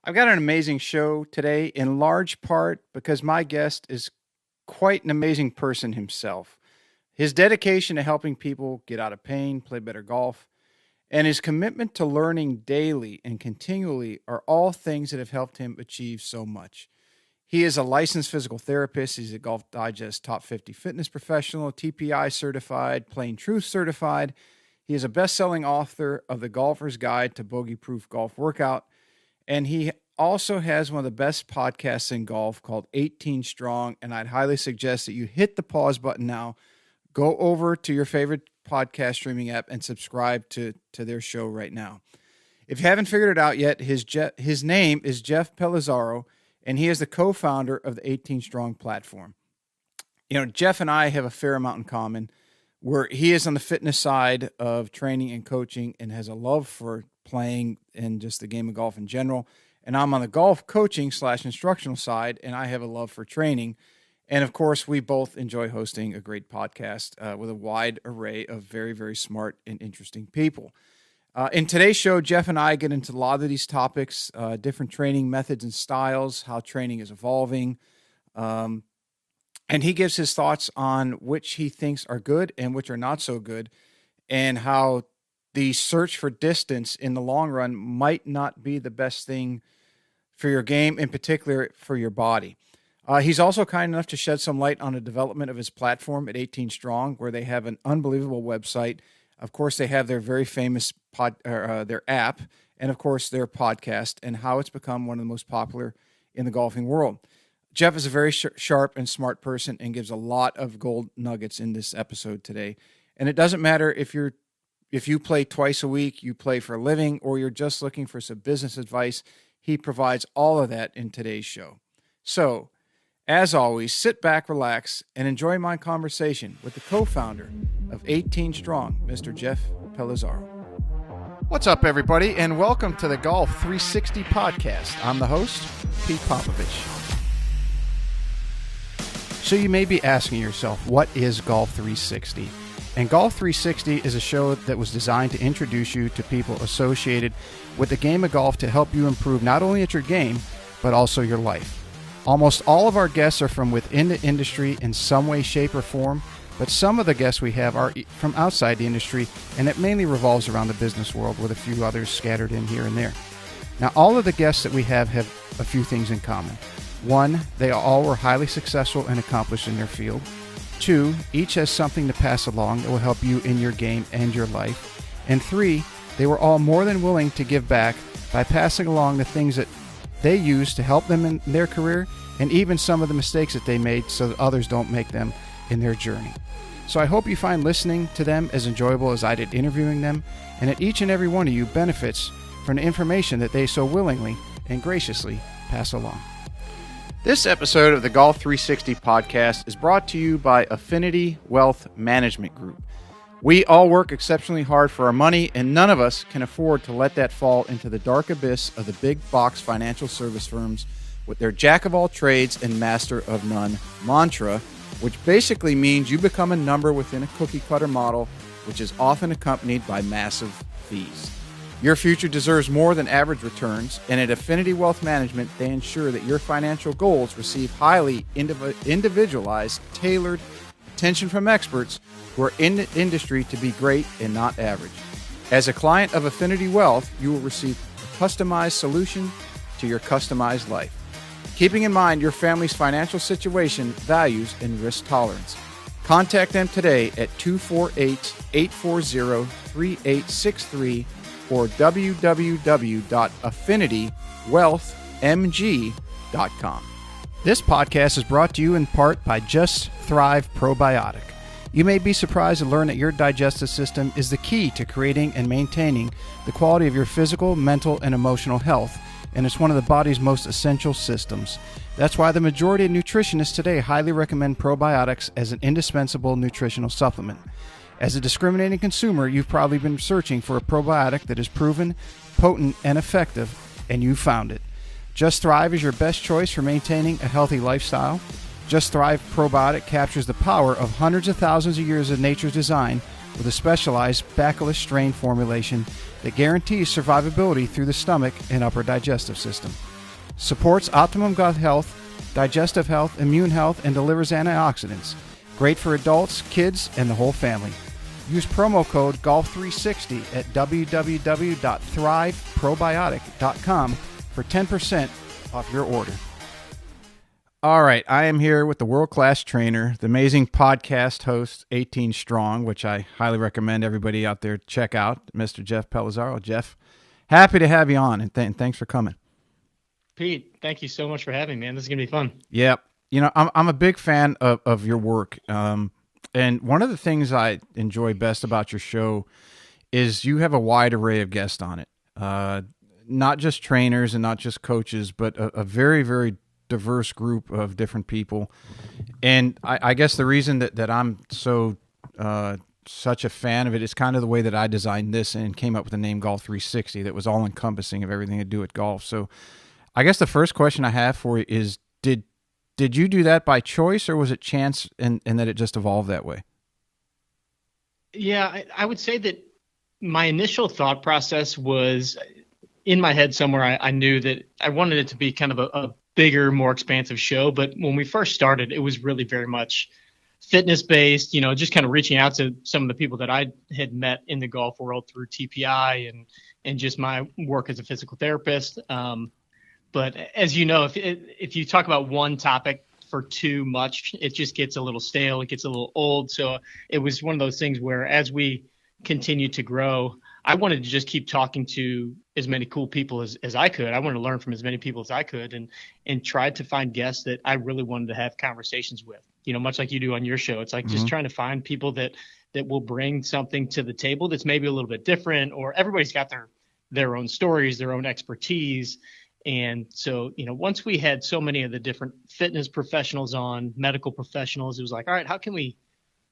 I've got an amazing show today, in large part because my guest is quite an amazing person himself. His dedication to helping people get out of pain, play better golf, and his commitment to learning daily and continually are all things that have helped him achieve so much. He is a licensed physical therapist. He's a Golf Digest Top 50 fitness professional, TPI certified, Plain Truth certified. He is a best selling author of The Golfer's Guide to Bogey Proof Golf Workout. And he also has one of the best podcasts in golf called 18 Strong. And I'd highly suggest that you hit the pause button now, go over to your favorite podcast streaming app and subscribe to their show right now. If you haven't figured it out yet, his name is Jeff Pelizzaro, and he is the co-founder of the 18 Strong platform. You know, Jeff and I have a fair amount in common, where he is on the fitness side of training and coaching and has a love for playing and just the game of golf in general. And I'm on the golf coaching / instructional side, and I have a love for training. And of course, we both enjoy hosting a great podcast with a wide array of very, very smart and interesting people. In today's show, Jeff and I get into a lot of these topics, different training methods and styles, how training is evolving. And he gives his thoughts on which he thinks are good and which are not so good, and how the search for distance in the long run might not be the best thing for your game, in particular for your body. He's also kind enough to shed some light on the development of his platform at 18 Strong, where they have an unbelievable website. Of course, they have their very famous their app, and of course their podcast, and how it's become one of the most popular in the golfing world. Jeff is a very sharp and smart person and gives a lot of gold nuggets in this episode today. And it doesn't matter if you play twice a week, you play for a living, or you're just looking for some business advice. He provides all of that in today's show. So, as always, sit back, relax, and enjoy my conversation with the co-founder of 18 Strong, Mr. Jeff Pelizzaro. What's up, everybody, and welcome to the Golf 360 podcast. I'm the host, Pete Popovich. So you may be asking yourself, what is Golf 360? And Golf 360 is a show that was designed to introduce you to people associated with the game of golf to help you improve not only at your game, but also your life. Almost all of our guests are from within the industry in some way, shape, or form, but some of the guests we have are from outside the industry, and it mainly revolves around the business world with a few others scattered in here and there. Now, all of the guests that we have a few things in common. One, they all were highly successful and accomplished in their field. Two, each has something to pass along that will help you in your game and your life. And three, they were all more than willing to give back by passing along the things that they used to help them in their career, and even some of the mistakes that they made so that others don't make them in their journey. So I hope you find listening to them as enjoyable as I did interviewing them, and that each and every one of you benefits from the information that they so willingly and graciously pass along. This episode of the Golf 360 podcast is brought to you by Affinity Wealth Management Group. We all work exceptionally hard for our money, and none of us can afford to let that fall into the dark abyss of the big box financial service firms with their jack of all trades and master of none mantra, which basically means you become a number within a cookie cutter model, which is often accompanied by massive fees. Your future deserves more than average returns, and at Affinity Wealth Management, they ensure that your financial goals receive highly individualized, tailored attention from experts who are in the industry to be great and not average. As a client of Affinity Wealth, you will receive a customized solution to your customized life, keeping in mind your family's financial situation, values, and risk tolerance. Contact them today at 248-840-3863 or www.affinitywealthmg.com. This podcast is brought to you in part by Just Thrive Probiotic. You may be surprised to learn that your digestive system is the key to creating and maintaining the quality of your physical, mental, and emotional health, and it's one of the body's most essential systems. That's why the majority of nutritionists today highly recommend probiotics as an indispensable nutritional supplement. As a discriminating consumer, you've probably been searching for a probiotic that is proven, potent, and effective, and you found it. Just Thrive is your best choice for maintaining a healthy lifestyle. Just Thrive Probiotic captures the power of hundreds of thousands of years of nature's design with a specialized bacillus strain formulation that guarantees survivability through the stomach and upper digestive system. Supports optimum gut health, digestive health, immune health, and delivers antioxidants. Great for adults, kids, and the whole family. Use promo code GOLF360 at www.thriveprobiotic.com for 10% off your order. All right, I am here with the world-class trainer, the amazing podcast host, 18 Strong, which I highly recommend everybody out there check out, Mr. Jeff Pelizzaro. Jeff, happy to have you on, and thanks for coming. Pete, thank you so much for having me, man. This is going to be fun. Yep. You know, I'm a big fan of your work, and one of the things I enjoy best about your show is you have a wide array of guests on it, not just trainers and not just coaches, but a very, very diverse group of different people. And I guess the reason that I'm so such a fan of it is kind of the way that I designed this and came up with the name Golf 360 that was all encompassing of everything to do with golf. So I guess the first question I have for you is, did you do that by choice, or was it chance and that it just evolved that way? Yeah, I would say that my initial thought process was in my head somewhere. I knew that I wanted it to be kind of a bigger, more expansive show. But when we first started, it was really very much fitness based, just kind of reaching out to some of the people that I had met in the golf world through TPI and just my work as a physical therapist. But as you know, if you talk about one topic for too much, it just gets a little stale. It gets a little old. So it was one of those things where as we continue to grow, I wanted to just keep talking to as many cool people as I could. I wanted to learn from as many people as I could and tried to find guests that I really wanted to have conversations with, much like you do on your show. It's like just trying to find people that will bring something to the table that's maybe a little bit different, or everybody's got their own stories, their own expertise. And so, once we had so many of the different fitness professionals on, medical professionals, it was like, all right, how can we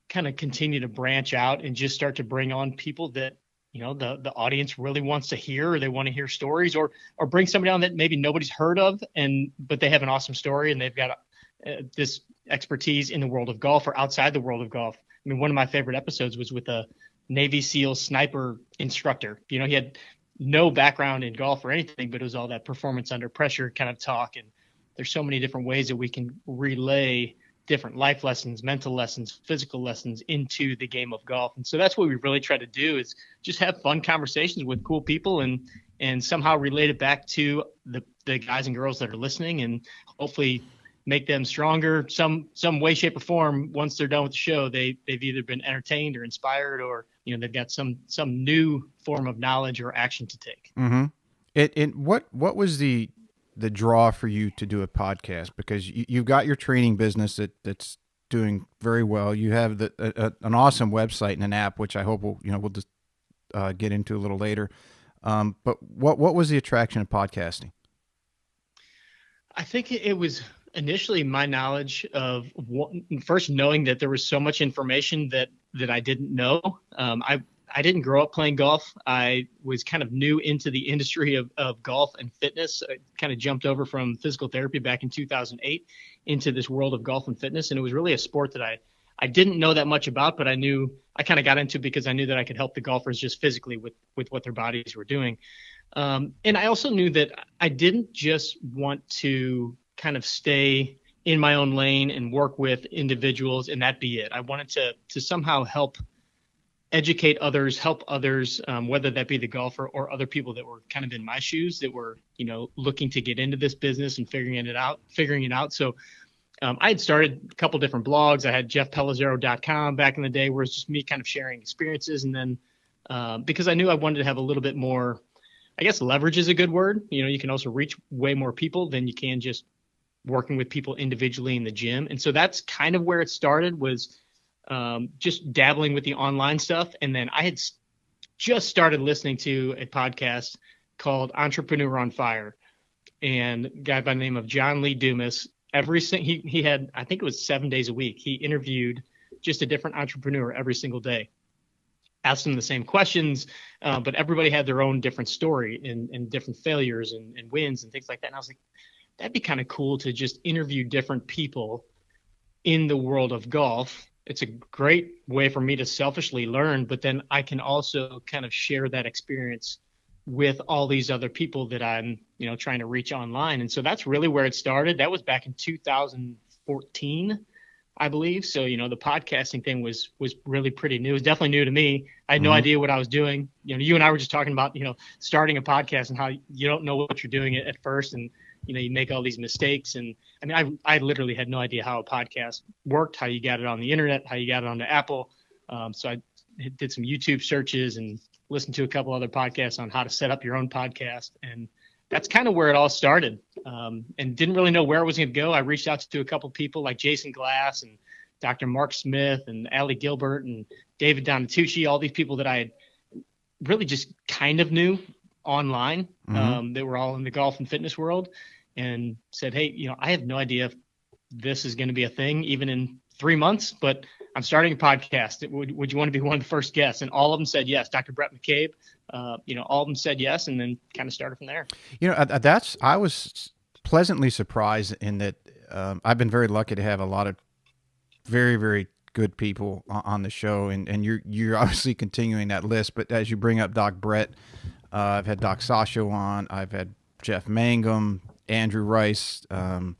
kind of continue to branch out and just start to bring on people that, the audience really wants to hear, or they want to hear stories, or bring somebody on that maybe nobody's heard of, but they have an awesome story and they've got this expertise in the world of golf or outside the world of golf. I mean, one of my favorite episodes was with a Navy SEAL sniper instructor. He had no background in golf or anything, but it was all that performance under pressure kind of talk. And there's so many different ways that we can relay different life lessons, mental lessons, physical lessons into the game of golf. And so that's what we really try to do, is just have fun conversations with cool people and somehow relate it back to the guys and girls that are listening, and hopefully make them stronger some way, shape, or form. Once they're done with the show, they've either been entertained or inspired, or they've got some new form of knowledge or action to take. Mm-hmm. What was the draw for you to do a podcast? Because you've got your training business that's doing very well. You have an awesome website and an app, which I hope we'll just get into a little later. But what was the attraction of podcasting? I think it was initially my knowledge of first knowing that there was so much information that I didn't know. I didn't grow up playing golf. I was kind of new into the industry of golf and fitness. I kind of jumped over from physical therapy back in 2008 into this world of golf and fitness. And it was really a sport that I didn't know that much about, but I kind of got into because I knew that I could help the golfers just physically with what their bodies were doing. And I also knew that I didn't just want to kind of stay in my own lane and work with individuals and that be it. I wanted to somehow help educate others, help others, whether that be the golfer or other people that were kind of in my shoes that were, looking to get into this business and figuring it out. So I had started a couple different blogs. I had jeffpelizzaro.com back in the day, where it's just me kind of sharing experiences. And then because I knew I wanted to have a little bit more, I guess leverage is a good word. You can also reach way more people than you can just working with people individually in the gym. And so that's kind of where it started, was just dabbling with the online stuff. And then I had just started listening to a podcast called Entrepreneur on Fire, and a guy by the name of John Lee Dumas. He had, I think it was 7 days a week, he interviewed just a different entrepreneur every single day, asked them the same questions, but everybody had their own different story and different failures and wins and things like that. And I was like, that'd be kind of cool to just interview different people in the world of golf it's a great way for me to selfishly learn, but then I can also kind of share that experience with all these other people that I'm, trying to reach online. And so that's really where it started. That was back in 2014, I believe. So, the podcasting thing was really pretty new. It was definitely new to me. I had no Mm-hmm. idea what I was doing. You and I were just talking about, starting a podcast and how you don't know what you're doing at first, and you make all these mistakes. And I mean, I literally had no idea how a podcast worked, how you got it on the internet, how you got it onto Apple. So I did some YouTube searches and listened to a couple other podcasts on how to set up your own podcast. And that's kind of where it all started. And didn't really know where I was going to go. I reached out to a couple people like Jason Glass and Dr. Mark Smith and Ali Gilbert and David Donatucci, all these people that I had really just kind of knew online. They were all in the golf and fitness world, and said, hey, I have no idea if this is going to be a thing even in 3 months, but I'm starting a podcast. Would you want to be one of the first guests? And all of them said yes. Dr. Brett McCabe, all of them said yes, and then kind of started from there. I was pleasantly surprised in that I've been very lucky to have a lot of very, very good people on the show, and you're obviously continuing that list. But as you bring up Doc Brett, I've had Doc Sasho on. I've had Jeff Mangum, Andrew Rice. I've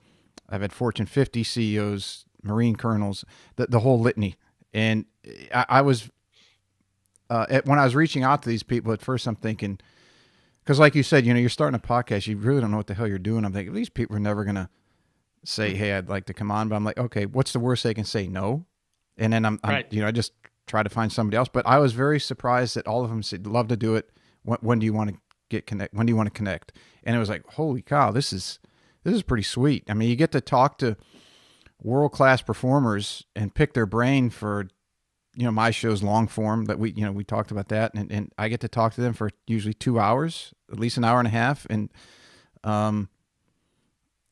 had Fortune 50 CEOs, Marine colonels, the whole litany. And I was when I was reaching out to these people at first, I'm thinking, because like you said, you're starting a podcast, you really don't know what the hell you're doing. I'm thinking these people are never gonna say, hey, I'd like to come on. But I'm like, okay, what's the worst they can say? No. And then I'm Right. I just try to find somebody else. But I was very surprised that all of them said, love to do it. When do you want to when do you want to connect? And it was like, holy cow, this is pretty sweet. I mean, you get to talk to world-class performers and pick their brain for, my show's long form that we talked about that. And I get to talk to them for usually 2 hours, at least an hour and a half. And,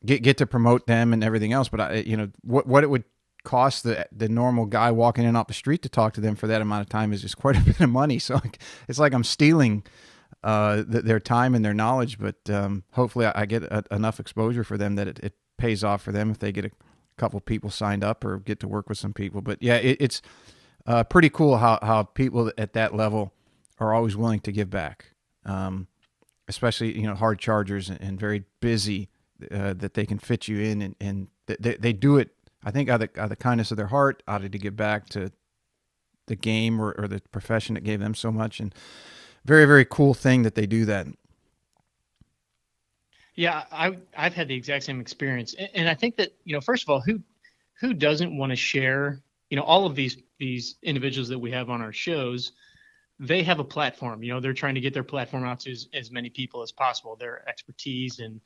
get to promote them and everything else. But what it would cost the normal guy walking in off the street to talk to them for that amount of time is just quite a bit of money. So it's like I'm stealing their time and their knowledge, but hopefully I get enough exposure for them that it pays off for them if they get a couple people signed up or get to work with some people. But yeah, it's pretty cool how people at that level are always willing to give back, especially hard chargers and very busy, that they can fit you in, and they do it, I think, out of the kindness of their heart, out of to give back to the game or the profession that gave them so much. And very, very cool thing that they do that. Yeah, I've had the exact same experience, and I think that first of all, who doesn't want to share? All of these individuals that we have on our shows, they have a platform. They're trying to get their platform out to as many people as possible. Their expertise and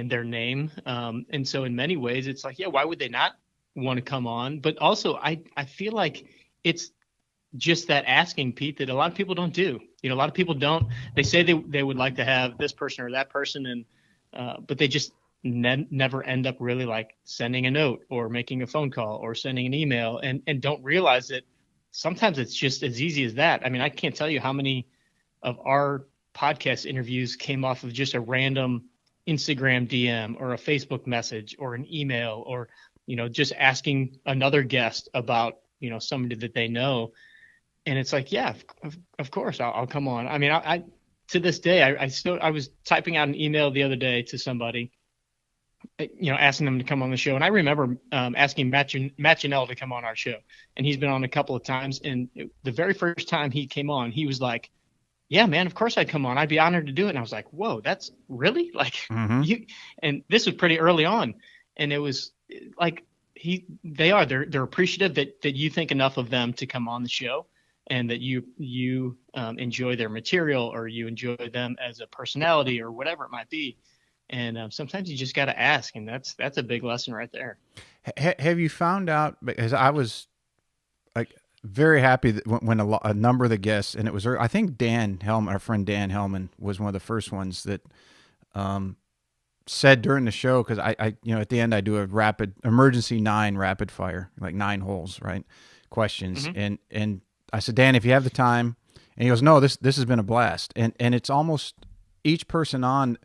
their name, and so in many ways, it's like, yeah, why would they not want to come on? But also, I feel like it's just that asking, Pete, that a lot of people don't do. A lot of people don't. They say they would like to have this person or that person, and but they just never end up really like sending a note or making a phone call or sending an email, and don't realize that sometimes it's just as easy as that. I mean, I can't tell you how many of our podcast interviews came off of just a random Instagram DM or a Facebook message or an email, or just asking another guest about somebody that they know. And it's like, yeah, of course, I'll come on. I mean, I to this day, I was typing out an email the other day to somebody, asking them to come on the show. And I remember asking Matt Janelle to come on our show, and he's been on a couple of times. And the very first time he came on, he was like, yeah, man, of course I'd come on. I'd be honored to do it. And I was like, whoa, that's really like you. And this was pretty early on, and it was like they're appreciative that you think enough of them to come on the show, and that you enjoy their material, or you enjoy them as a personality, or whatever it might be. And sometimes you just got to ask, and that's a big lesson right there. Have you found out? Because I was like very happy that when a number of the guests, and it was, I think Dan Hellman, our friend Dan Hellman, was one of the first ones that said during the show, because I at the end I do a emergency 9 rapid fire, like 9 holes, right? Questions. And I said, Dan, if you have the time, and he goes, no, this has been a blast. And it's almost each person on,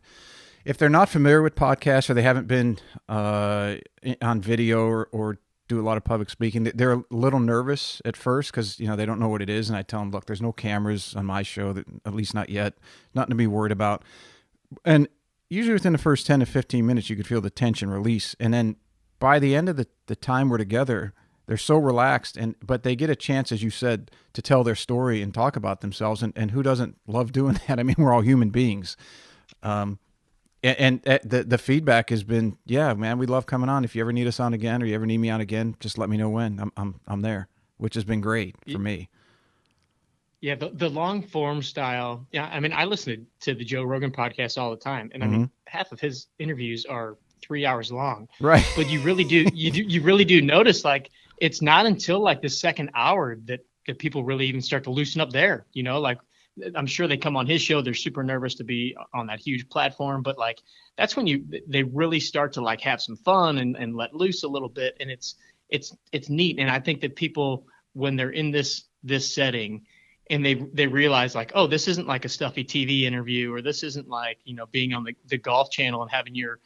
if they're not familiar with podcasts or they haven't been on video or do a lot of public speaking. They're a little nervous at first because they don't know what it is, and I tell them, look, there's no cameras on my show, at least not yet, nothing to be worried about. And usually within the first 10 to 15 minutes, you could feel the tension release, and then by the end of the time we're together, they're so relaxed, but they get a chance, as you said, to tell their story and talk about themselves, and who doesn't love doing that? I mean, we're all human beings. And the feedback has been, yeah, man, we love coming on. If you ever need us on again, or you ever need me on again, just let me know when. I'm there, which has been great for me. Yeah, the long form style. Yeah, I mean, I listen to the Joe Rogan podcast all the time, and I mean, half of his interviews are 3 hours long. Right. But you really do you really do notice, like, it's not until like the second hour that people really even start to loosen up there. Like, I'm sure they come on his show, they're super nervous to be on that huge platform, but like that's when they really start to like have some fun and let loose a little bit, and it's neat. And I think that people, when they're in this setting and they realize like, oh, this isn't like a stuffy TV interview, or this isn't like being on the Golf Channel and having your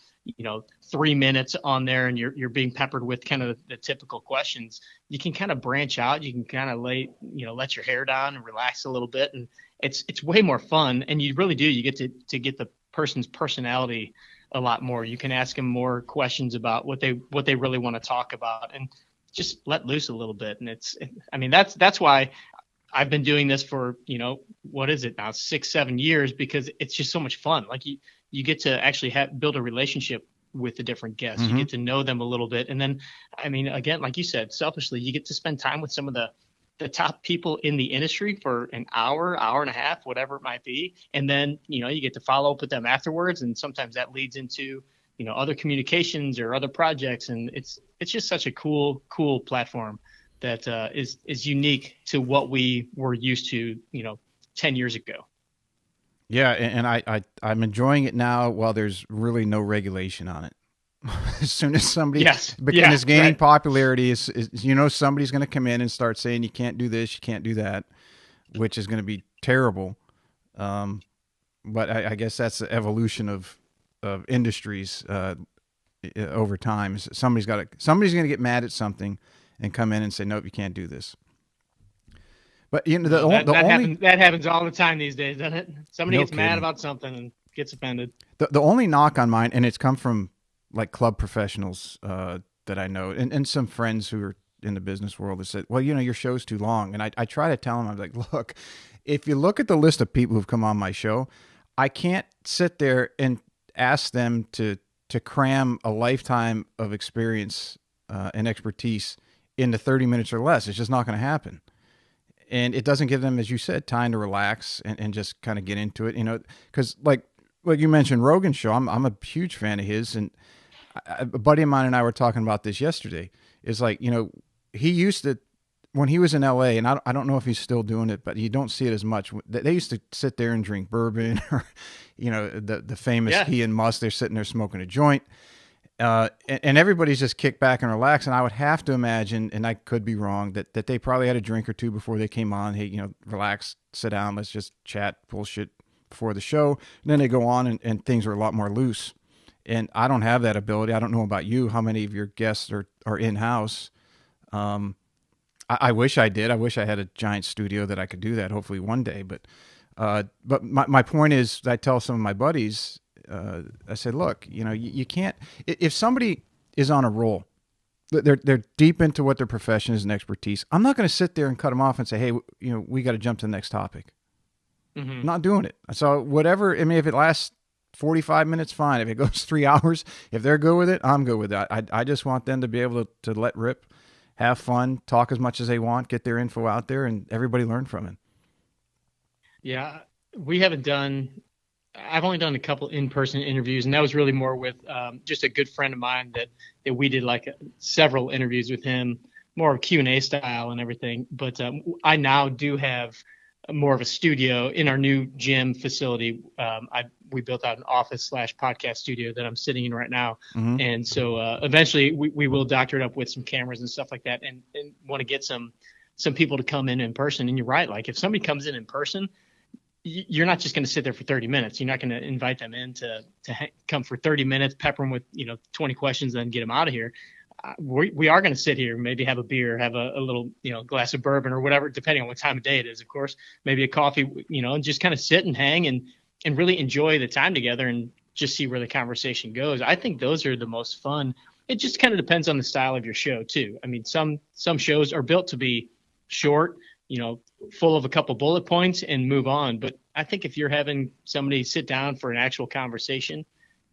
3 minutes on there and you're being peppered with kind of the typical questions. You can kind of branch out. You can kind of let your hair down and relax a little bit, and it's way more fun. And you really do. You get to get the person's personality a lot more. You can ask them more questions about what they really want to talk about, and just let loose a little bit. And that's why I've been doing this for, what is it now, 6-7 years, because it's just so much fun. Like you get to actually build a relationship with the different guests. You get to know them a little bit. And then, I mean, again, like you said, selfishly, you get to spend time with some of the top people in the industry for an hour and a half, whatever it might be. And then, you get to follow up with them afterwards. And sometimes that leads into, other communications or other projects. And it's just such a cool platform that is unique to what we were used to, 10 years ago. Yeah, and I'm enjoying it now while there's really no regulation on it. As soon as somebody is gaining popularity, is somebody's going to come in and start saying you can't do this, you can't do that, which is going to be terrible. But I guess that's the evolution of industries over time. Somebody's going to get mad at something and come in and say, nope, you can't do this. But that happens all the time these days, doesn't it? Somebody gets mad about something and gets offended. The only knock on mine, and it's come from like club professionals that I know, and some friends who are in the business world, that said, well, your show's too long. And I try to tell them, I'm like, look, if you look at the list of people who've come on my show, I can't sit there and ask them to cram a lifetime of experience and expertise into 30 minutes or less. It's just not going to happen. And it doesn't give them, as you said, time to relax and just kind of get into it, because like you mentioned, Rogan's show, I'm a huge fan of his. And a buddy of mine and I were talking about this yesterday. Is like, he used to, when he was in LA, and I don't know if he's still doing it, but you don't see it as much. They used to sit there and drink bourbon, or, the famous he and Musk, they're sitting there smoking a joint. And everybody's just kicked back and relaxed. And I would have to imagine, and I could be wrong, that they probably had a drink or two before they came on. Hey, relax, sit down, let's just chat bullshit before the show. And then they go on and things are a lot more loose. And I don't have that ability. I don't know about you, how many of your guests are in-house. I wish I did. I wish I had a giant studio that I could do that, hopefully one day. But my point is, I tell some of my buddies, I said, look, you can't, if somebody is on a roll, they're deep into what their profession is and expertise, I'm not going to sit there and cut them off and say, hey, we got to jump to the next topic. I'm not doing it. So whatever, I mean, if it lasts 45 minutes, fine. If it goes 3 hours, if they're good with it, I'm good with that. I just want them to be able to let rip, have fun, talk as much as they want, get their info out there, and everybody learn from it. Yeah, I've only done a couple in-person interviews, and that was really more with just a good friend of mine that we did like several interviews with him, more of Q&A style and everything. But I now do have more of a studio in our new gym facility. We built out an office/podcast studio that I'm sitting in right now. And so eventually we will doctor it up with some cameras and stuff like that, and want to get some people to come in person. And you're right. Like if somebody comes in person, you're not just going to sit there for 30 minutes. You're not going to invite them in to come for 30 minutes, pepper them with 20 questions, then get them out of here. we are going to sit here, maybe have a beer, have a little, glass of bourbon or whatever, depending on what time of day it is, of course, maybe a coffee, and just kind of sit and hang and really enjoy the time together and just see where the conversation goes. I think those are the most fun. It just kind of depends on the style of your show too. I mean, some shows are built to be short, full of a couple bullet points and move on. But I think if you're having somebody sit down for an actual conversation,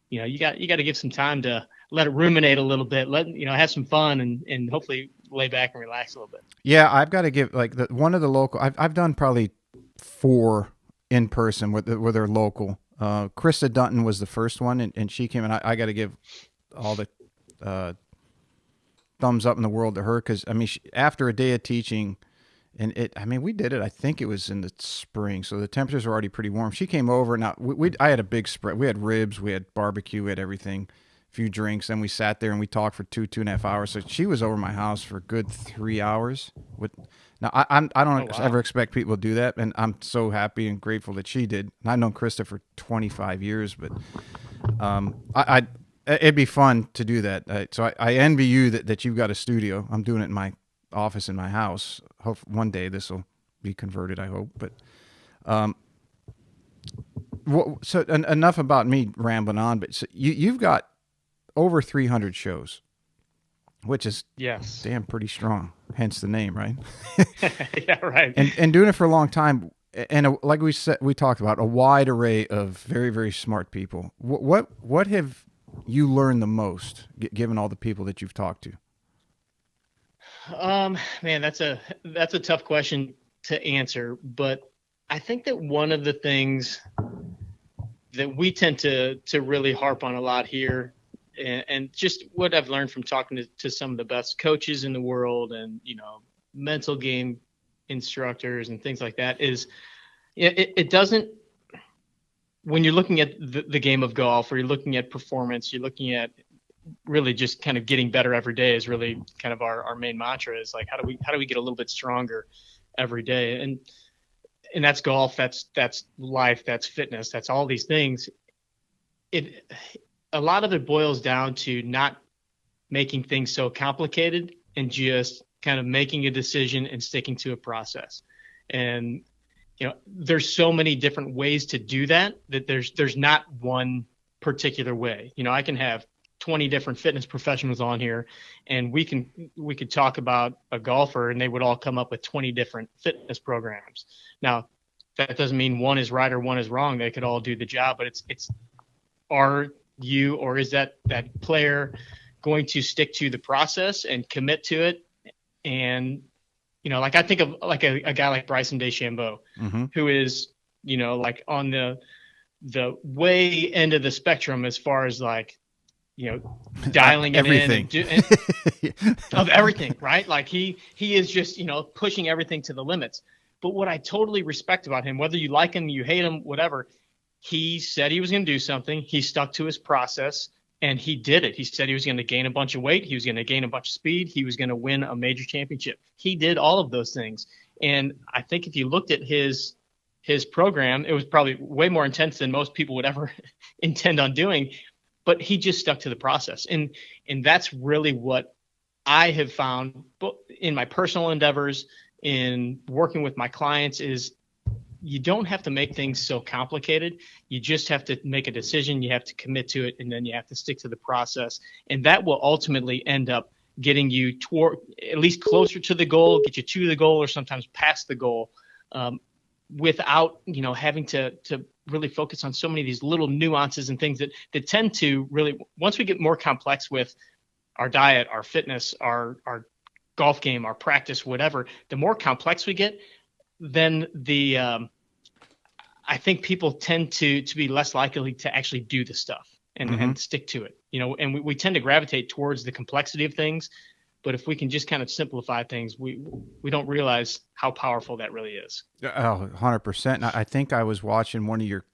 you got to give some time to let it ruminate a little bit, have some fun and hopefully lay back and relax a little bit. Yeah, I've got to give like one of the local. I've done probably 4 in person where they're local. Krista Dunton was the first one, and she came, and I got to give all the thumbs up in the world to her, because I mean, after a day of teaching, and we did it. I think it was in the spring, so the temperatures were already pretty warm. She came over. Now I had a big spread. We had ribs, we had barbecue, we had everything, a few drinks. Then we sat there and we talked for 2.5 hours. So she was over my house for a good 3 hours. Now I don't ever expect people to do that, and I'm so happy and grateful that she did. And I've known Krista for 25 years, but it'd be fun to do that. So I envy you that you've got a studio. I'm doing it in my office in my house. Hope one day this will be converted, I hope. But so enough about me rambling on. But so you've got over 300 shows, which is damn pretty strong. Hence the name, right? Yeah, right. And doing it for a long time. And like we talked about, a wide array of very, very smart people. What have you learned the most, given all the people that you've talked to? Man, that's a tough question to answer, but I think that one of the things that we tend to really harp on a lot here, and just what I've learned from talking to some of the best coaches in the world and, mental game instructors and things like that, is it doesn't, when you're looking at the game of golf, or you're looking at performance, you're looking at really just kind of getting better every day is really kind of our main mantra, is like, how do we get a little bit stronger every day? And that's golf, that's life, that's fitness, that's all these things. A lot of it boils down to not making things so complicated and just kind of making a decision and sticking to a process. And there's so many different ways to do that there's not one particular way. I can have 20 different fitness professionals on here, and we could talk about a golfer, and they would all come up with 20 different fitness programs. Now, that doesn't mean one is right or one is wrong. They could all do the job, but it's are you, or is that player going to stick to the process and commit to it? And like I think of like a guy like Bryson DeChambeau, mm-hmm. who is like on the way end of the spectrum as far as like dialing everything. Of everything, right? Like he is just pushing everything to the limits. But what I totally respect about him, whether you like him, you hate him, whatever, he said he was going to do something. He stuck to his process, and he did it. He said he was going to gain a bunch of weight. He was going to gain a bunch of speed. He was going to win a major championship. He did all of those things. And I think if you looked at his program, it was probably way more intense than most people would ever intend on doing. But he just stuck to the process. And that's really what I have found in my personal endeavors, in working with my clients, is you don't have to make things so complicated. You just have to make a decision. You have to commit to it, and then you have to stick to the process. And that will ultimately end up getting you toward at least closer to the goal, get you to the goal, or sometimes past the goal, without having to really focus on so many of these little nuances and things that tend to really, once we get more complex with our diet, our fitness, our golf game, our practice, whatever, the more complex we get, then I think people tend to be less likely to actually do the stuff and stick to it, and we tend to gravitate towards the complexity of things. But if we can just kind of simplify things, we don't realize how powerful that really is. Oh, 100%. I think I was watching one of your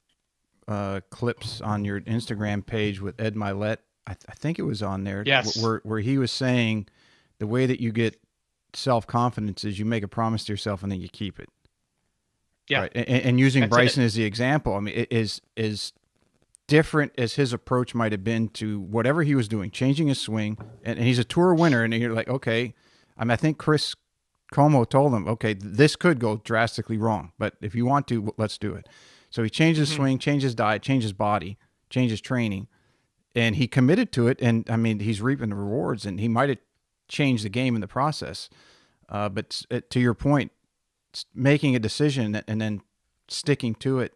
clips on your Instagram page with Ed Milet. I think it was on there. Yes. Where he was saying the way that you get self-confidence is you make a promise to yourself and then you keep it. Yeah. Right. And using Bryson as the example, I mean, is different as his approach might have been to whatever he was doing, changing his swing, and he's a tour winner, and you're like, okay, I think Chris Como told him, okay, this could go drastically wrong, but if you want to, let's do it. So he changed his swing, changed his diet, changed his body, changed his training, and he committed to it. And I mean, he's reaping the rewards, and he might have changed the game in the process. But to your point, making a decision and then sticking to it,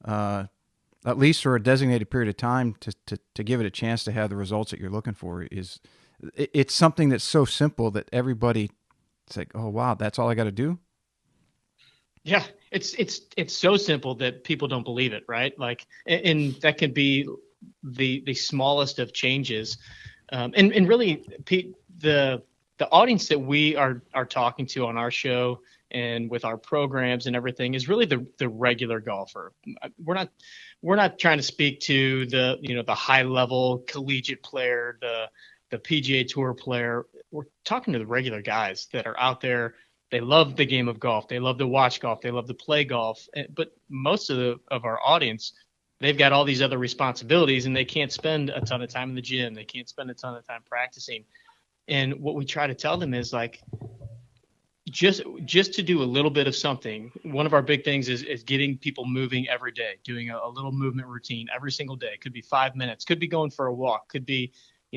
at least for a designated period of time, to give it a chance to have the results that you're looking for, it's something that's so simple that everybody, it's like, oh wow, that's all I got to do. Yeah, it's so simple that people don't believe it, right? Like, and that can be the smallest of changes, and really, Pete, the audience that we are talking to on our show and with our programs and everything is really the regular golfer. We're not trying to speak to the high level collegiate player, the PGA Tour player. We're talking to the regular guys that are out there. They love the game of golf. They love to watch golf. They love to play golf. But most of our audience, they've got all these other responsibilities, and they can't spend a ton of time in the gym. They can't spend a ton of time practicing. And what we try to tell them is, like, just to do a little bit of something. One of our big things is getting people moving every day, doing a little movement routine every single day. Could be 5 minutes, could be going for a walk, could be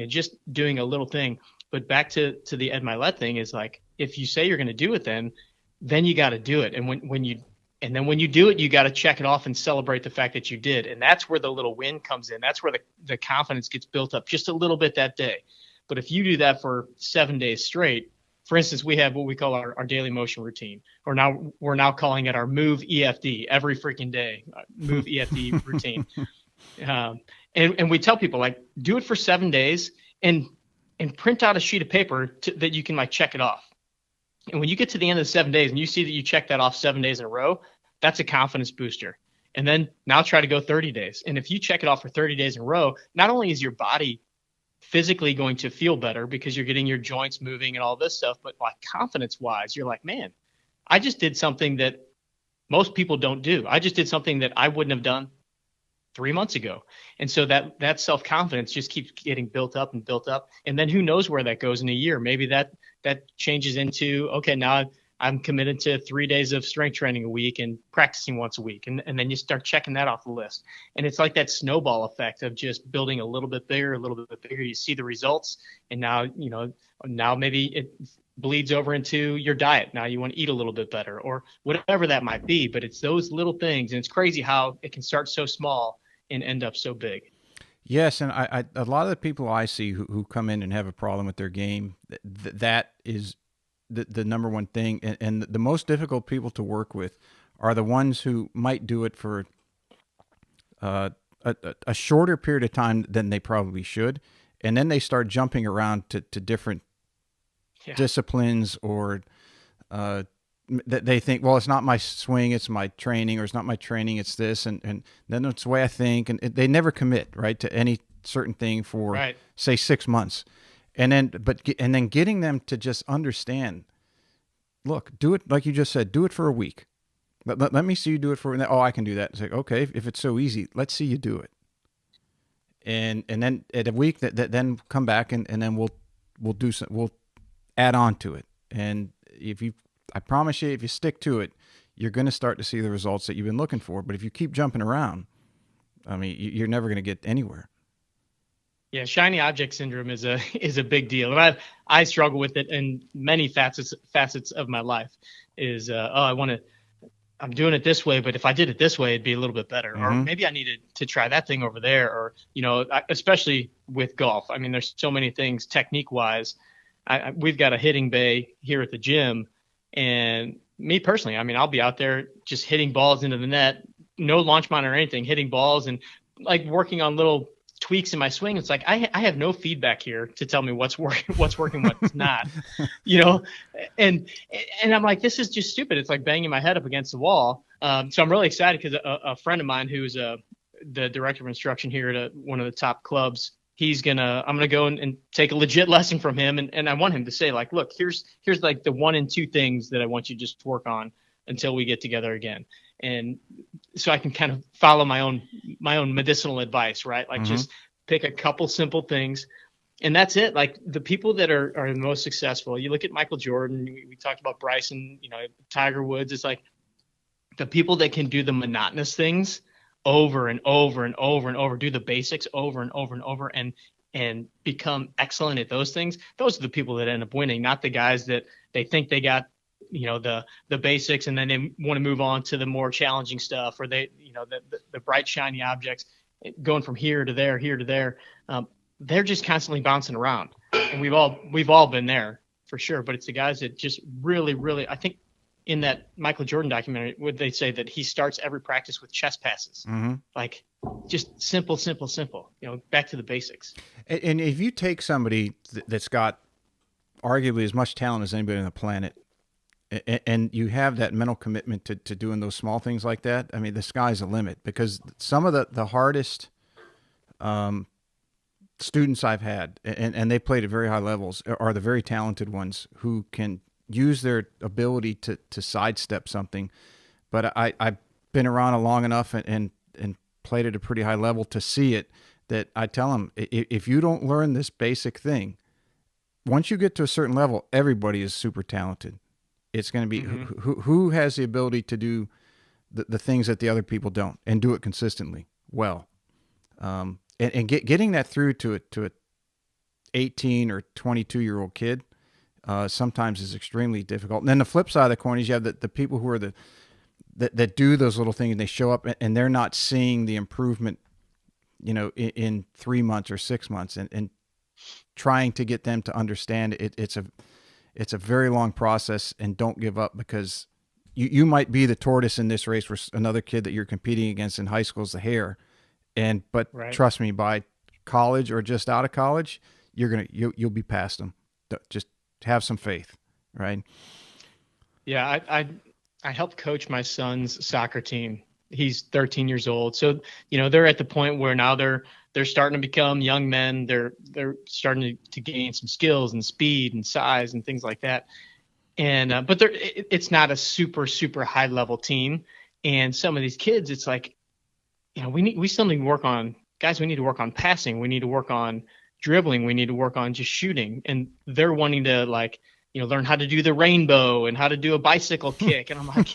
just doing a little thing. But back to the Ed Milet thing is, like, if you say you're going to do it, then you got to do it. And when you do it, you got to check it off and celebrate the fact that you did. And that's where the little win comes in. That's where the confidence gets built up just a little bit that day. But if you do that for 7 days straight, for instance, we have what we call our daily motion routine, or we're now calling it our Move EFD every freaking day, Move EFD routine. And we tell people, like, do it for 7 days and print out a sheet of paper that you can, like, check it off. And when you get to the end of the 7 days and you see that you check that off 7 days in a row, that's a confidence booster. And then now try to go 30 days. And if you check it off for 30 days in a row, not only is your body physically going to feel better because you're getting your joints moving and all this stuff, but, like, confidence wise, you're like, man, I just did something that most people don't do. I just did something that I wouldn't have done 3 months ago. And so that self-confidence just keeps getting built up and built up. And then who knows where that goes in a year? Maybe that changes into, okay, now I'm committed to 3 days of strength training a week and practicing once a week. And then you start checking that off the list. And it's like that snowball effect of just building a little bit bigger, a little bit bigger. You see the results. And now maybe it bleeds over into your diet. Now you want to eat a little bit better or whatever that might be. But it's those little things. And it's crazy how it can start so small and end up so big. Yes, and I a lot of the people I see who come in and have a problem with their game, that is the number one thing. And the most difficult people to work with are the ones who might do it for a shorter period of time than they probably should. And then they start jumping around to different disciplines, or they think, well, it's not my swing, it's my training, or it's not my training, it's this. And then it's the way I think. And they never commit, right, to any certain thing for, say, 6 months. And then getting them to just understand, look, do it like you just said, do it for a week. Let me see you do it for, I can do that. It's like, okay, if it's so easy, let's see you do it. And then at a week, then come back and then we'll add on to it. And I promise you, if you stick to it, you're going to start to see the results that you've been looking for. But if you keep jumping around, I mean, you're never going to get anywhere. Yeah, shiny object syndrome is a big deal, and I struggle with it in many facets of my life. I'm doing it this way, but if I did it this way, it'd be a little bit better. Mm-hmm. Or maybe I needed to try that thing over there. Or especially with golf. I mean, there's so many things technique wise. We've got a hitting bay here at the gym, and me personally, I mean, I'll be out there just hitting balls into the net, no launch monitor or anything, hitting balls and, like, working on little tweaks in my swing. It's like I have no feedback here to tell me what's working, what's not, and I'm like, this is just stupid. It's like banging my head up against the wall. So I'm really excited because a friend of mine who's the director of instruction here at one of the top clubs, I'm gonna go and take a legit lesson from him, and I want him to say, like, look, here's like the 1 and 2 things that I want you to just work on until we get together again. and so I can kind of follow my own medicinal advice, right? Like Mm-hmm. just pick a couple simple things, and that's it. Like the people that are the most successful, you look at Michael Jordan, we talked about Bryson, Tiger Woods. It's like the people that can do the monotonous things over and over and over and over, do the basics over and over and over, and become excellent at those things. Those are the people that end up winning, not the guys that they think they got, the basics, and then they want to move on to the more challenging stuff, or they, the bright shiny objects, going from here to there. They're just constantly bouncing around, and we've all been there for sure. But it's the guys that just really, really, I think, in that Michael Jordan documentary, would they say that he starts every practice with chest passes, Mm-hmm. like just simple, back to the basics. And if you take somebody that's got arguably as much talent as anybody on the planet, and you have that mental commitment to doing those small things like that, I mean, the sky's the limit, because some of the hardest students I've had, and they played at very high levels, are the very talented ones who can use their ability to sidestep something. But I've been around long enough and played at a pretty high level to see it, that I tell them, if you don't learn this basic thing, once you get to a certain level, everybody is super talented. It's going to be who has the ability to do the things that the other people don't, and do it consistently well. And getting that through to a 18 or 22-year-old kid sometimes is extremely difficult. And then the flip side of the coin is you have the people who are that do those little things, and they show up and they're not seeing the improvement, in 3 months or 6 months, and trying to get them to understand it's a very long process, and don't give up, because you might be the tortoise in this race where another kid that you're competing against in high school is the hare. But Right. trust me, by college or just out of college, you'll be past them. Just have some faith, right? Yeah, I helped coach my son's soccer team. He's 13 years old, so they're at the point where now they're starting to become young men. They're starting to gain some skills and speed and size and things like that. And but it's not a super high level team. And some of these kids, it's like, we still need to work on, guys. We need to work on passing. We need to work on dribbling. We need to work on just shooting. And they're wanting to, like, learn how to do the rainbow and how to do a bicycle kick. And I'm like,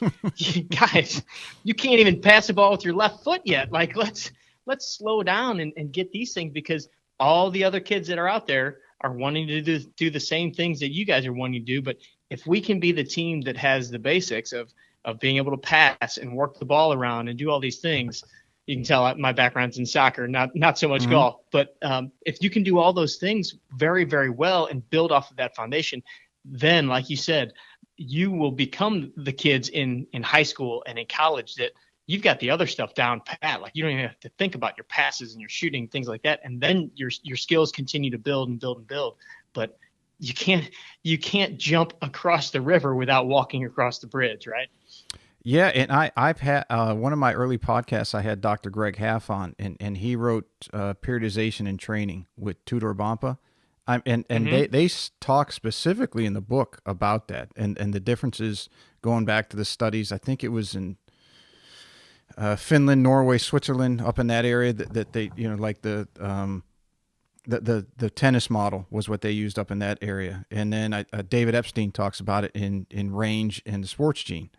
guys, you can't even pass the ball with your left foot yet. Like, let's slow down and get these things, because all the other kids that are out there are wanting to do the same things that you guys are wanting to do. But if we can be the team that has the basics of being able to pass and work the ball around and do all these things, you can tell my background's in soccer, not so much golf. But if you can do all those things very, very well and build off of that foundation, then, like you said, you will become the kids in high school and in college that you've got the other stuff down pat. Like, you don't even have to think about your passes and your shooting, things like that. And then your skills continue to build and build and build. But you can't jump across the river without walking across the bridge, right? Yeah, and I've had one of my early podcasts. I had Dr. Greg Half on, and he wrote periodization and training with Tudor Bompa. And they talk specifically in the book about that, and the differences, going back to the studies. I think it was in Finland, Norway, Switzerland, up in that area, that they, like the tennis model was what they used up in that area. And then David Epstein talks about it in range and the sports gene.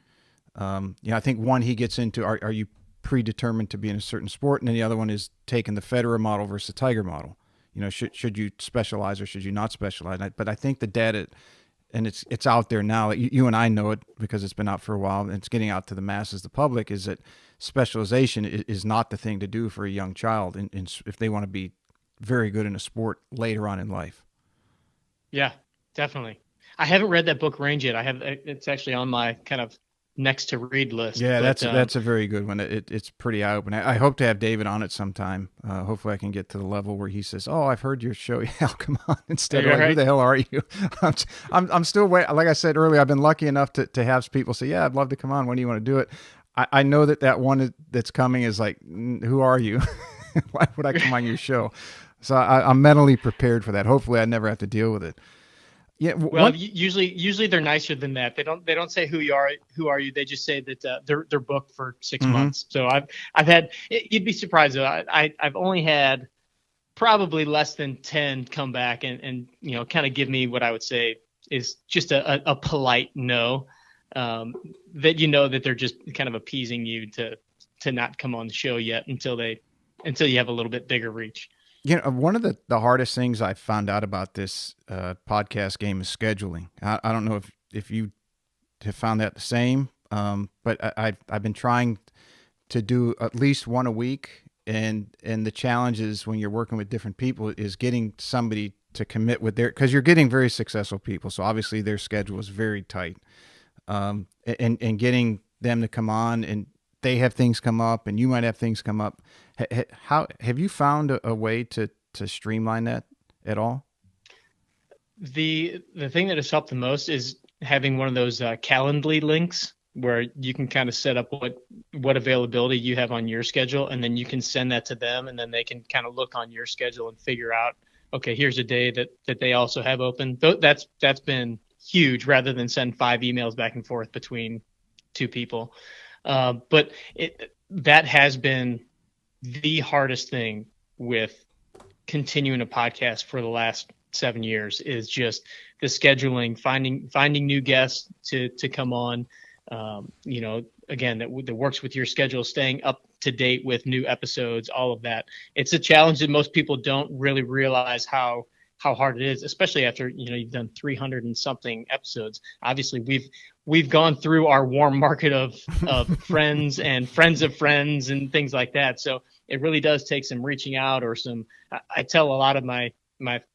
I think one he gets into, are you predetermined to be in a certain sport, and then the other one is taking the Federer model versus the Tiger model. Should you specialize or should you not specialize? But I think the data, and it's out there now. You and I know it because it's been out for a while, and it's getting out to the masses, the public, is that specialization is not the thing to do for a young child, if they want to be very good in a sport later on in life. Yeah, definitely. I haven't read that book, Range, yet. It's actually on my kind of next to read list. Yeah, that's a very good one. It's pretty eye-opening. I hope to have David on it sometime. Hopefully I can get to the level where he says, "Oh, I've heard your show." Yeah, come on. Instead of, like, "Who the hell are you?" I'm still waiting. Like I said earlier, I've been lucky enough to have people say, "Yeah, I'd love to come on. When do you want to do it?" I know that one that's coming is like, "Who are you? Why would I come on your show?" So I'm mentally prepared for that. Hopefully I never have to deal with it. Yeah. Well, One. usually they're nicer than that. They don't say who you are. Who are you? They just say that they're booked for 6 Mm-hmm. months. So I've had. You'd be surprised though. I've only had probably less than 10 come back and kind of give me what I would say is just a polite no. Um, that that they're just kind of appeasing you to not come on the show yet until you have a little bit bigger reach. One of the hardest things I found out about this podcast game is scheduling. I don't know if you have found that the same, but I've been trying to do at least one a week, and the challenge is when you're working with different people is getting somebody to commit with their, because you're getting very successful people, so obviously their schedule is very tight, and getting them to come on, and they have things come up and you might have things come up. How have you found a way to streamline that at all? The thing that has helped the most is having one of those Calendly links where you can kind of set up what availability you have on your schedule, and then you can send that to them, and then they can kind of look on your schedule and figure out, okay, here's a day that they also have open. That's been huge rather than send 5 emails back and forth between two people. But that has been the hardest thing with continuing a podcast for the last 7 years is just the scheduling, finding new guests to come on. Again, that works with your schedule, staying up to date with new episodes, all of that. It's a challenge that most people don't really realize how hard it is, especially after you've done 300 and something episodes. Obviously, we've gone through our warm market of friends and friends of friends and things like that. So it really does take some reaching out or some. I tell a lot of my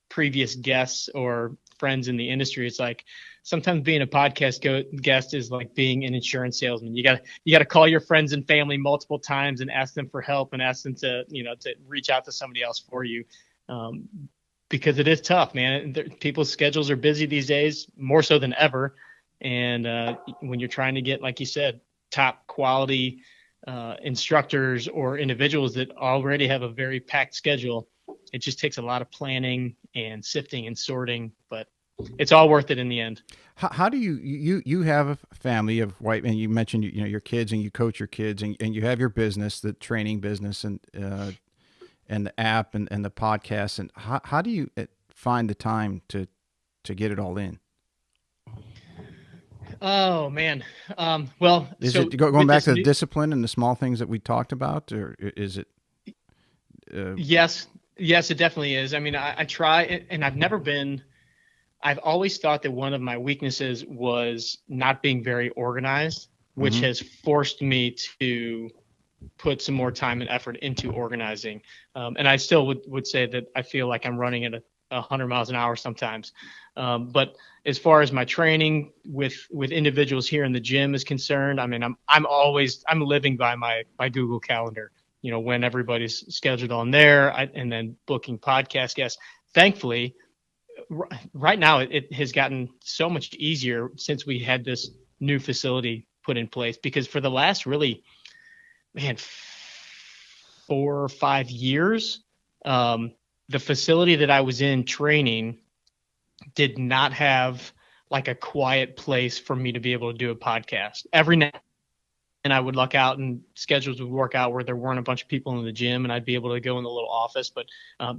previous guests or friends in the industry, it's like sometimes being a podcast guest is like being an insurance salesman. You got to call your friends and family multiple times and ask them for help and ask them to to reach out to somebody else for you. Because it is tough, man. People's schedules are busy these days, more so than ever. And when you're trying to get, like you said, top quality instructors or individuals that already have a very packed schedule, it just takes a lot of planning and sifting and sorting. But it's all worth it in the end. How do you have a family of white, and you mentioned your kids and you coach your kids, and you have your business, the training business, and the app and the podcast, and how do you find the time to get it all in? Oh man. Well, Is so it going with back this to the new, discipline and the small things that we talked about, or is it? yes, yes, it definitely is. I mean, I try, and I've always thought that one of my weaknesses was not being very organized, which Mm-hmm. has forced me to put some more time and effort into organizing. And I still would say that I feel like I'm running at 100 miles an hour sometimes. But as far as my training with individuals here in the gym is concerned, I mean, I'm living by my Google Calendar. When everybody's scheduled on there, and then booking podcast guests. Thankfully, right now it has gotten so much easier since we had this new facility put in place, because for the last really, man, 4 or 5 years, the facility that I was in training did not have like a quiet place for me to be able to do a podcast. Every now and I would luck out and schedules would work out where there weren't a bunch of people in the gym and I'd be able to go in the little office. But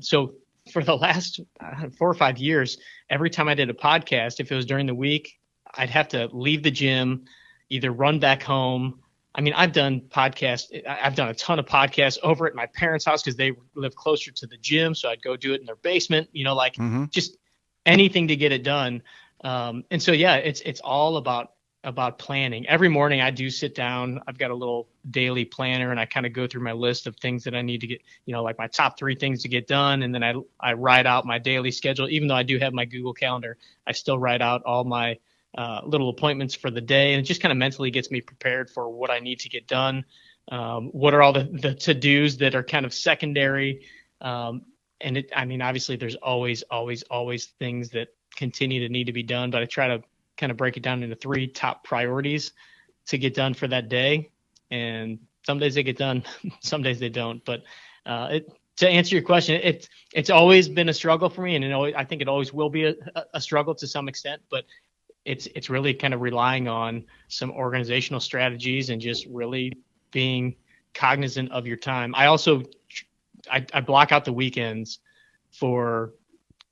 so for the last 4 or 5 years, every time I did a podcast, if it was during the week, I'd have to leave the gym, either run back home. I mean, I've done a ton of podcasts over at my parents' house because they live closer to the gym. So I'd go do it in their basement, like Mm-hmm. just anything to get it done. And so, yeah, it's all about planning. Every morning I do sit down. I've got a little daily planner and I kind of go through my list of things that I need to get, like my top 3 things to get done. And then I write out my daily schedule. Even though I do have my Google Calendar, I still write out all my little appointments for the day. And it just kind of mentally gets me prepared for what I need to get done. What are all the to-dos that are kind of secondary? I mean, obviously there's always things that continue to need to be done, but I try to kind of break it down into 3 top priorities to get done for that day. And some days they get done, some days they don't. But To answer your question, it's always been a struggle for me, and I think it always will be a struggle to some extent. But it's really kind of relying on some organizational strategies and just really being cognizant of your time. I block out the weekends for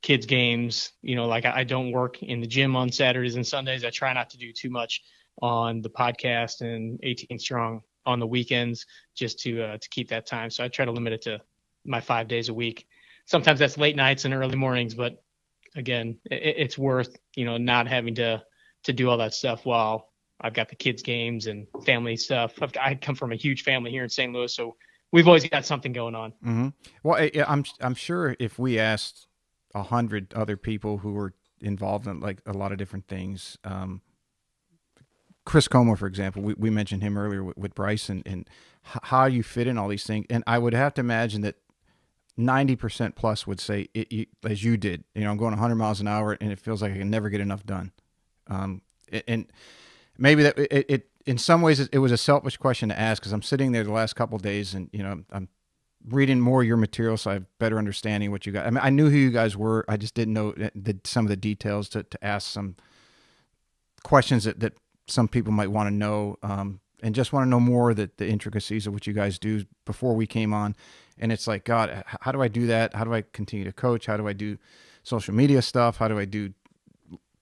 kids games. Like I don't work in the gym on Saturdays and Sundays. I try not to do too much on the podcast and 18 Strong on the weekends, just to keep that time. So I try to limit it to my 5 days a week. Sometimes that's late nights and early mornings, but again, it's worth not having to do all that stuff while I've got the kids games and family stuff. I come from a huge family here in St. Louis, so we've always got something going on. Mm-hmm. Well, I'm sure if we asked 100 other people who were involved in like a lot of different things, Chris Como, for example, we mentioned him earlier with Bryce and how you fit in all these things, and I would have to imagine that 90% plus would say as you did. I'm going 100 miles an hour, and it feels like I can never get enough done. And maybe that it in some ways it was a selfish question to ask because I'm sitting there the last couple of days, and I'm reading more of your material, so I have better understanding what you got. I mean, I knew who you guys were. I just didn't know some of the details to ask some questions that some people might want to know, and just want to know more the intricacies of what you guys do before we came on. And it's like, God, how do I do that? How do I continue to coach? How do I do social media stuff? How do I do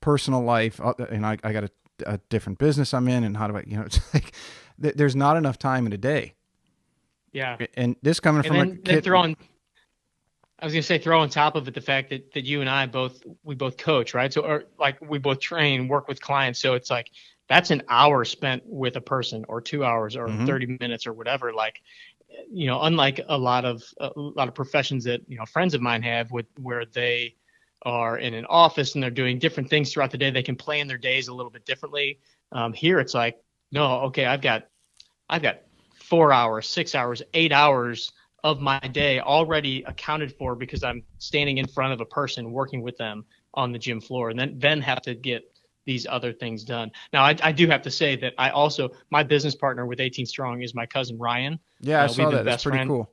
personal life? And I got a different business I'm in, and how do I, it's like there's not enough time in a day. Yeah. And this coming from a kid. I was going to say, throw on top of it the fact that you and I both coach, right? So, we both train, work with clients. So it's like, that's an hour spent with a person, or 2 hours, or 30 minutes, or whatever. Like, unlike a lot of professions that, friends of mine have where they are in an office and they're doing different things throughout the day, they can plan their days a little bit differently. Here it's like, no, okay, I've got 4 hours, 6 hours, 8 hours of my day already accounted for because I'm standing in front of a person working with them on the gym floor, and then have to get these other things done. Now, I do have to say that my business partner with 18 Strong is my cousin Ryan. Yeah, I saw that. That's pretty cool.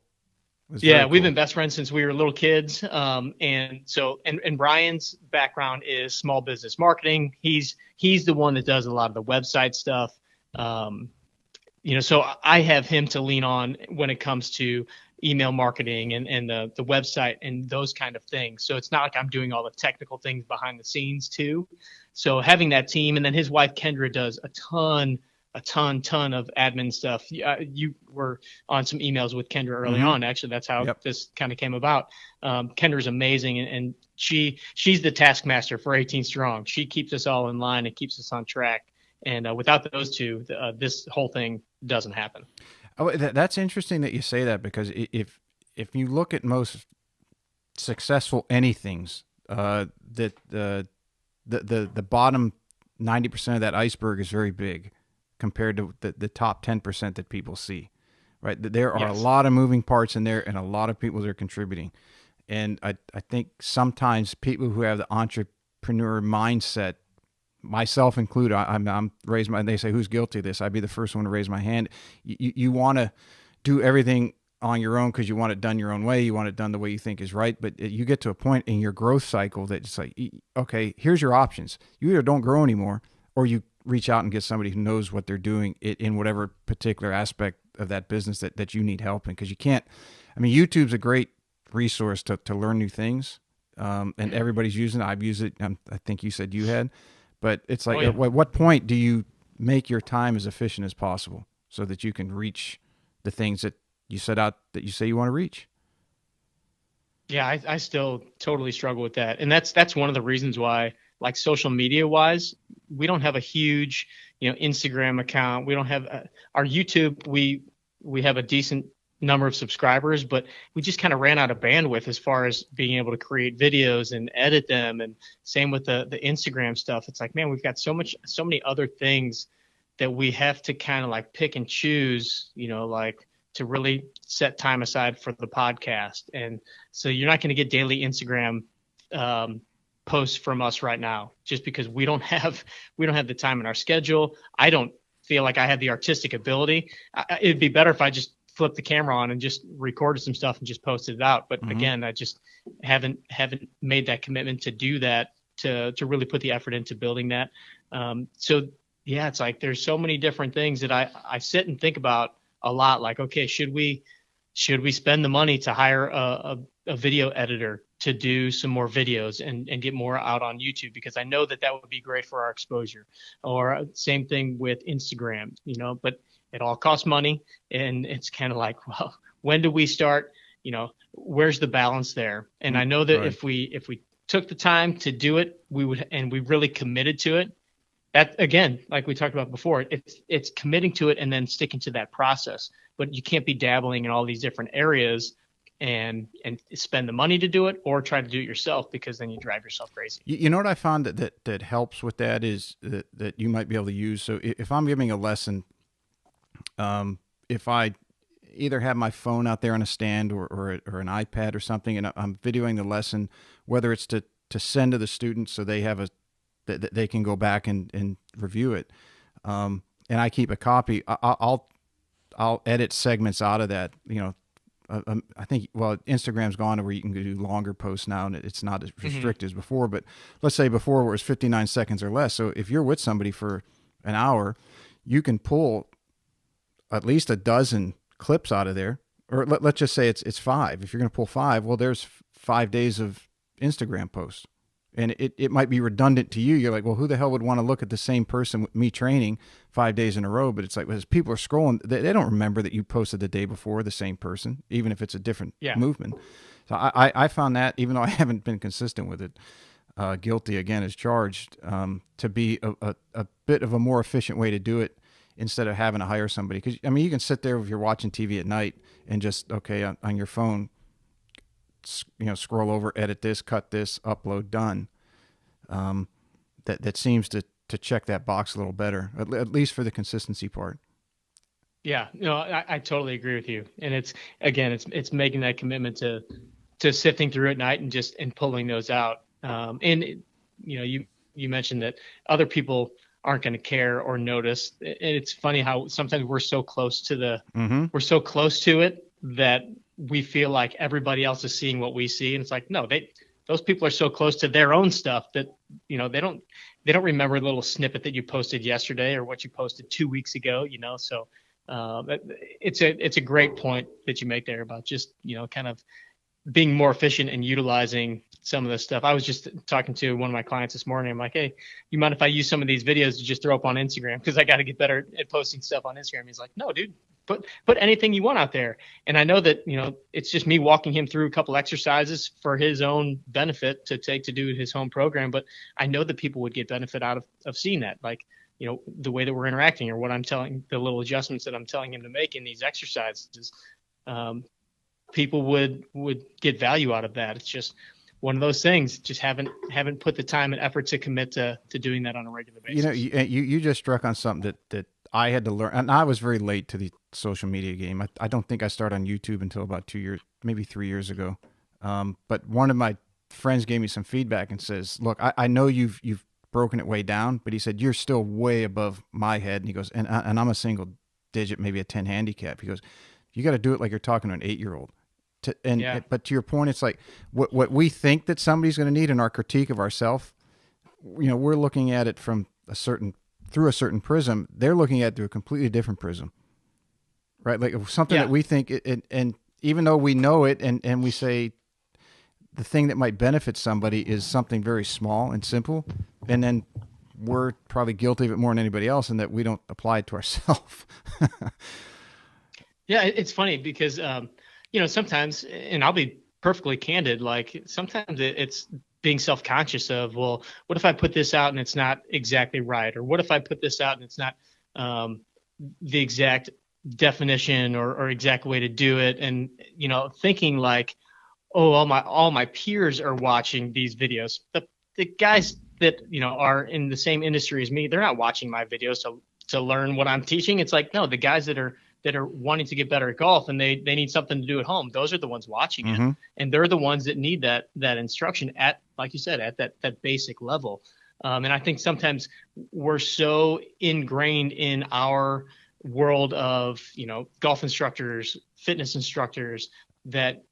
We've been best friends since we were little kids. And Ryan's background is small business marketing. He's the one that does a lot of the website stuff. So I have him to lean on when it comes to email marketing and the website and those kind of things. So it's not like I'm doing all the technical things behind the scenes too. So having that team, and then his wife Kendra does a ton of admin stuff. You were on some emails with Kendra early on. Actually, that's how this kind of came about. Kendra's amazing, and she's the taskmaster for 18 Strong. She keeps us all in line and keeps us on track. And without those two, this whole thing doesn't happen. Oh, that's interesting that you say that, because if you look at most successful anythings, that the bottom 90% of that iceberg is very big compared to the top 10% that people see, right? There are a lot of moving parts in there, and a lot of people that are contributing. And I think sometimes people who have the entrepreneur mindset, myself included, I'm raised they say, who's guilty of this? I'd be the first one to raise my hand. You want to do everything on your own because you want it done your own way. You want it done the way you think is right. But you get to a point in your growth cycle that it's like, okay, here's your options. You either don't grow anymore, or you reach out and get somebody who knows what they're doing in whatever particular aspect of that business that you need help in. Because you can't, YouTube's a great resource to learn new things. And everybody's using it. I've used it. I think you said you had. But it's like, at what point do you make your time as efficient as possible so that you can reach the things that you set out that you say you want to reach? Yeah, I still totally struggle with that. And that's one of the reasons why, like, social media wise, we don't have a huge, Instagram account. We don't have our YouTube. We have a decent number of subscribers, but we just kind of ran out of bandwidth as far as being able to create videos and edit them. And same with the Instagram stuff. It's like, man, we've got so many other things that we have to kind of like pick and choose, like to really set time aside for the podcast. And so you're not going to get daily Instagram posts from us right now, just because we don't have the time in our schedule. I don't feel like I have the artistic ability. It'd be better if I just flipped the camera on and just recorded some stuff and just posted it out. But again, I just haven't made that commitment to do that, to really put the effort into building that. So yeah, it's like there's so many different things that I sit and think about a lot. Like, okay, should we spend the money to hire a video editor to do some more videos and get more out on YouTube? Because I know that would be great for our exposure. Or same thing with Instagram, but it all costs money. And it's kind of like, well, when do we start? Where's the balance there? And I know that if we took the time to do it, we would, and we really committed to it. That, again, like we talked about before, it's committing to it and then sticking to that process. But you can't be dabbling in all these different areas and spend the money to do it or try to do it yourself, because then you drive yourself crazy. You know what I found that helps with that is that you might be able to use. So if I'm giving a lesson, if I either have my phone out there on a stand or an iPad or something, and I'm videoing the lesson, whether it's to send to the students so they have that they can go back and review it, and I keep a copy. I'll edit segments out of that. I think, Instagram's gone to where you can do longer posts now, and it's not as restricted as before. But let's say before, where it was 59 seconds or less. So if you're with somebody for an hour, you can pull at least a dozen clips out of there. Or let's just say it's 5. If you're going to pull 5, well, there's 5 days of Instagram posts. And it might be redundant to you. You're like, well, who the hell would want to look at the same person with me training 5 days in a row? But it's like, as people are scrolling, they don't remember that you posted the day before the same person, even if it's a different movement. So I found that, even though I haven't been consistent with it, guilty again as charged, to be a bit of a more efficient way to do it instead of having to hire somebody. Because, I mean, you can sit there if you're watching TV at night and just, on your phone, scroll over, edit this, cut this, upload, done. That seems to check that box a little better, at least for the consistency part. Yeah, I totally agree with you. And it's making that commitment to sifting through at night and pulling those out. And you mentioned that other people aren't going to care or notice. And it's funny how sometimes we're so close to we're so close to it that we feel like everybody else is seeing what we see. And it's like, no, those people are so close to their own stuff that, they don't remember the little snippet that you posted yesterday or what you posted 2 weeks ago, so it's a great point that you make there about just, kind of being more efficient and utilizing some of this stuff. I was just talking to one of my clients this morning. I'm like, hey, you mind if I use some of these videos to just throw up on Instagram? Because I got to get better at posting stuff on Instagram. He's like, no, dude, put anything you want out there. And I know that, it's just me walking him through a couple exercises for his own benefit to take to do his home program. But I know that people would get benefit out of seeing that, like, the way that we're interacting or what I'm telling, the little adjustments that I'm telling him to make in these exercises. People would get value out of that. It's just one of those things. Just haven't put the time and effort to commit to doing that on a regular basis. You just struck on something that I had to learn, and I was very late to the social media game. I don't think I started on YouTube until about 2 years, maybe 3 years ago. But one of my friends gave me some feedback and says, "Look, I know you've broken it way down, but he said you're still way above my head." And he goes, and I'm a single digit, maybe a 10 handicap. He goes, you got to do it like you're talking to an 8-year-old. But to your point, it's like what we think that somebody's going to need in our critique of ourselves. We're looking at it from through a certain prism. They're looking at it through a completely different prism, right? Like something that we think, and even though we know it, and we say the thing that might benefit somebody is something very small and simple, and then we're probably guilty of it more than anybody else, and that we don't apply it to ourselves. Yeah, it's funny because sometimes, and I'll be perfectly candid, like sometimes it's being self-conscious of, well, what if I put this out and it's not exactly right? Or what if I put this out and it's not the exact definition or exact way to do it? And, thinking like, oh, all my peers are watching these videos. The guys that, are in the same industry as me, they're not watching my videos to learn what I'm teaching. It's like, no, the guys that are wanting to get better at golf and they need something to do at home, those are the ones watching it. And they're the ones that need that instruction at, like you said, at that basic level. And I think sometimes we're so ingrained in our world of, golf instructors, fitness instructors, that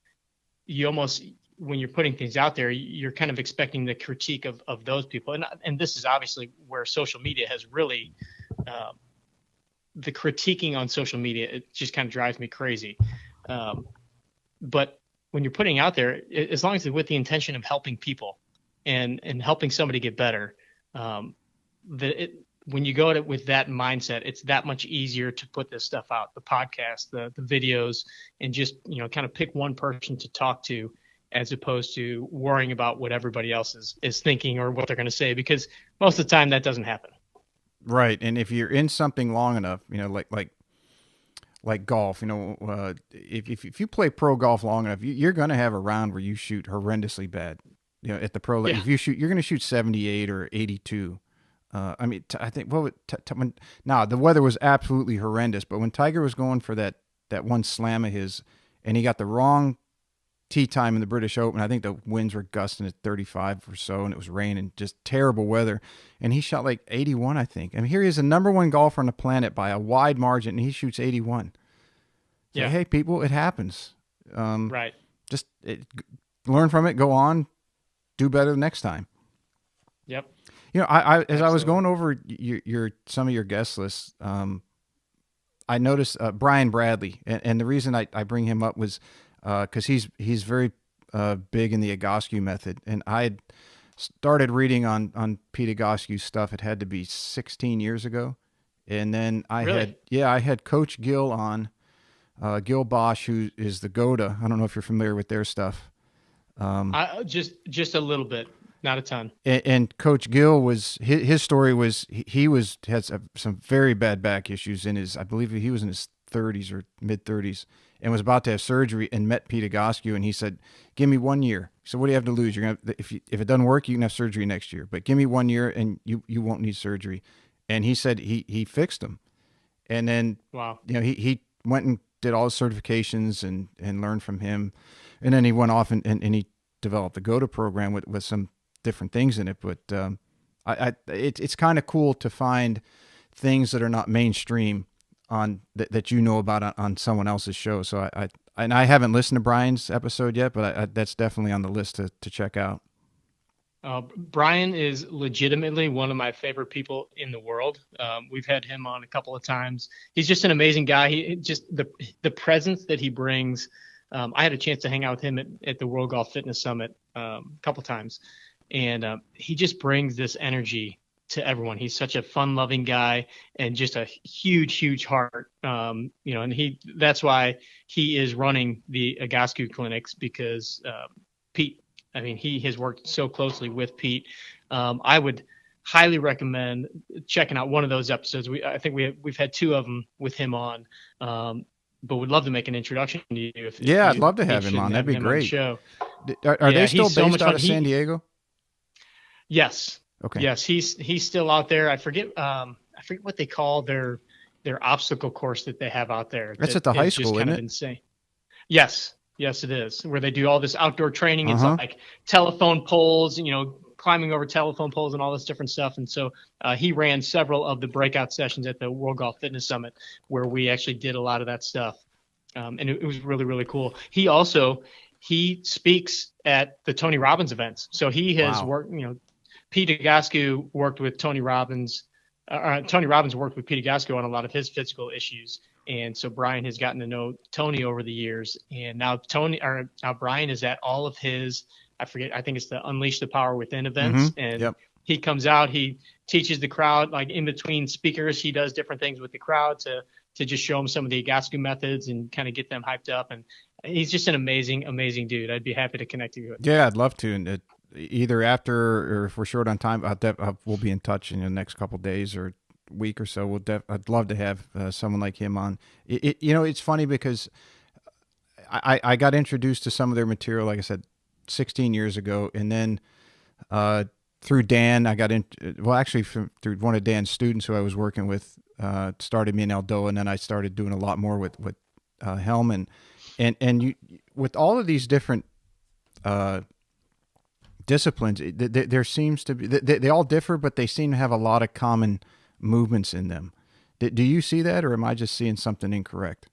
you almost, when you're putting things out there, you're kind of expecting the critique of those people. And this is obviously where social media has really, the critiquing on social media, it just kind of drives me crazy. But when you're putting out there, as long as it's with the intention of helping people and helping somebody get better, when you go with that mindset, it's that much easier to put this stuff out, the podcast, the videos, and just, kind of pick one person to talk to, as opposed to worrying about what everybody else is thinking or what they're going to say, because most of the time that doesn't happen. Right. And if you're in something long enough, like golf, if you play pro golf long enough, you're going to have a round where you shoot horrendously bad. At the pro, Yeah. if you're going to shoot 78 or 82. I think the weather was absolutely horrendous, but when Tiger was going for that one slam of his, and he got the wrong tee time in the British Open, I think the winds were gusting at 35 or so, and it was raining, just terrible weather, and he shot like 81, I think. Here he is, the number one golfer on the planet by a wide margin, and he shoots 81. So, Yeah. hey, people, it happens. Right. Just learn from it, go on, do better the next time. Yep. As I was going over some of your guest lists, I noticed Brian Bradley, and the reason I bring him up was because he's very big in the Egoscue method, and I had started reading on Pete Egoscue's stuff. It had to be 16 years ago, and then I had Coach Gill on, Gil Bosch, who is the GOTA. I don't know if you're familiar with their stuff. Just a little bit. Not a ton. And Coach Gill was his story was he had some very bad back issues I believe he was in his 30s or mid 30s and was about to have surgery, and met Pete Egoscue, and he said, "Give me 1 year." So what do you have to lose? You're gonna if it doesn't work, you can have surgery next year, but give me 1 year and you won't need surgery. And he said he fixed him, and then Wow. He went and did all his certifications and learned from him, and then he went off and he developed the GOTA program with some different things in it, but it's kind of cool to find things that are not mainstream on that about on someone else's show. So I haven't listened to Brian's episode yet, but that's definitely on the list to check out. Brian is legitimately one of my favorite people in the world. We've had him on a couple of times. He's just an amazing guy. He just the presence that he brings. I had a chance to hang out with him at the World Golf Fitness Summit a couple times. And he just brings this energy to everyone. He's such a fun-loving guy and just a huge, huge heart. And that's why he is running the Egoscue clinics, because Pete, he has worked so closely with Pete. I would highly recommend checking out one of those episodes. I think we've had two of them with him on. But would love to make an introduction to you. I'd love to have him on. That'd be great. Show. Are they still based out of San Diego? Yes. Okay. Yes, he's still out there. I forget what they call their obstacle course that they have out there. That's at the high school, isn't it? Insane. Yes, it is. Where they do all this outdoor training. It's like telephone poles, climbing over telephone poles and all this different stuff. And so he ran several of the breakout sessions at the World Golf Fitness Summit, where we actually did a lot of that stuff. And it was really, really cool. He speaks at the Tony Robbins events. So he has worked, Pete Egoscue worked with Tony Robbins. Tony Robbins worked with Pete Egoscue on a lot of his physical issues. And so Brian has gotten to know Tony over the years. And now Brian is at all of his, I think it's the Unleash the Power Within events. And he comes out, he teaches the crowd, like in between speakers, he does different things with the crowd to just show them some of the Egoscue methods and kind of get them hyped up. And he's just an amazing, amazing dude. I'd be happy to connect you with. Yeah, I'd love to. And either after, or if we're short on time, we'll be in touch in the next couple of days or week or so. I'd love to have someone like him on. It's funny because I got introduced to some of their material, like I said, 16 years ago, and then through Dan, I got through one of Dan's students who I was working with, started me in Aldoa, and then I started doing a lot more with Hellman, and you, with all of these different disciplines, there seems to be they all differ, but they seem to have a lot of common movements in them. Do you see that, or am I just seeing something incorrect?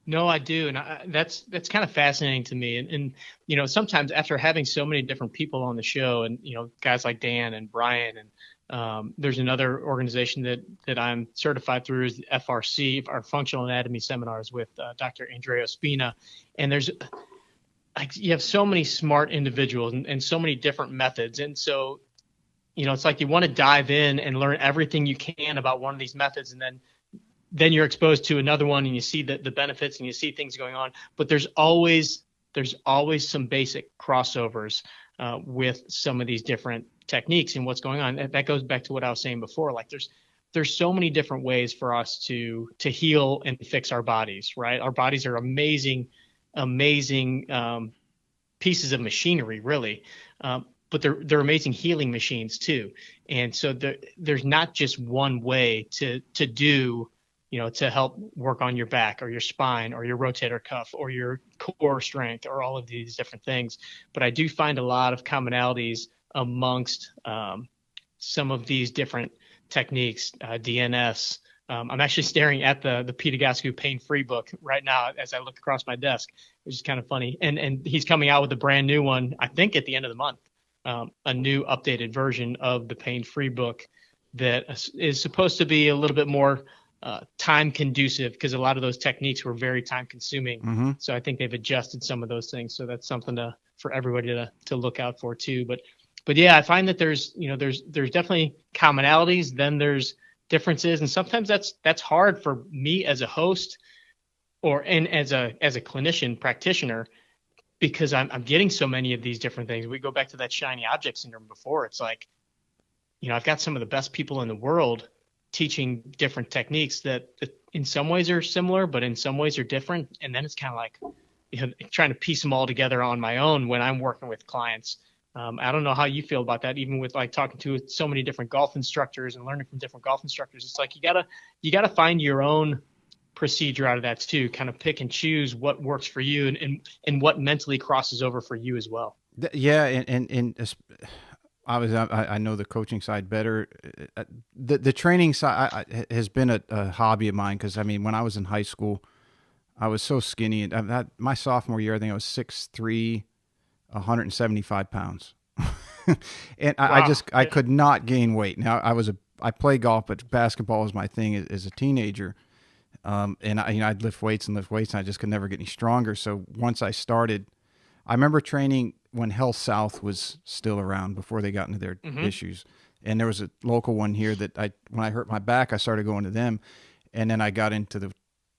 No, I do, and that's kind of fascinating to me. And sometimes after having so many different people on the show, and guys like Dan and Brian, and there's another organization that I'm certified through is the FRC, our Functional Anatomy Seminars with Dr. Andrea Spina, and there's like you have so many smart individuals and so many different methods, and so it's like you want to dive in and learn everything you can about one of these methods, and then you're exposed to another one and you see the benefits and you see things going on. But there's always some basic crossovers with some of these different techniques and what's going on. That goes back to what I was saying before. Like there's so many different ways for us to heal and fix our bodies, right? Our bodies are amazing pieces of machinery, really. But they're amazing healing machines too. And so there's not just one way to do, to help work on your back or your spine or your rotator cuff or your core strength or all of these different things. But I do find a lot of commonalities amongst some of these different techniques, DNS. I'm actually staring at the Peter Gasku Pain Free book right now as I look across my desk, which is kind of funny. And he's coming out with a brand new one, I think at the end of the month, a new updated version of the Pain Free book that is supposed to be a little bit more time conducive, because a lot of those techniques were very time consuming. Mm-hmm. So I think they've adjusted some of those things. So that's something for everybody to look out for too. But yeah, I find that there's definitely commonalities. Then there's differences, and sometimes that's hard for me as a host and as a clinician practitioner, because I'm getting so many of these different things. We go back to that shiny object syndrome before. It's like, I've got some of the best people in the world teaching different techniques that in some ways are similar, but in some ways are different. And then it's kind of like trying to piece them all together on my own when I'm working with clients. I don't know how you feel about that, even with like talking to so many different golf instructors and learning from different golf instructors. It's like you gotta find your own procedure out of that too, kind of pick and choose what works for you and what mentally crosses over for you as well. Yeah, and obviously, I know the coaching side better. The training side has been a hobby of mine, because I mean, when I was in high school, I was so skinny. And my sophomore year, I think I was 6'3", 175 pounds, and Wow. I could not gain weight. Now I play golf, but basketball was my thing as a teenager. And I'd lift weights, and I just could never get any stronger. So once I started, I remember training when Hell South was still around before they got into their Mm-hmm. issues. And there was a local one here that when I hurt my back, I started going to them. And then I got into the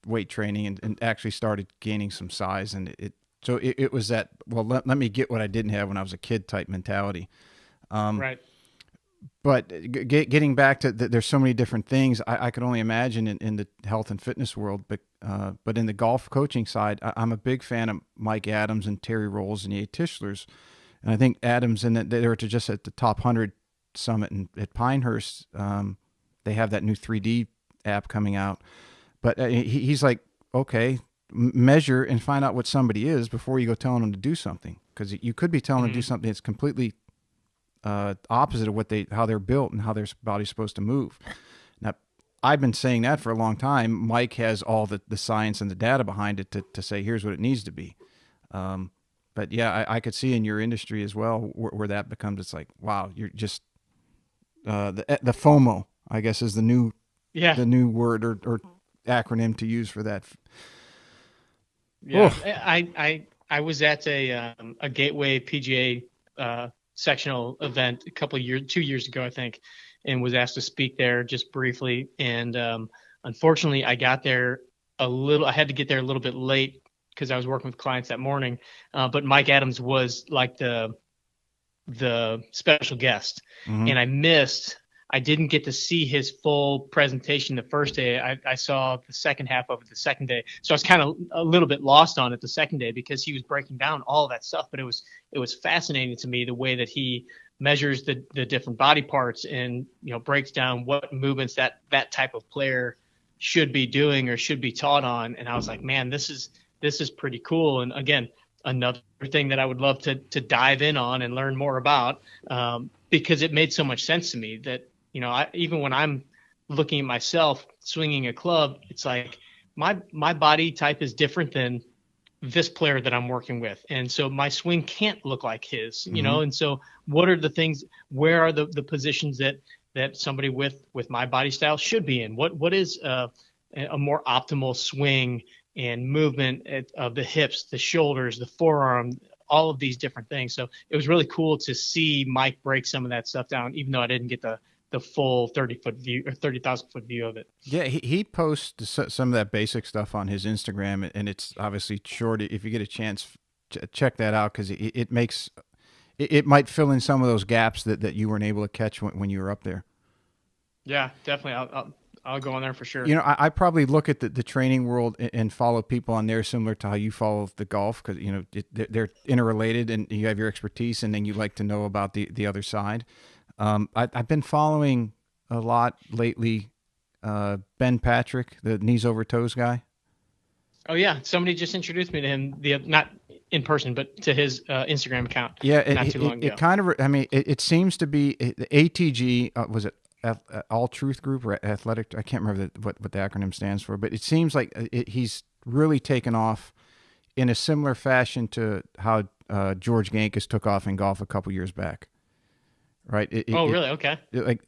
weight training and actually started gaining some size. And it was that, well, let me get what I didn't have when I was a kid type mentality. Right. But getting back to there's so many different things I could only imagine in the health and fitness world, but in the golf coaching side, I'm a big fan of Mike Adams and Terry Rolls and the Tischlers, and I think Adams and they were just at the top 100 summit at Pinehurst. They have that new 3D app coming out, but he's like, okay, measure and find out what somebody is before you go telling them to do something, because you could be telling them to do Mm-hmm. something that's completely opposite of how they're built and how their body's supposed to move. Now, I've been saying that for a long time. Mike has all the science and the data behind it to say, here's what it needs to be. But yeah, I could see in your industry as well where that becomes, it's like, wow, you're just, the FOMO, I guess, is Yeah. the new word or acronym to use for that. Yeah. Oh, I was at a Gateway PGA sectional event 2 years ago, I think, and was asked to speak there just briefly. And unfortunately, I had to get there a little bit late because I was working with clients that morning. But Mike Adams was like the special guest, mm-hmm. and I didn't get to see his full presentation the first day. I saw the second half of it the second day. So I was kind of a little bit lost on it the second day because he was breaking down all of that stuff. But it was fascinating to me the way that he measures the different body parts and, breaks down what movements that type of player should be doing or should be taught on. And I was like, man, this is pretty cool. And again, another thing that I would love to dive in on and learn more about, because it made so much sense to me that, even when I'm looking at myself swinging a club, it's like my body type is different than this player that I'm working with. And so my swing can't look like his, you Mm-hmm. know? And so what are the things, where are the positions that somebody with my body style should be in? What is a more optimal swing and movement of the hips, the shoulders, the forearm, all of these different things. So it was really cool to see Mike break some of that stuff down, even though I didn't get the full 30-foot view or 30,000 foot view of it. Yeah, he posts some of that basic stuff on his Instagram, and it's obviously short. If you get a chance, check that out because it makes it might fill in some of those gaps that you weren't able to catch when you were up there. Yeah, definitely. I'll go on there for sure. You know, I probably look at the training world and follow people on there similar to how you follow the golf because you know they're interrelated and you have your expertise and then you like to know about the other side. I've been following a lot lately. Ben Patrick, the knees over toes guy. Oh yeah, somebody just introduced me to him the not in person, but to his Instagram account Yeah, not too long it ago. kind of. I mean, it seems to be the ATG. Was it All Truth Group or Athletic? I can't remember what the acronym stands for, but it seems like he's really taken off in a similar fashion to how George Gankus took off in golf a couple years back. Right. Oh really? Okay. Like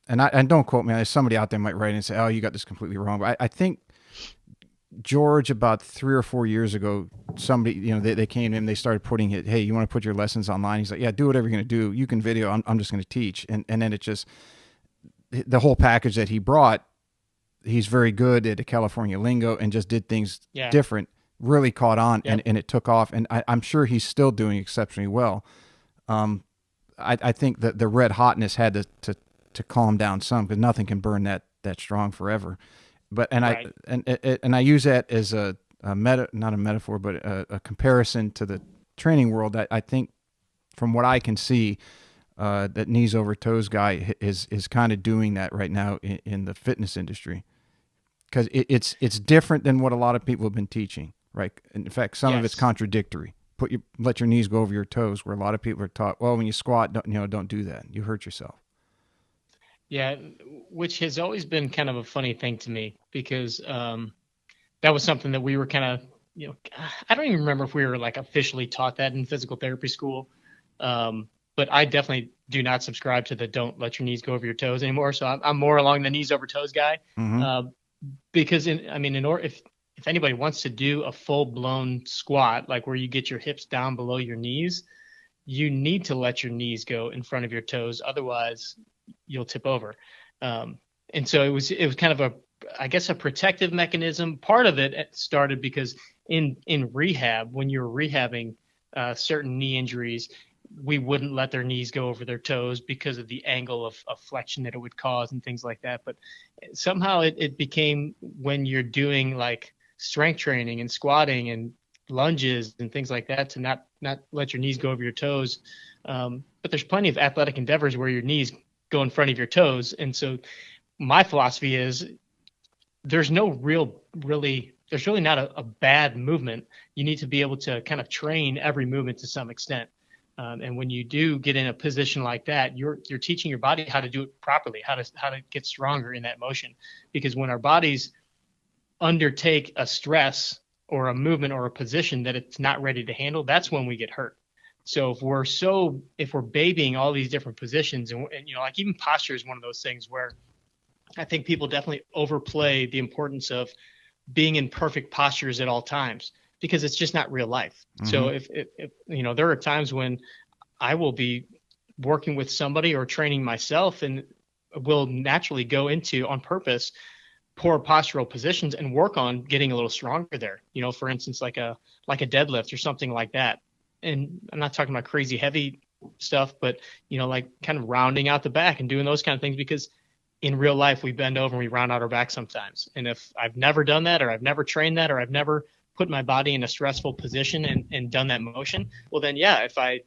and don't quote me. Somebody out there might write and say, "Oh, you got this completely wrong." But I think George about 3 or 4 years ago, somebody, you know, they came to him, they started putting it, hey, you want to put your lessons online? He's like, yeah, do whatever you're going to do. You can video. I'm just going to teach. And then it just, the whole package that he brought, he's very good at the California lingo and just did things Yeah. different, really caught on Yep. and it took off. And I'm sure he's still doing exceptionally well. I think that the red hotness had to calm down some because nothing can burn that strong forever. But Right. I use that as a meta, not a metaphor, but a comparison to the training world. I think from what I can see, that knees over toes guy is kind of doing that right now in the fitness industry because it's different than what a lot of people have been teaching. Right. In fact, some of it's Yes. contradictory. Let your knees go over your toes, where a lot of people are taught, well, when you squat, don't do that. You hurt yourself. Yeah, which has always been kind of a funny thing to me because that was something that we were kind of, you know, I don't even remember if we were like officially taught that in physical therapy school. But I definitely do not subscribe to the don't let your knees go over your toes anymore. So I'm more along the knees over toes guy. Mm-hmm. Uh, because I mean, in order if anybody wants to do a full blown squat, like where you get your hips down below your knees, you need to let your knees go in front of your toes. Otherwise, you'll tip over. And so it was kind of I guess a protective mechanism. Part of it started because in rehab, when you're rehabbing certain knee injuries, we wouldn't let their knees go over their toes because of the angle of flexion that it would cause and things like that. But somehow it became when you're doing like strength training and squatting and lunges and things like that to not let your knees go over your toes. But there's plenty of athletic endeavors where your knees go in front of your toes. And so my philosophy is there's no there's really not a bad movement. You need to be able to kind of train every movement to some extent. And when you do get in a position like that, you're teaching your body how to do it properly, how to get stronger in that motion. Because when our bodies undertake a stress or a movement or a position that it's not ready to handle, that's when we get hurt. So if we're babying all these different positions and you know, like even posture is one of those things where I think people definitely overplay the importance of being in perfect postures at all times because it's just not real life. Mm-hmm. So if you know, there are times when I will be working with somebody or training myself and will naturally go into on purpose poor postural positions and work on getting a little stronger there. You know, for instance, like a deadlift or something like that. And I'm not talking about crazy heavy stuff, but you know, like kind of rounding out the back and doing those kind of things because in real life we bend over and we round out our back sometimes. And if I've never done that or I've never trained that or I've never put my body in a stressful position and done that motion, well then yeah, if I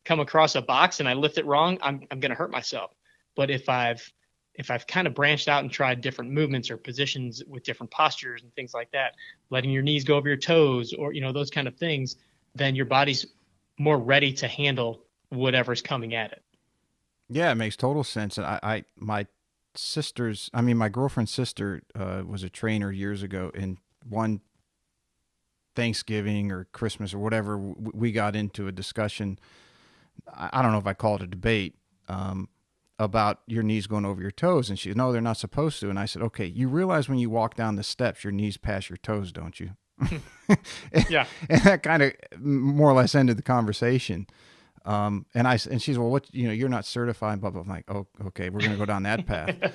come across a box and I lift it wrong, I'm going to hurt myself. But if I've kind of branched out and tried different movements or positions with different postures and things like that, letting your knees go over your toes or, you know, those kind of things, then your body's more ready to handle whatever's coming at it. Yeah, it makes total sense. And my my girlfriend's sister was a trainer years ago, and one Thanksgiving or Christmas or whatever, we got into a discussion. I don't know if I call it a debate, about your knees going over your toes. And she said, no, they're not supposed to. And I said, okay, you realize when you walk down the steps, your knees pass your toes, don't you? Yeah. And that kind of more or less ended the conversation. And she's, well, what, you're not certified, blah, blah. I'm like, oh, okay, we're going to go down that path.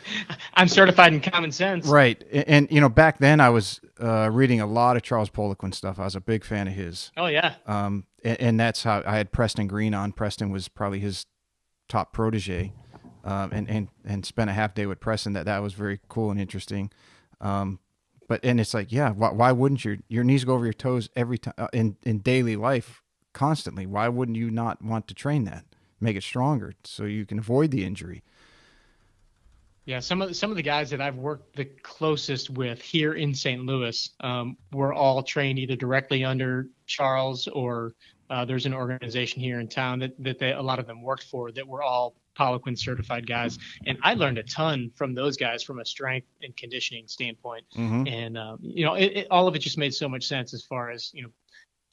I'm certified in common sense. Right. And back then I was reading a lot of Charles Poliquin stuff. I was a big fan of his. Oh, yeah. And that's how I had Preston Green on. Preston was probably his top protege. And spent a half day with Preston. That was very cool and interesting. But it's like, yeah, why wouldn't your knees go over your toes every time in daily life constantly? Why wouldn't you not want to train that, make it stronger so you can avoid the injury? Yeah, some of the guys that I've worked the closest with here in St. Louis were all trained either directly under Charles or there's an organization here in town that a lot of them worked for that were all Poliquin certified guys. And I learned a ton from those guys from a strength and conditioning standpoint. Mm-hmm. And, all of it just made so much sense as far as,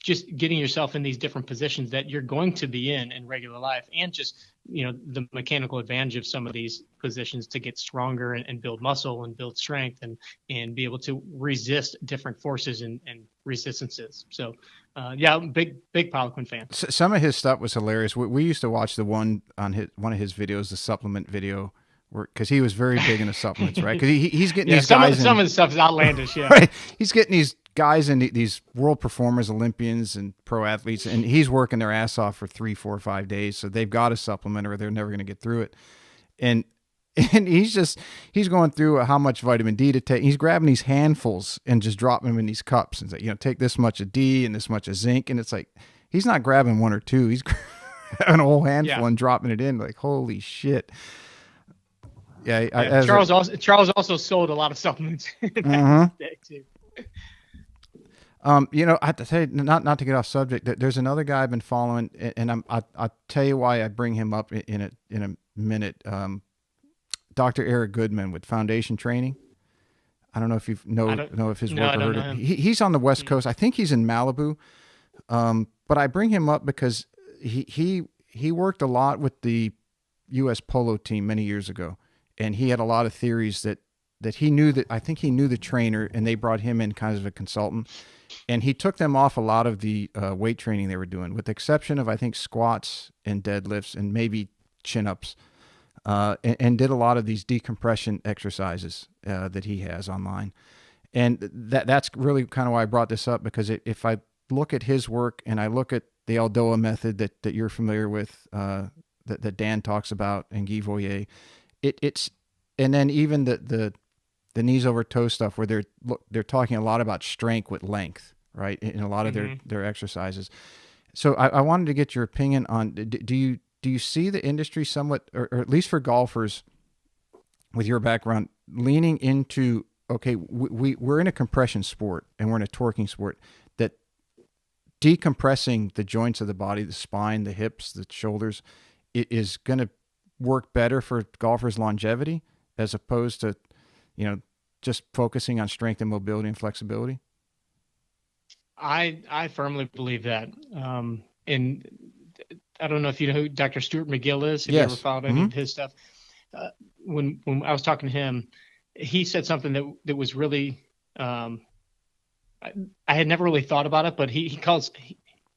just getting yourself in these different positions that you're going to be in regular life, and just, the mechanical advantage of some of these positions to get stronger and build muscle and build strength and be able to resist different forces and resistances. So, big Poliquin fan. Some of his stuff was hilarious. We used to watch the one of his videos, the supplement video, because he was very big into supplements, right? Because he's getting these guys. Some of the stuff is outlandish, yeah. Right? He's getting these guys and these world performers, Olympians and pro athletes, and he's working their ass off for 3, 4, 5 days. So they've got a supplement or they're never going to get through it. And he's going through how much vitamin D to take. He's grabbing these handfuls and just dropping them in these cups and say, take this much of D and this much of zinc. And it's like, he's not grabbing one or two. He's grabbing a whole handful and dropping it in. Like, holy shit. Yeah. Charles also sold a lot of supplements back day too. I have to say, not to get off subject, there's another guy I've been following, and I'll tell you why I bring him up in a minute. Dr. Eric Goodman with Foundation Training. I don't know if you know if his work or heard it. He's on the West Coast. I think he's in Malibu. But I bring him up because he worked a lot with the U.S. polo team many years ago, and he had a lot of theories that he knew that I think he knew the trainer, and they brought him in kind of a consultant. And he took them off a lot of the weight training they were doing, with the exception of, I think, squats and deadlifts and maybe chin-ups, and did a lot of these decompression exercises that he has online. And that's really kind of why I brought this up, because if I look at his work and I look at the Aldoa method that you're familiar with, that Dan talks about, and Guy Voyer, it's and then even the knees over toe stuff where they're talking a lot about strength with length, right, in a lot of their exercises. So I wanted to get your opinion on, do you see the industry somewhat, or at least for golfers with your background, leaning into, okay, we're in a compression sport and we're in a torquing sport, that decompressing the joints of the body, the spine, the hips, the shoulders, it is going to work better for golfers' longevity as opposed to, just focusing on strength and mobility and flexibility? I firmly believe that. And I don't know if you know who Dr. Stuart McGill is. Have you ever followed any of his stuff? When I was talking to him, he said something that was really, I had never really thought about it, but he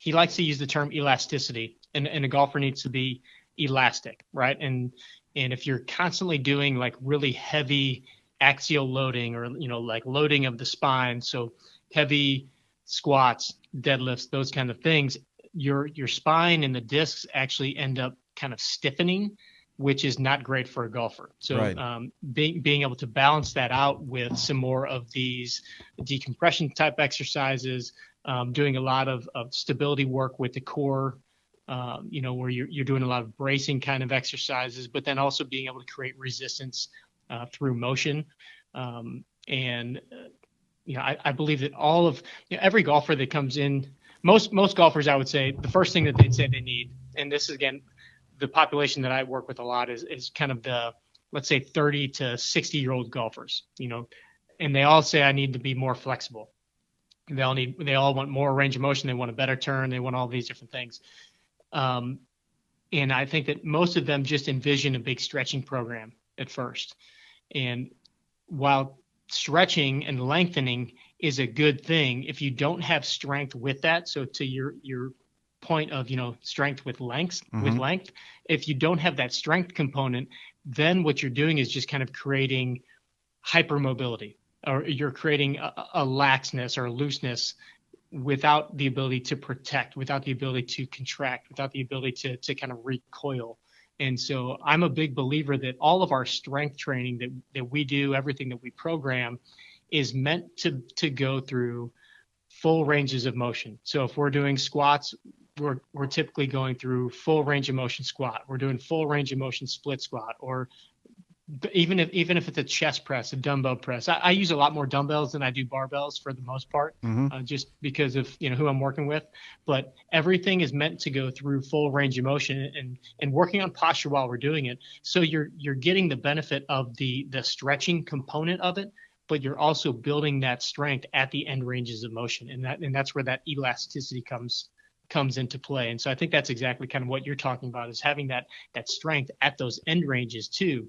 likes to use the term elasticity, and a golfer needs to be elastic, right? And if you're constantly doing like really heavy axial loading, or like loading of the spine, so heavy squats, deadlifts, those kind of things, your spine and the discs actually end up kind of stiffening, which is not great for a golfer. So right. Being able to balance that out with some more of these decompression type exercises, doing a lot of stability work with the core, where you're doing a lot of bracing kind of exercises, but then also being able to create resistance through motion. I believe that all of every golfer that comes in, most golfers, I would say, the first thing that they'd say they need, and this is again the population that I work with a lot, is kind of the let's say 30 to 60-year-old golfers, and they all say I need to be more flexible. They all want more range of motion. They want a better turn. They want all these different things. And I think that most of them just envision a big stretching program at first. And while stretching and lengthening is a good thing, if you don't have strength with that, so to your point of, strength with length, if you don't have that strength component, then what you're doing is just kind of creating hypermobility, or you're creating a laxness or a looseness without the ability to protect, without the ability to contract, without the ability to kind of recoil. And so I'm a big believer that all of our strength training that we do, everything that we program, is meant to go through full ranges of motion. So if we're doing squats, we're typically going through full range of motion squat. We're doing full range of motion split squat, or even if it's a chest press, a dumbbell press. I use a lot more dumbbells than I do barbells for the most part, just because of who I'm working with. But everything is meant to go through full range of motion and working on posture while we're doing it. So you're getting the benefit of the stretching component of it, but you're also building that strength at the end ranges of motion, and that's where that elasticity comes into play. And so I think that's exactly kind of what you're talking about, is having that strength at those end ranges too.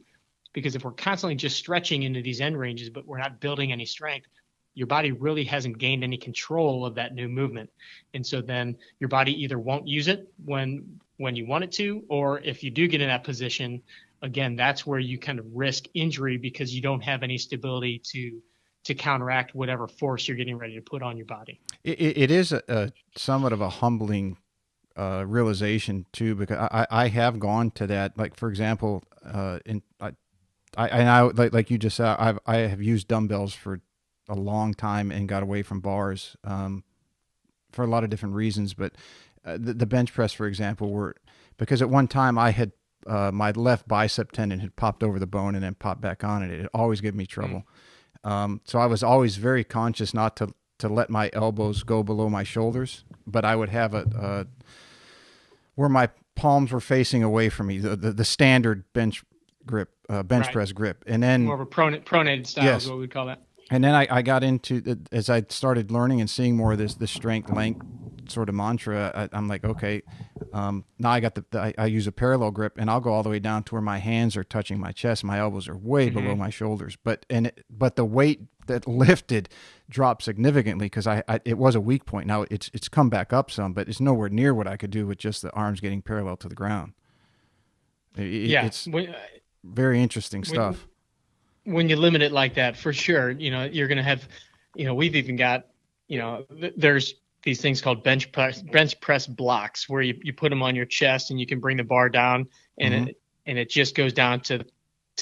Because if we're constantly just stretching into these end ranges, but we're not building any strength, your body really hasn't gained any control of that new movement. And so then your body either won't use it when you want it to, or if you do get in that position, again, that's where you kind of risk injury, because you don't have any stability to counteract whatever force you're getting ready to put on your body. It is a somewhat of a humbling realization too, because I have gone to that. Like, for example, I like you just said, I have used dumbbells for a long time and got away from bars for a lot of different reasons. But the bench press, for example, because at one time I had my left bicep tendon had popped over the bone and then popped back on it. It always gave me trouble. So I was always very conscious not to let my elbows go below my shoulders, but I would have where my palms were facing away from me, the standard bench grip, press grip. And then more of a pronated style is what we call that. And then I got into, as I started learning and seeing more of the strength length sort of mantra, I'm like, okay, now I got I use a parallel grip, and I'll go all the way down to where my hands are touching my chest. My elbows are way below my shoulders, but the weight that lifted dropped significantly, because it was a weak point. Now it's come back up some, but it's nowhere near what I could do with just the arms getting parallel to the ground. It's very interesting stuff. When you limit it like that, for sure, you're going to have, we've even got, there's these things called bench press blocks, where you put them on your chest and you can bring the bar down, and it just goes down to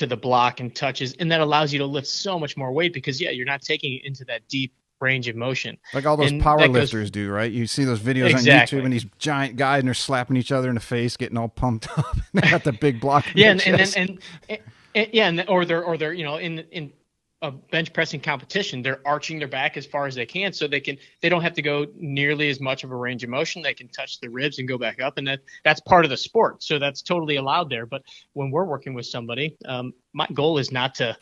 the block and touches. And that allows you to lift so much more weight, because you're not taking it into that deep range of motion. Like all those power lifters do, right? You see those videos on YouTube, and these giant guys, and they're slapping each other in the face, getting all pumped up. And they got the big block. Or they're in a bench pressing competition, they're arching their back as far as they can, so they don't have to go nearly as much of a range of motion. They can touch the ribs and go back up, and that's part of the sport. So that's totally allowed there. But when we're working with somebody, my goal is not to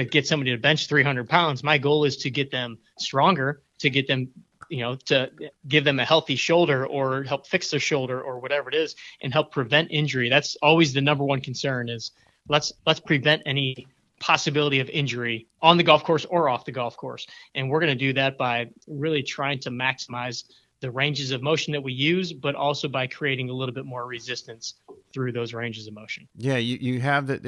get somebody to bench 300 pounds. My goal is to get them stronger, to get them, to give them a healthy shoulder, or help fix their shoulder, or whatever it is, and help prevent injury. That's always the number one concern, is let's prevent any possibility of injury on the golf course or off the golf course. And we're going to do that by really trying to maximize the ranges of motion that we use, but also by creating a little bit more resistance through those ranges of motion. Yeah, you have that.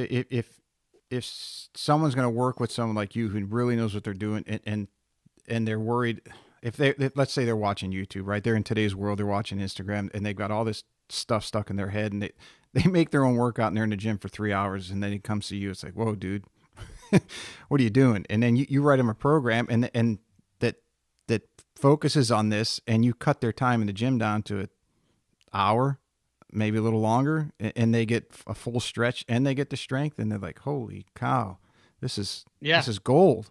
If someone's going to work with someone like you who really knows what they're doing, and they're worried, if let's say they're watching YouTube, right? They're in today's world, they're watching Instagram, and they've got all this stuff stuck in their head, and they make their own workout, and they're in the gym for 3 hours, and then it comes to you. It's like, whoa, dude, what are you doing? And then you write them a program, and that focuses on this, and you cut their time in the gym down to an hour, maybe a little longer, and they get a full stretch, and they get the strength, and they're like, holy cow, this is gold.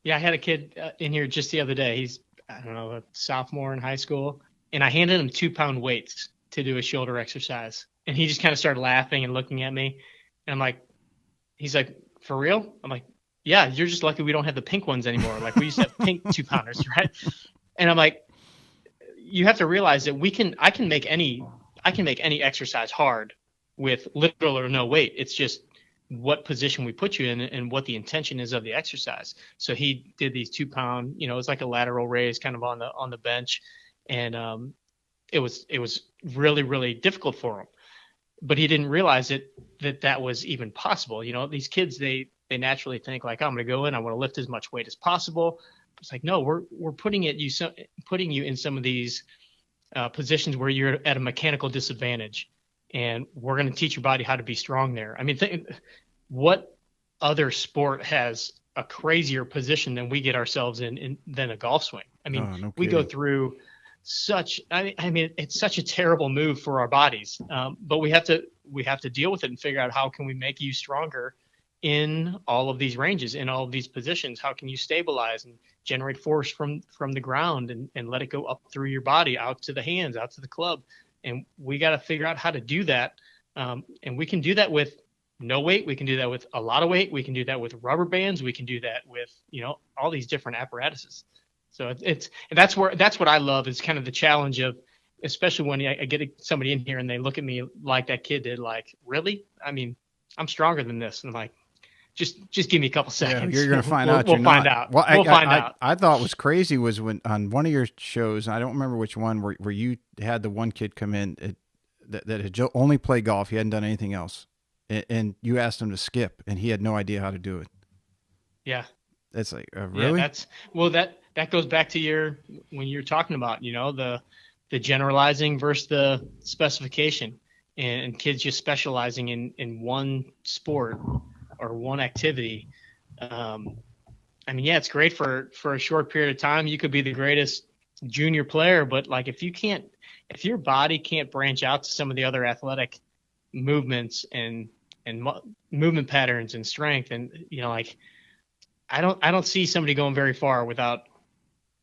Yeah, I had a kid in here just the other day. He's, I don't know, a sophomore in high school, and I handed him 2-pound weights to do a shoulder exercise. And he just kind of started laughing and looking at me. And I'm like, he's like, for real? I'm like, yeah, you're just lucky we don't have the pink ones anymore. Like we used to have pink 2-pounders, right? And I'm like, you have to realize that I can make any exercise hard with little or no weight. It's just what position we put you in and what the intention is of the exercise. So he did these 2-pound, it's like a lateral raise kind of on the bench. And it was really, really difficult for him. But he didn't realize that was even possible. These kids, they naturally think like, oh, I'm going to go in, I want to lift as much weight as possible. It's like, no, we're putting you in some of these positions where you're at a mechanical disadvantage, and we're going to teach your body how to be strong there. I mean, what other sport has a crazier position than we get ourselves in than a golf swing? I mean, no we go kidding. through it's such a terrible move for our bodies, but we have to deal with it and figure out how can we make you stronger in all of these ranges, in all of these positions. How can you stabilize and generate force from the ground and let it go up through your body, out to the hands, out to the club? And we got to figure out how to do that. And we can do that with no weight. We can do that with a lot of weight. We can do that with rubber bands. We can do that with, all these different apparatuses. So that's what I love is kind of the challenge of, especially when I get somebody in here and they look at me like that kid did, like, really? I mean, I'm stronger than this. And I'm like, just give me a couple seconds. You're going to find out. We'll You're find not. out. Well, We'll find out. I thought was crazy was when on one of your shows, I don't remember which one, where you had the one kid come in that had only played golf. He hadn't done anything else. And you asked him to skip, and he had no idea how to do it. Yeah. It's like, really? Yeah, that goes back to when you're talking about, the generalizing versus the specification, and kids just specializing in one sport or one activity. I mean, yeah, it's great for a short period of time. You could be the greatest junior player, but like if your body can't branch out to some of the other athletic movements and movement patterns and strength, and like I don't see somebody going very far without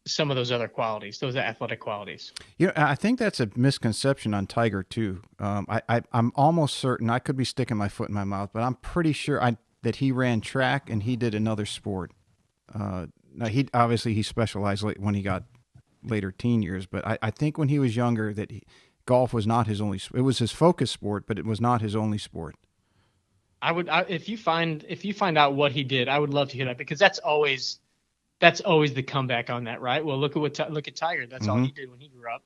some of those other qualities, those athletic qualities. I think that's a misconception on Tiger too. I'm almost certain, I could be sticking my foot in my mouth, but I'm pretty sure that he ran track and he did another sport. Now he specialized when he got later teen years, but I think when he was younger that golf was not his only. It was his focus sport, but it was not his only sport. If you find out what he did, I would love to hear that, because that's always the comeback on that, right? Well, look at Tiger. That's all he did when he grew up.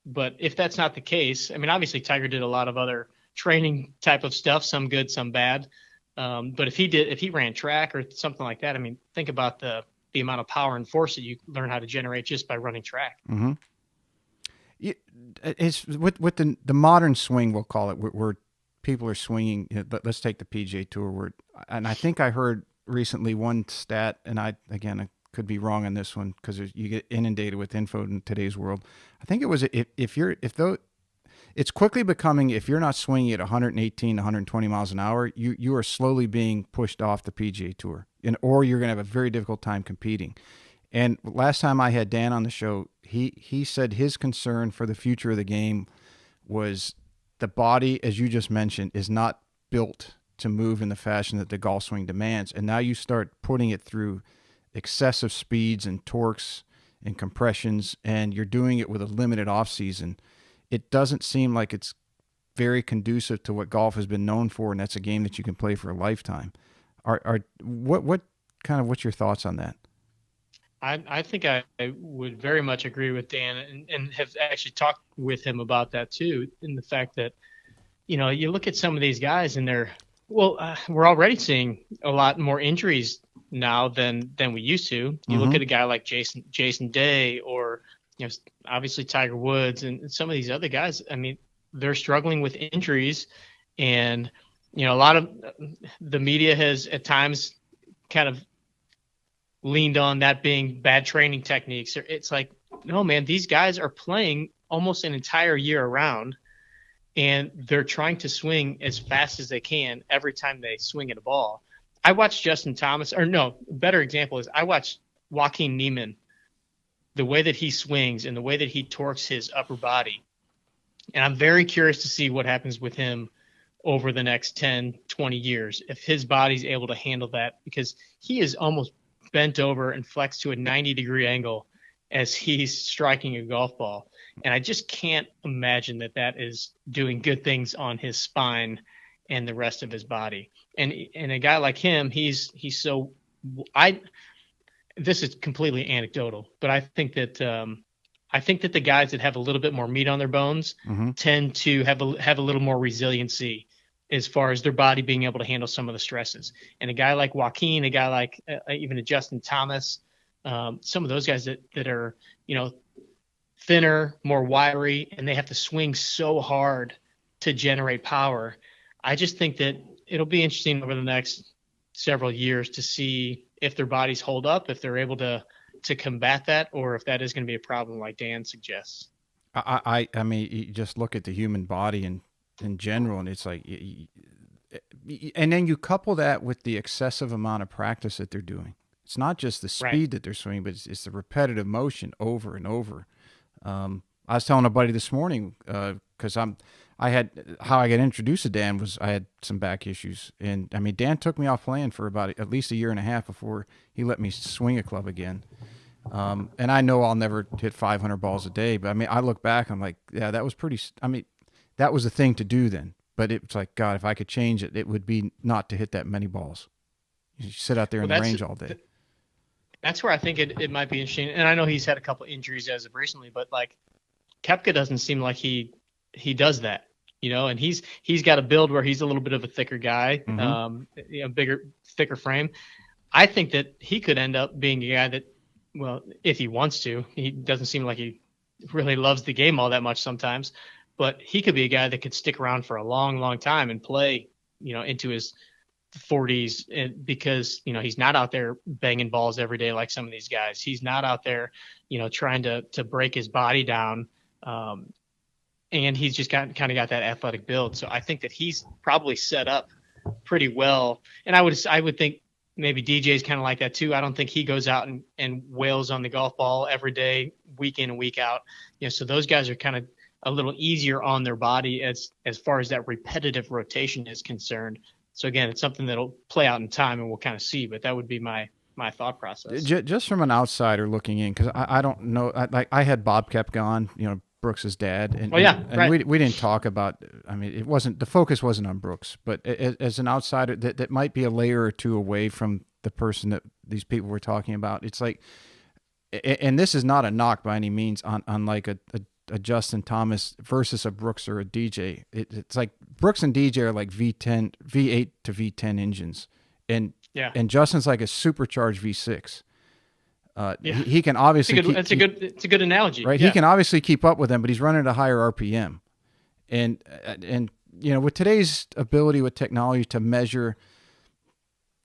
But if that's not the case, I mean, obviously Tiger did a lot of other training type of stuff, some good, some bad. But if he ran track or something like that, I mean, think about the amount of power and force that you learn how to generate just by running track. Mm-hmm. It's with the modern swing, we'll call it, where people are swinging. Let's take the PGA Tour, and I think I heard recently one stat, and I could be wrong on this one because you get inundated with info in today's world. I think it was it's quickly becoming, if you're not swinging at 118, 120 miles an hour, you are slowly being pushed off the PGA Tour, or you're going to have a very difficult time competing. And last time I had Dan on the show, he said his concern for the future of the game was the body, as you just mentioned, is not built to move in the fashion that the golf swing demands. And now you start putting it through excessive speeds and torques and compressions, and you're doing it with a limited off season. It doesn't seem like it's very conducive to what golf has been known for, and that's a game that you can play for a lifetime. What's your thoughts on that? I think I would very much agree with Dan, and have actually talked with him about that too, in the fact that, you look at some of these guys and we're already seeing a lot more injuries now than we used to. You look at a guy like Jason Day, or, obviously Tiger Woods and some of these other guys. I mean, they're struggling with injuries, and, a lot of the media has at times kind of leaned on that being bad training techniques. It's like, no, man, these guys are playing almost an entire year around, and they're trying to swing as fast as they can every time they swing at a ball. I watched Justin Thomas, or no, a better example is I watched Joaquin Niemann, the way that he swings and the way that he torques his upper body. And I'm very curious to see what happens with him over the next 10, 20 years if his body's able to handle that, because he is almost bent over and flexed to a 90-degree angle as he's striking a golf ball. And I just can't imagine that that is doing good things on his spine and the rest of his body. And a guy like him, he's so I this is completely anecdotal, but I think that the guys that have a little bit more meat on their bones Mm-hmm. tend to have a little more resiliency as far as their body being able to handle some of the stresses. And a guy like Joaquin, a guy like even a Justin Thomas, some of those guys that are, thinner, more wiry, and they have to swing so hard to generate power. I just think that it'll be interesting over the next several years to see if their bodies hold up, if they're able to combat that, or if that is going to be a problem like Dan suggests. I mean, you just look at the human body and in general, and it's like, and then you couple that with the excessive amount of practice that they're doing. It's not just the Right. speed that they're swinging, but it's the repetitive motion over and over. I was telling a buddy this morning because I had how I got introduced to Dan was I had some back issues, and I mean Dan took me off playing for about at least a year and a half before he let me swing a club again. And I know I'll never hit 500 balls a day, but I mean I look back, I'm like, yeah, that was pretty. I mean, that was the thing to do then. But it's like, God, if I could change it, it would be not to hit that many balls. You sit out there Well, in the range all day. that's where I think it might be interesting. And I know he's had a couple injuries as of recently, but like Kepka doesn't seem like he does that, and he's got a build where he's a little bit of a thicker guy, bigger, thicker frame. I think that he could end up being a guy that, well, if he wants to, he doesn't seem like he really loves the game all that much sometimes, but he could be a guy that could stick around for a long, long time and play, into his 40s, and because he's not out there banging balls every day like some of these guys. He's not out there trying to break his body down, and he's just kind of got that athletic build. So I think that he's probably set up pretty well. And I would think maybe DJ's kind of like that too. I don't think he goes out and wails on the golf ball every day, week in and week out. So those guys are kind of a little easier on their body as far as that repetitive rotation is concerned. So again, it's something that'll play out in time and we'll kind of see, but that would be my thought process. Just from an outsider looking in, because I don't know. I had Bob Koepka on, Brooks's dad, and right. we didn't talk about. I mean, the focus wasn't on Brooks, but as an outsider that might be a layer or two away from the person that these people were talking about. It's like, and this is not a knock by any means on like a Justin Thomas versus a Brooks or a DJ. It's like Brooks and DJ are like V8 to V10 engines, and Justin's like a supercharged V6. He can obviously it's a good analogy, right? Yeah. He can obviously keep up with them, but he's running at a higher RPM, and with today's ability with technology to measure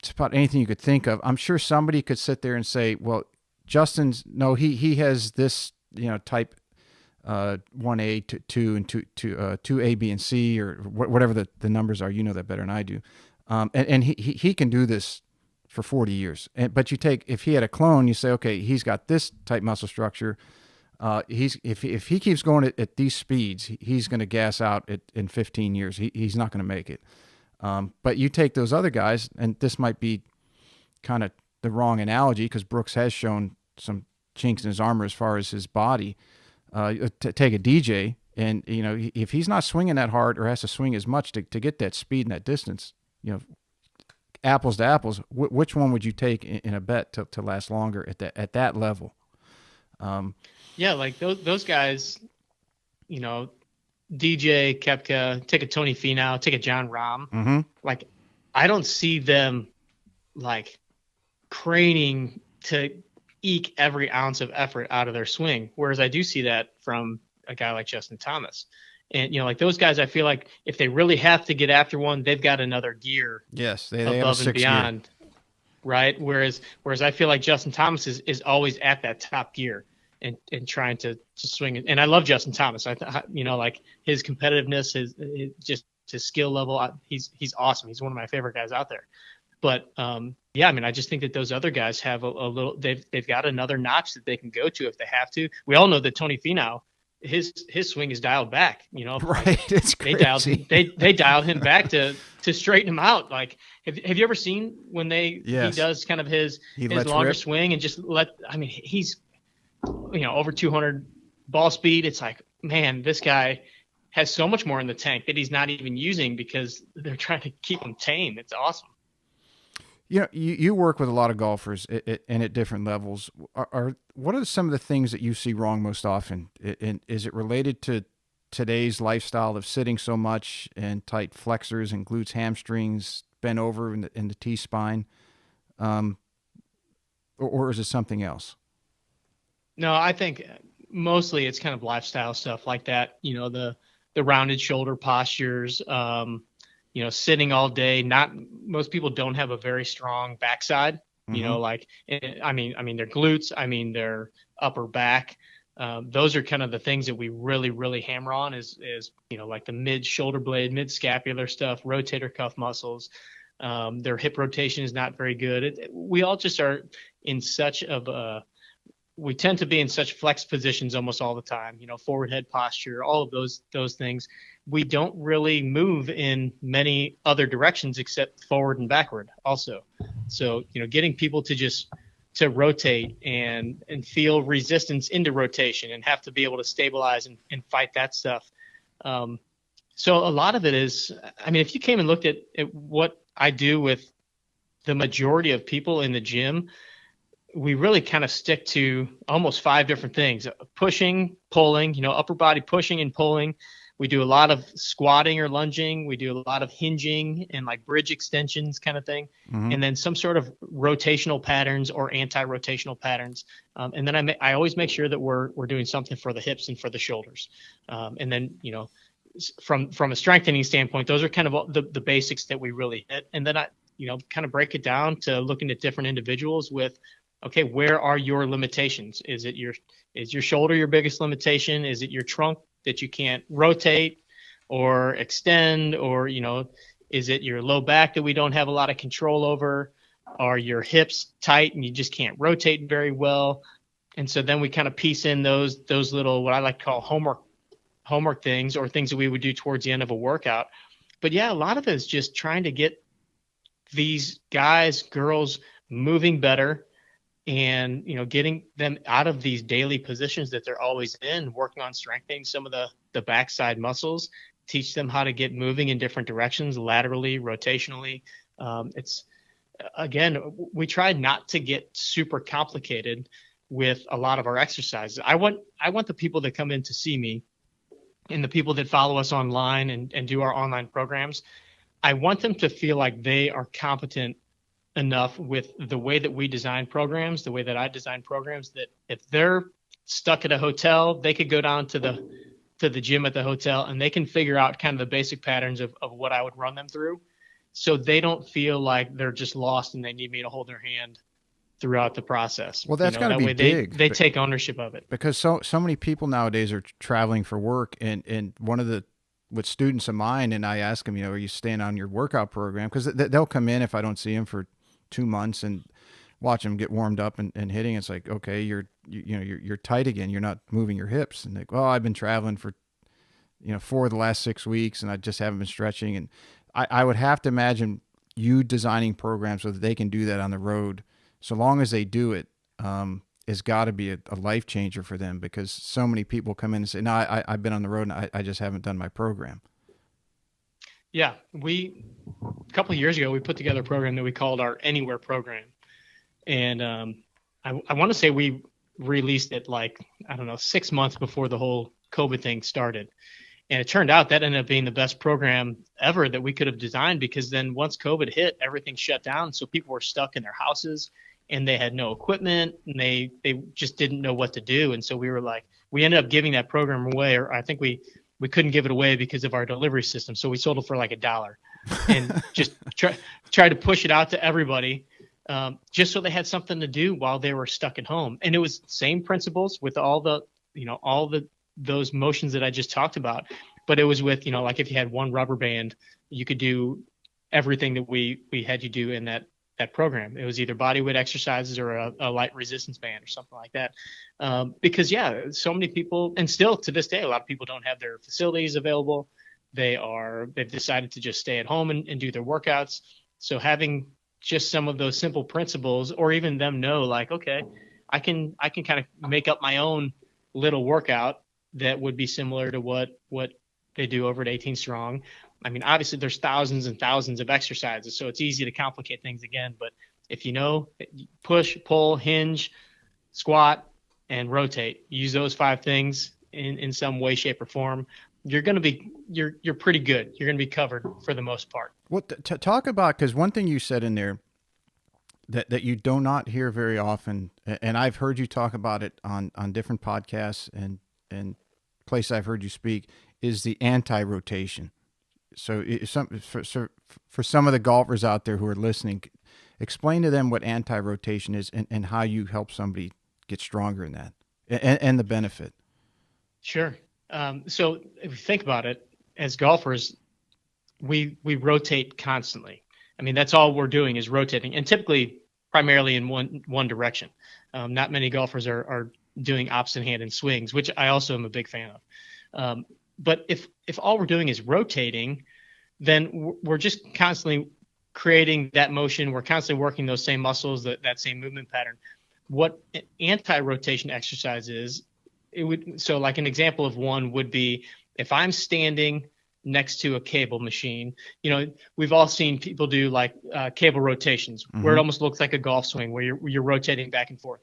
just about anything you could think of, I'm sure somebody could sit there and say, well, he has this type 1A to 2 and 2A, B, and C, or whatever the numbers are. You know that better than I do. And he can do this for 40 years. But if he had a clone, you say, okay, he's got this type muscle structure. If he keeps going at these speeds, he's going to gas out in 15 years. He's not going to make it. But you take those other guys, and this might be kind of the wrong analogy because Brooks has shown some chinks in his armor as far as his body. To take a DJ, and if he's not swinging that hard or has to swing as much to get that speed and that distance, apples to apples, which one would you take in a bet to last longer at that level? Like those guys, DJ, Kepka, take a Tony Finau, take a John Rahm. Mm-hmm. Like, I don't see them like craning to eke every ounce of effort out of their swing. Whereas I do see that from a guy like Justin Thomas. And, like those guys, I feel like if they really have to get after one, they've got another gear. Yes, they above have a and beyond. Gear. Right. Whereas I feel like Justin Thomas is always at that top gear and trying to swing it. And I love Justin Thomas. Like his competitiveness, his skill level. He's awesome. He's one of my favorite guys out there. But I just think that those other guys have a little. They've got another notch that they can go to if they have to. We all know that Tony Finau his swing is dialed back. Like Right. It's crazy. they dialed him back to straighten him out. Like, have you ever seen when he Yes. does kind of his He his lets longer rip. swing and just I mean, he's over 200 ball speed. It's like, man, this guy has so much more in the tank that he's not even using because they're trying to keep him tame. It's awesome. You work with a lot of golfers and at different levels. What are some of the things that you see wrong most often? And is it related to today's lifestyle of sitting so much and tight flexors and glutes, hamstrings, bent over in the T spine, um, or is it something else? No, I think mostly it's kind of lifestyle stuff like that. The rounded shoulder postures, sitting all day. Not most people don't have a very strong backside. Mm-hmm. Like I mean their glutes, I mean their upper back. Those are kind of the things that we really, really hammer on is like the mid shoulder blade, mid scapular stuff, rotator cuff muscles. Their hip rotation is not very good. We all just are in such of a we tend to be in such flex positions almost all the time, forward head posture, all of those things. We don't really move in many other directions except forward and backward also. So, getting people to rotate and feel resistance into rotation and have to be able to stabilize and fight that stuff. So a lot of it is, I mean, if you came and looked at what I do with the majority of people in the gym, we really kind of stick to almost 5 different things: pushing, pulling, upper body pushing and pulling. We do a lot of squatting or lunging. We do a lot of hinging and like bridge extensions kind of thing. Mm-hmm. And then some sort of rotational patterns or anti-rotational patterns. And then I always make sure that we're doing something for the hips and for the shoulders. And then, from a strengthening standpoint, those are kind of the basics that we really hit. And then I kind of break it down to looking at different individuals with, okay, where are your limitations? Is your shoulder your biggest limitation? Is it your trunk that you can't rotate or extend? Or, is it your low back that we don't have a lot of control over? Are your hips tight and you just can't rotate very well? And so then we kind of piece in those little, what I like to call homework things, or things that we would do towards the end of a workout. But yeah, a lot of it is just trying to get these guys, girls moving better, and getting them out of these daily positions that they're always in, working on strengthening some of the backside muscles, teach them how to get moving in different directions, laterally, rotationally. It's, again, we try not to get super complicated with a lot of our exercises. I want the people that come in to see me and the people that follow us online and do our online programs, I want them to feel like they are competent enough with the way that we design programs, the way that I design programs, that if they're stuck at a hotel, they could go down to the gym at the hotel and they can figure out kind of the basic patterns of what I would run them through, so they don't feel like they're just lost and they need me to hold their hand throughout the process. Well, that's got to That be way they take ownership of it. because so many people nowadays are traveling for work, and one of the with students of mine, and I ask them, are you staying on your workout program? Because they'll come in if I don't see them for 2 months and watch them get warmed up and hitting. It's like, okay, you're tight again. You're not moving your hips. And like, well, I've been traveling for 4 of the last 6 weeks, and I just haven't been stretching. And I would have to imagine you designing programs so that they can do that on the road, so long as they do it, has got to be a life changer for them, because so many people come in and say, no, I've been on the road and I just haven't done my program. Yeah, a couple of years ago, we put together a program that we called our Anywhere program. And I want to say we released it 6 months before the whole COVID thing started. And it turned out that ended up being the best program ever that we could have designed, because then once COVID hit, everything shut down. So people were stuck in their houses and they had no equipment and they just didn't know what to do. And so we ended up giving that program away, or I think we couldn't give it away because of our delivery system. So we sold it for like $1 and just try to push it out to everybody, just so they had something to do while they were stuck at home. And it was same principles with all those motions that I just talked about, but it was with, like if you had one rubber band, you could do everything that we had you do in that that program. It was either body weight exercises or a light resistance band or something like that. Because yeah, so many people, and still to this day, a lot of people don't have their facilities available. They've decided to just stay at home and do their workouts. So having just some of those simple principles, or even them know like, okay, I can kind of make up my own little workout that would be similar to what they do over at 18 Strong. I mean, obviously there's thousands and thousands of exercises, so it's easy to complicate things again. But if you know, push, pull, hinge, squat, and rotate, use those 5 things in some way, shape, or form, you're pretty good. You're going to be covered for the most part. What talk about, because one thing you said in there that you do not hear very often, and I've heard you talk about it on different podcasts and places I've heard you speak, is the anti-rotation. So for some of the golfers out there who are listening, explain to them what anti-rotation is and how you help somebody get stronger in that and the benefit. Sure. So if you think about it, as golfers, we rotate constantly. I mean, that's all we're doing is rotating, and typically primarily in one direction. Not many golfers are doing opposite hand and swings, which I also am a big fan of. But if all we're doing is rotating, then we're just constantly creating that motion. We're constantly working those same muscles, that same movement pattern. What anti-rotation exercise is, so like an example of one would be if I'm standing next to a cable machine. We've all seen people do like cable rotations, mm-hmm. where it almost looks like a golf swing, where you're rotating back and forth.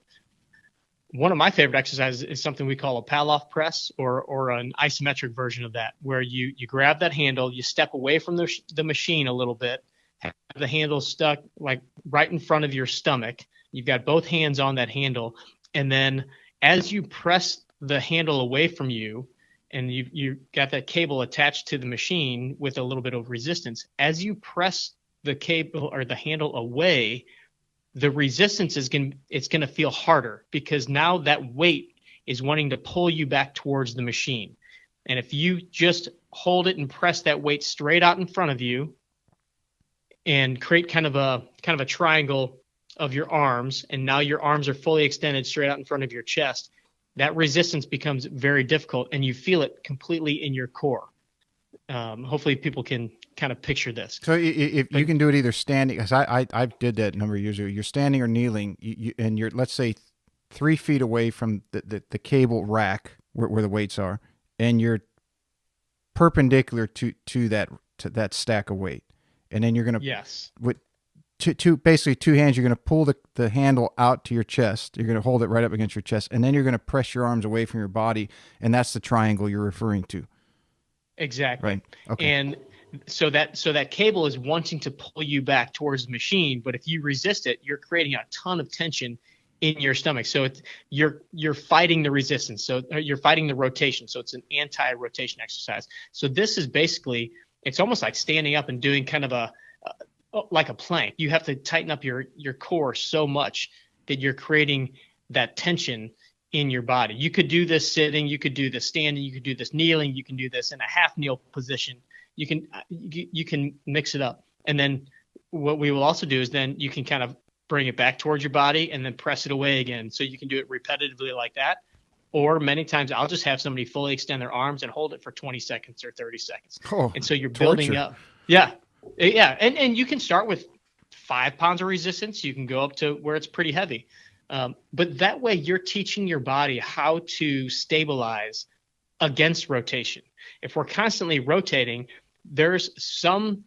One of my favorite exercises is something we call a Palloff press, or an isometric version of that, where you grab that handle, you step away from the machine a little bit, have the handle stuck like right in front of your stomach. You've got both hands on that handle, and then as you press the handle away from you, and you got that cable attached to the machine with a little bit of resistance, as you press the cable or the handle away, the resistance it's going to feel harder, because now that weight is wanting to pull you back towards the machine. And if you just hold it and press that weight straight out in front of you and create kind of a triangle of your arms, and now your arms are fully extended straight out in front of your chest, that resistance becomes very difficult, and you feel it completely in your core. Hopefully people can kind of picture this. So if you can do it either standing, because I did that a number of years ago. You're standing or kneeling, and you're, let's say, 3 feet away from the cable rack where the weights are, and you're perpendicular to that stack of weight, and then you're going to, yes, with basically 2 hands, you're going to pull the handle out to your chest. You're going to hold it right up against your chest, and then you're going to press your arms away from your body, and that's the triangle you're referring to. Exactly. Right. Okay. And so that cable is wanting to pull you back towards the machine, but if you resist it, you're creating a ton of tension in your stomach. So you're fighting the resistance. So you're fighting the rotation. So it's an anti-rotation exercise. So this is basically, it's almost like standing up and doing kind of like a plank. You have to tighten up your core so much that you're creating that tension in your body. You could do this sitting, you could do this standing, you could do this kneeling, you can do this in a half kneel position. You can mix it up. And then what we will also do is then you can kind of bring it back towards your body and then press it away again. So you can do it repetitively like that. Or many times I'll just have somebody fully extend their arms and hold it for 20 seconds or 30 seconds. Oh, and so you're torture. Building up. Yeah. Yeah. And you can start with 5 pounds of resistance. You can go up to where it's pretty heavy. But that way you're teaching your body how to stabilize against rotation. If we're constantly rotating, there's some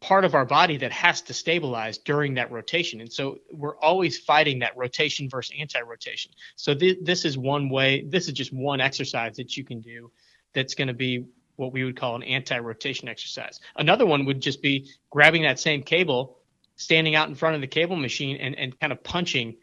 part of our body that has to stabilize during that rotation. And so we're always fighting that rotation versus anti-rotation. So this is one way, this is just one exercise that you can do that's going to be what we would call an anti-rotation exercise. Another one would just be grabbing that same cable, standing out in front of the cable machine and kind of punching,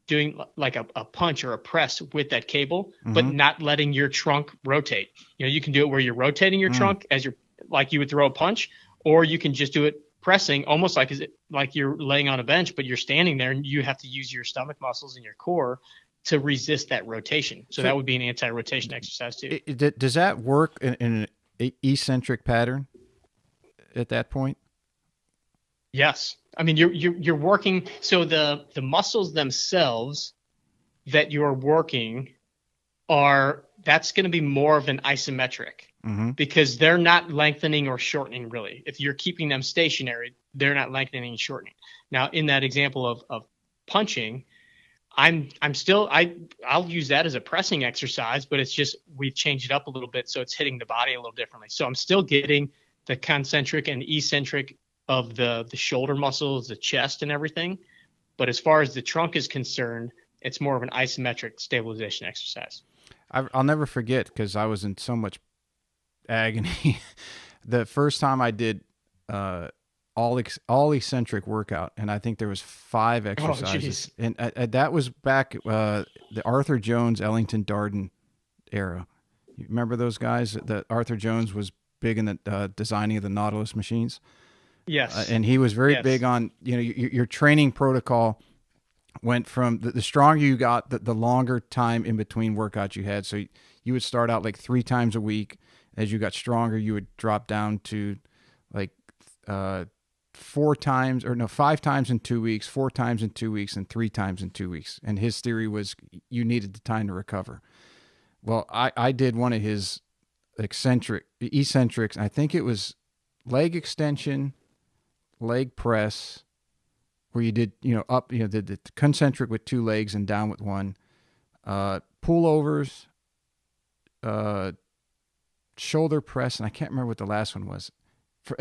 doing like a punch or a press with that cable, mm-hmm. but not letting your trunk rotate. You can do it where you're rotating your trunk as you're, like you would throw a punch, or you can just do it pressing, almost like you're laying on a bench, but you're standing there and you have to use your stomach muscles and your core to resist that rotation. So that would be an anti-rotation exercise too. Does that work in an eccentric pattern at that point? Yes. I mean, you're working. So the muscles themselves that you're working are that's going to be more of an isometric Mm-hmm. because they're not lengthening or shortening really. If you're keeping them stationary, they're not lengthening and shortening. Now, in that example of punching, I'm still I'll use that as a pressing exercise, but it's just we've changed it up a little bit so it's hitting the body a little differently. So I'm still getting the concentric and eccentric of the shoulder muscles, the chest and everything. But as far as the trunk is concerned, it's more of an isometric stabilization exercise. I'll never forget because I was in so much agony. The first time I did uh, all eccentric workout, and I think there was 5 Oh, exercises, geez. and that was back the Arthur Jones, Ellington Darden era. You remember those guys? That Arthur Jones was big in the designing of the Nautilus machines, Yes. and he was very big Yes. on your training protocol went from the stronger you got, the longer time in between workouts you had. So you would start out like 3 times a week. As you got stronger, you would drop down to like 4 times, or no, 5 times in 2 weeks, 4 times in 2 weeks, and 3 times in 2 weeks. And his theory was you needed the time to recover. Well, I did one of his eccentrics. I think it was leg extension, leg press, where you did, the concentric with 2 legs and down with one, pullovers, uh, shoulder press, and I can't remember what the last one was. For,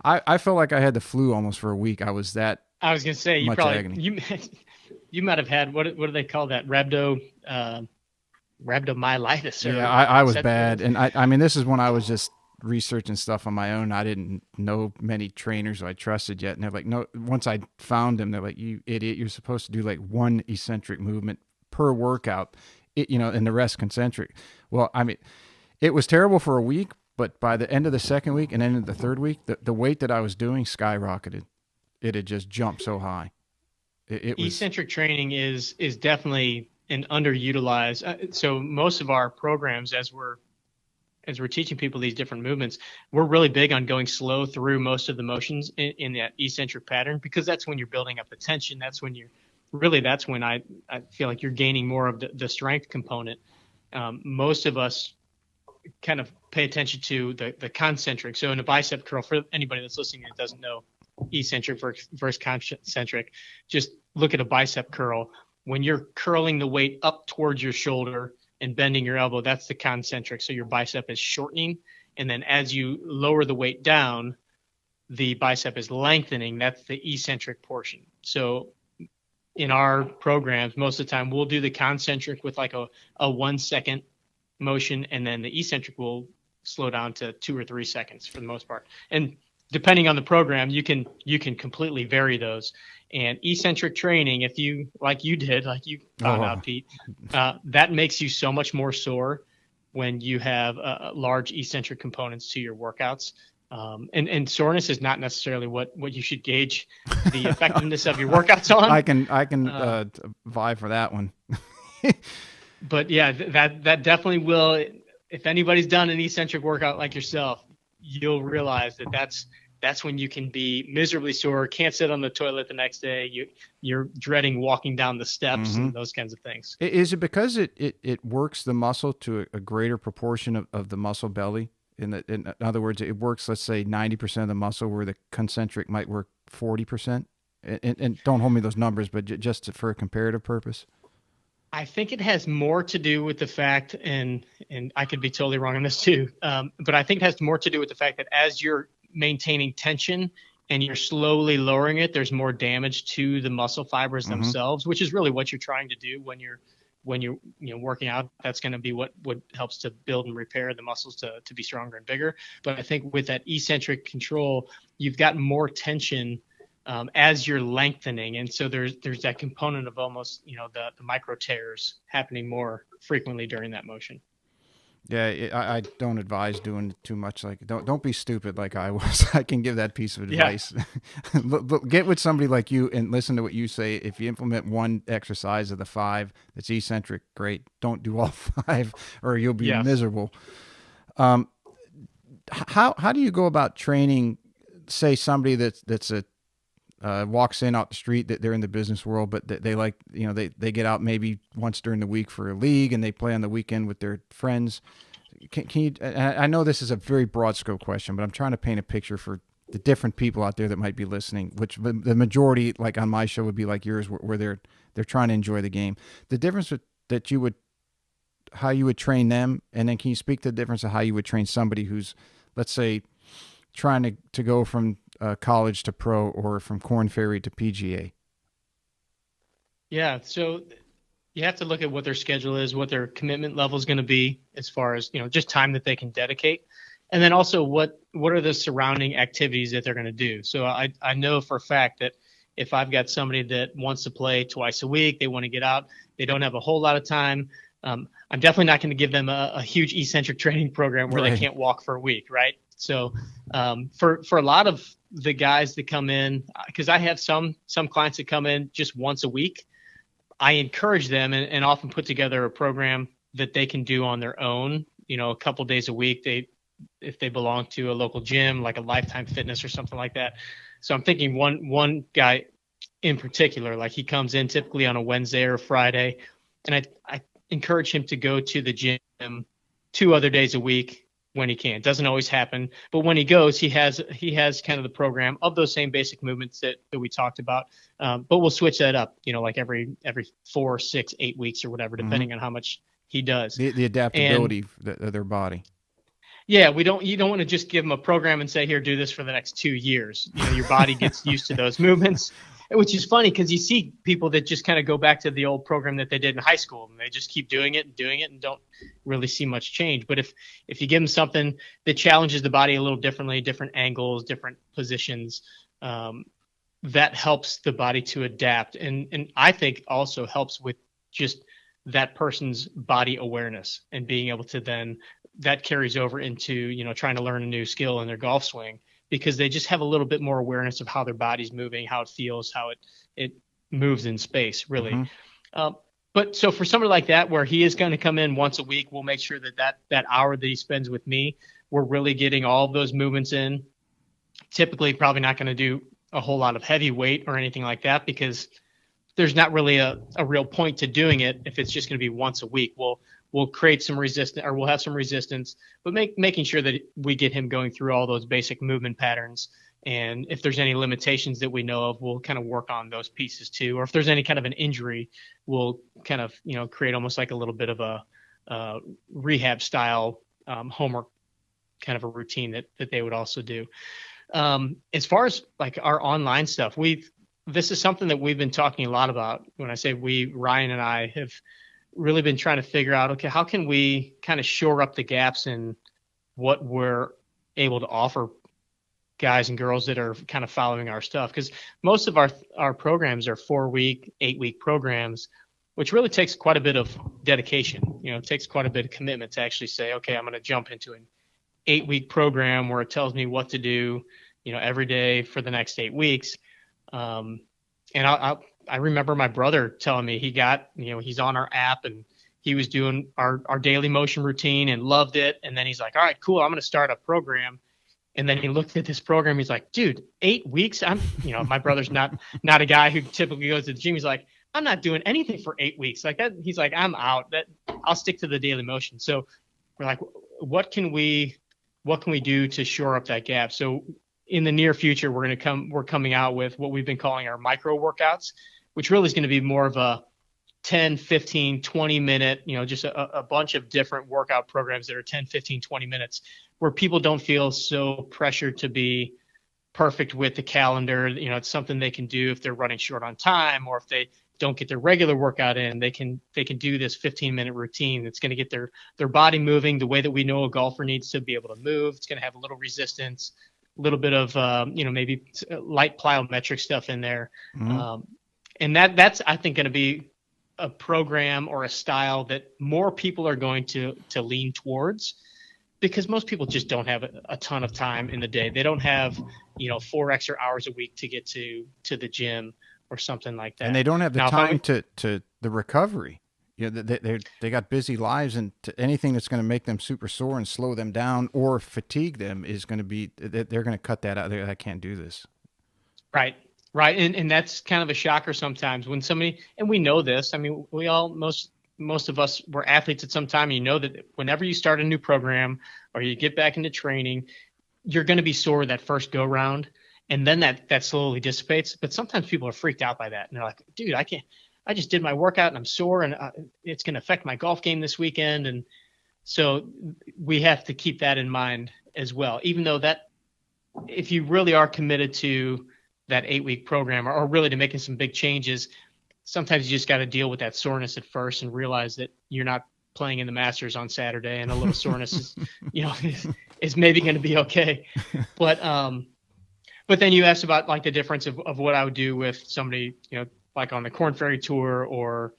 I felt like I had the flu almost for a week. I was that I was gonna say you much probably agony. you might have had what do they call that rhabdomyolysis Yeah, or I is was that bad, and I mean, this is when I was just researching stuff on my own. I didn't know many trainers who I trusted yet, and they're like, no. Once I found them, they're like, you idiot, you're supposed to do like one eccentric movement per workout, and the rest concentric. Well, I mean, it was terrible for a week, but by the end of the second week and end of the third week, the weight that I was doing skyrocketed. It had just jumped so high. It was. eccentric training is definitely an underutilized. So most of our programs, as we're teaching people these different movements, we're really big on going slow through most of the motions in that eccentric pattern because that's when you're building up the tension. That's when I feel like you're gaining more of the strength component. Most of us kind of pay attention to the concentric. So in a bicep curl, for anybody that's listening that doesn't know eccentric versus concentric, just look at a bicep curl. When you're curling the weight up towards your shoulder and bending your elbow, that's the concentric. So your bicep is shortening. And then as you lower the weight down, the bicep is lengthening. That's the eccentric portion. So in our programs, most of the time we'll do the concentric with like a 1 second motion, and then the eccentric will slow down to 2 or 3 seconds for the most part. And depending on the program, you can completely vary those. And eccentric training, if you like you found Oh, out, Pete, that makes you so much more sore when you have large eccentric components to your workouts. And soreness is not necessarily what you should gauge the effectiveness of your workouts on. I can Uh, vie for that one. but yeah, that definitely will. If anybody's done an eccentric workout like yourself, you'll realize that's when you can be miserably sore, can't sit on the toilet the next day. You're dreading walking down the steps Mm-hmm. and those kinds of things. Is it because it works the muscle to a greater proportion of the muscle belly? In other words, it works, let's say, 90% of the muscle, where the concentric might work 40%. And don't hold me those numbers, but just for a comparative purpose. I think it has more to do with the fact, and I could be totally wrong on this too, but I think it has more to do with the fact that as you're maintaining tension and you're slowly lowering it, there's more damage to the muscle fibers Mm-hmm. themselves, which is really what you're trying to do when you're working out. That's going to be what helps to build and repair the muscles to be stronger and bigger. But I think with that eccentric control, you've got more tension as you're lengthening, and so there's that component of almost the micro tears happening more frequently during that motion. Yeah, I don't advise doing too much. Like, don't be stupid like I was. I can give that piece of Yeah. advice. Get with somebody like you and listen to what you say. If you implement one exercise of the 5 that's eccentric, great. Don't do all 5, or you'll be Yes. miserable. Um, how do you go about training, say, somebody that's a walks in out the street, that they're in the business world, but they like, they get out maybe once during the week for a league and they play on the weekend with their friends. Can you, I know this is a very broad scope question, but I'm trying to paint a picture for the different people out there that might be listening, which the majority, like on my show, would be like yours, where they're trying to enjoy the game. The difference that you would, how you would train them, and then can you speak to the difference of how you would train somebody who's, let's say, trying to go from college to pro or from Corn Ferry to PGA? Yeah, so you have to look at what their schedule is, what their commitment level is going to be as far as, just time that they can dedicate. And then also what are the surrounding activities that they're going to do. So I know for a fact that if I've got somebody that wants to play twice a week, they want to get out, they don't have a whole lot of time. I'm definitely not going to give them a huge eccentric training program where they can't walk for a week, right? So for a lot of the guys that come in, because I have some clients that come in just once a week, I encourage them and often put together a program that they can do on their own, a couple days a week. If they belong to a local gym, like a Lifetime Fitness or something like that. So I'm thinking one guy in particular, like he comes in typically on a Wednesday or a Friday, and I encourage him to go to the gym 2 other days a week when he can. It doesn't always happen, but when he goes, he has kind of the program of those same basic movements that we talked about. But we'll switch that up, like every 4, 6, 8 weeks or whatever, depending on how much he does. The adaptability of their body. Yeah, you don't want to just give them a program and say, here, do this for the next 2 years. Your body gets used to those movements, which is funny because you see people that just kind of go back to the old program that they did in high school and they just keep doing it and don't really see much change. But if you give them something that challenges the body a little differently, different angles, different positions, that helps the body to adapt. And I think also helps with just that person's body awareness and being able to then that carries over into, trying to learn a new skill in their golf swing because they just have a little bit more awareness of how their body's moving, how it feels, how it moves in space, really. But so for somebody like that, where he is going to come in once a week, we'll make sure that hour that he spends with me, we're really getting all of those movements in. Typically, probably not going to do a whole lot of heavy weight or anything like that because there's not really a real point to doing it if it's just going to be once a week. We'll create some resistance, or we'll have some resistance, but making sure that we get him going through all those basic movement patterns. And if there's any limitations that we know of, we'll kind of work on those pieces too. Or if there's any kind of an injury, we'll kind of, create almost like a little bit of a rehab style homework kind of a routine that they would also do. As far as like our online stuff, this is something that we've been talking a lot about. When I say we, Ryan and I have really been trying to figure out, okay, how can we kind of shore up the gaps in what we're able to offer guys and girls that are kind of following our stuff? Because most of our programs are 4-week, 8-week programs, which really takes quite a bit of dedication. It takes quite a bit of commitment to actually say, okay, I'm going to jump into an 8-week program where it tells me what to do, every day for the next 8 weeks. And I remember my brother telling me he's on our app and he was doing our daily motion routine and loved it. And then he's like, all right, cool, I'm going to start a program. And then he looked at this program. He's like, dude, 8 weeks? My brother's not a guy who typically goes to the gym. He's like, I'm not doing anything for 8 weeks. Like that. He's like, I'm out. I'll stick to the daily motion. So we're like, what can we do to shore up that gap? So in the near future, we're coming out with what we've been calling our micro workouts, which really is going to be more of a 10, 15, 20 minute, just a bunch of different workout programs that are 10, 15, 20 minutes where people don't feel so pressured to be perfect with the calendar. It's something they can do if they're running short on time, or if they don't get their regular workout in, they can do this 15-minute routine that's going to get their body moving the way that we know a golfer needs to be able to move. It's going to have a little resistance, a little bit of, maybe light plyometric stuff in there. And that's, I think, going to be a program or a style that more people are going to lean towards, because most people just don't have a ton of time in the day. They don't have, 4 extra hours a week to get to the gym or something like that. And they don't have the time to the recovery. They got busy lives, and anything that's going to make them super sore and slow them down or fatigue them is going to be, they're going to cut that out. I can't do this. Right. Right. And that's kind of a shocker sometimes when somebody, and we know this. I mean, most of us were athletes at some time. You know that whenever you start a new program or you get back into training, you're going to be sore that first go round. And then that slowly dissipates. But sometimes people are freaked out by that. And they're like, dude, I just did my workout and I'm sore and it's going to affect my golf game this weekend. And so we have to keep that in mind as well, even though that if you really are committed to that 8-week program or really to making some big changes, sometimes you just got to deal with that soreness at first and realize that you're not playing in the Masters on Saturday and a little soreness is, is maybe going to be okay. But then you asked about like the difference of what I would do with somebody, like on the Korn Ferry Tour or,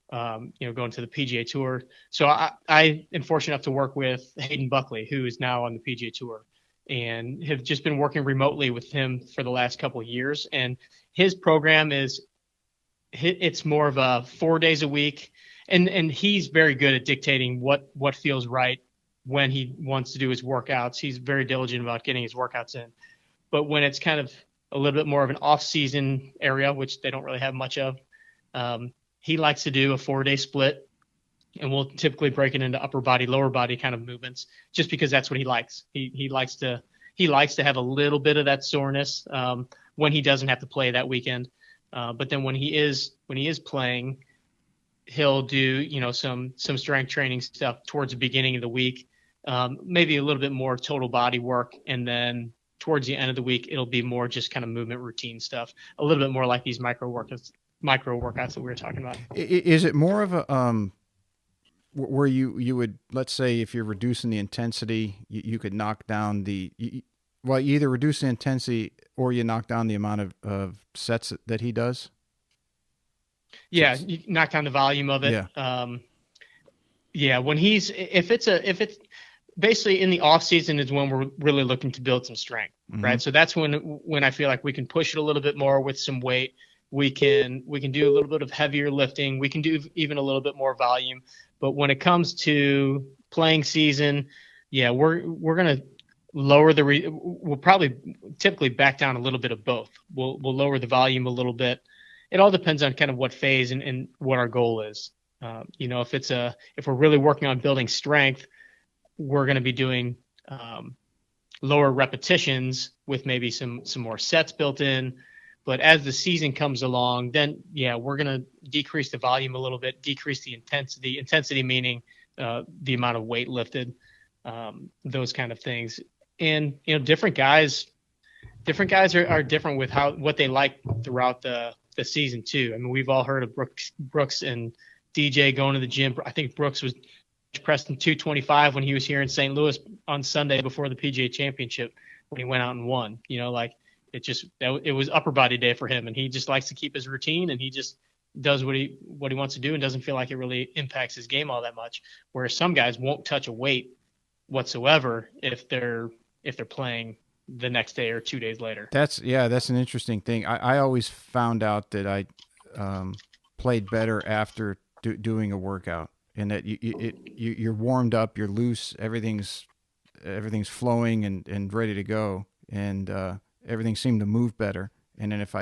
going to the PGA Tour. So I am fortunate enough to work with Hayden Buckley, who is now on the PGA Tour, and have just been working remotely with him for the last couple of years. And his program it's more of a 4 days a week. And he's very good at dictating what feels right when he wants to do his workouts. He's very diligent about getting his workouts in. But when it's kind of a little bit more of an off-season area, which they don't really have much of, he likes to do a 4-day split, and we'll typically break it into upper body, lower body kind of movements, just because that's what he likes. He likes to have a little bit of that soreness when he doesn't have to play that weekend. But then when he is playing, he'll do some strength training stuff towards the beginning of the week, maybe a little bit more total body work, and then towards the end of the week it'll be more just kind of movement routine stuff, a little bit more like these micro workouts that we were talking about. Is it more of a where you would, let's say, if you're reducing the intensity, you could knock down you either reduce the intensity or you knock down the amount of sets that he does? Yeah, you knock down the volume of it. Yeah. When if it's basically in the off season is when we're really looking to build some strength, Mm-hmm. right? So that's when I feel like we can push it a little bit more with some weight. We can do a little bit of heavier lifting. We can do even a little bit more volume. But when it comes to playing season, yeah, we're going to lower we'll probably typically back down a little bit of both. We'll lower the volume a little bit. It all depends on kind of what phase and what our goal is. If we're really working on building strength, we're going to be doing lower repetitions with maybe some more sets built in. But as the season comes along, then we're going to decrease the volume a little bit, decrease the intensity. Intensity meaning the amount of weight lifted, those kind of things. And different guys are different with what they like throughout the season too. I mean, we've all heard of Brooks and DJ going to the gym. I think Brooks was pressing 225 when he was here in St. Louis on Sunday before the PGA Championship when he went out and won. It was upper body day for him, and he just likes to keep his routine, and he just does what he wants to do and doesn't feel like it really impacts his game all that much. Whereas some guys won't touch a weight whatsoever if they're playing the next day or 2 days later. That's an interesting thing. I always found out that I played better after doing a workout, and that you're warmed up, you're loose, everything's flowing and ready to go, and everything seemed to move better. And then if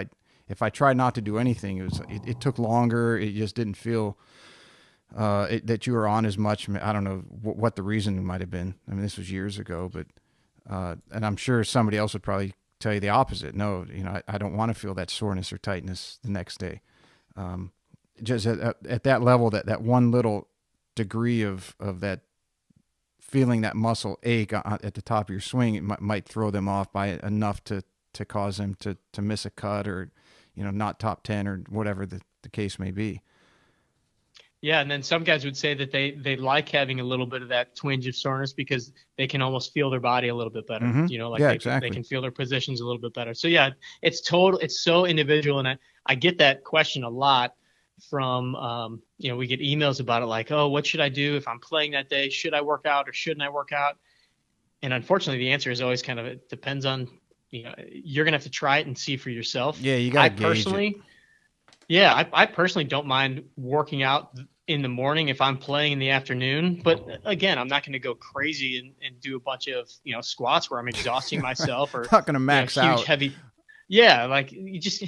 I tried not to do anything, it took longer. It just didn't feel that you were on as much. I don't know what the reason might have been. I mean, this was years ago, but and I'm sure somebody else would probably tell you the opposite. No, I don't want to feel that soreness or tightness the next day. Just at that level, that one little degree of that feeling, that muscle ache at the top of your swing, it might throw them off by enough to cause them to miss a cut or, not top 10 or whatever the case may be. Yeah, and then some guys would say that they like having a little bit of that twinge of soreness because they can almost feel their body a little bit better. Mm-hmm. Exactly. They can feel their positions a little bit better. So yeah, it's so individual, and I get that question a lot from we get emails about it like, oh, what should I do if I'm playing that day? Should I work out or shouldn't I work out? And unfortunately, the answer is always kind of it depends on you're gonna have to try it and see for yourself. Yeah, you gotta gauge it. Yeah, I personally don't mind working out in the morning if I'm playing in the afternoon. But again, I'm not going to go crazy and do a bunch of squats where I'm exhausting myself or not going to max out. Yeah, like you just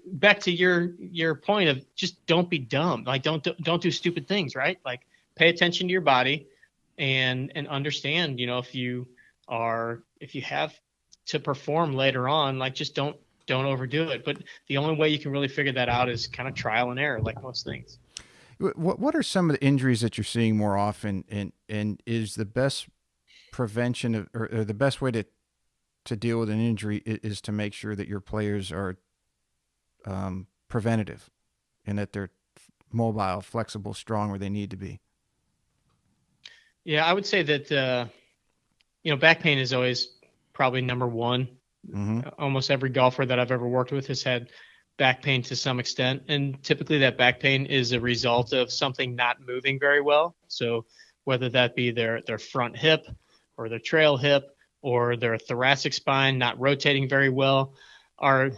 back to your point of just don't be dumb. Like don't do stupid things, right? Like pay attention to your body and understand, if you have to perform later on, like just don't overdo it. But the only way you can really figure that out is kind of trial and error, like most things. What are some of the injuries that you're seeing more often, and is the best prevention or the best way to deal with an injury is to make sure that your players are preventative and that they're mobile, flexible, strong where they need to be? Yeah, I would say that back pain is always probably number one. Mm-hmm. Almost every golfer that I've ever worked with has had back pain to some extent. And typically that back pain is a result of something not moving very well. So whether that be their front hip or their trail hip or their thoracic spine not rotating very well, are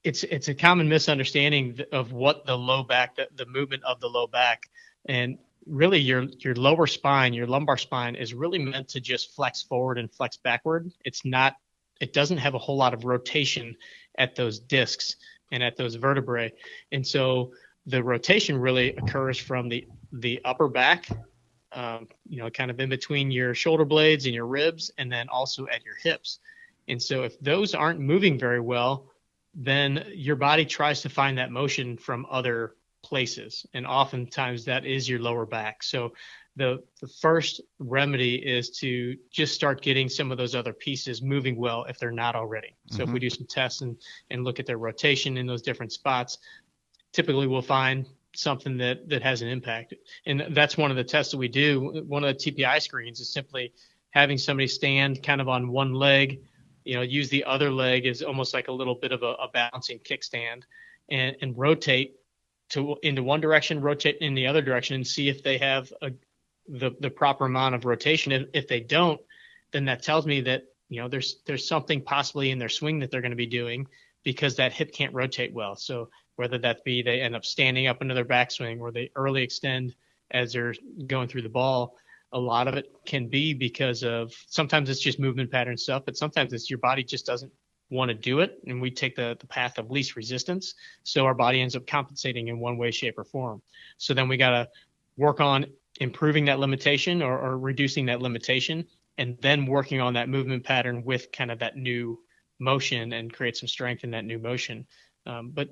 it's a common misunderstanding of what the low back, the movement of the low back, and really your lower spine, your lumbar spine is really meant to just flex forward and flex backward. It doesn't have a whole lot of rotation at those discs and at those vertebrae. And so the rotation really occurs from the upper back, kind of in between your shoulder blades and your ribs, and then also at your hips. And so if those aren't moving very well, then your body tries to find that motion from other places. And oftentimes that is your lower back. So the first remedy is to just start getting some of those other pieces moving well if they're not already. So if Mm-hmm. we do some tests and look at their rotation in those different spots, typically we'll find something that has an impact. And that's one of the tests that we do. One of the TPI screens is simply having somebody stand kind of on one leg, use the other leg as almost like a little bit of a balancing kickstand, and rotate into one direction, rotate in the other direction, and see if they have the proper amount of rotation. If they don't, then that tells me that there's something possibly in their swing that they're going to be doing because that hip can't rotate well. So whether that be they end up standing up into their backswing or they early extend as they're going through the ball, a lot of it can be because of sometimes it's just movement pattern stuff, but sometimes it's your body just doesn't want to do it. And we take the path of least resistance. So our body ends up compensating in one way, shape, or form. So then we got to work on improving that limitation or reducing that limitation, and then working on that movement pattern with kind of that new motion and create some strength in that new motion. But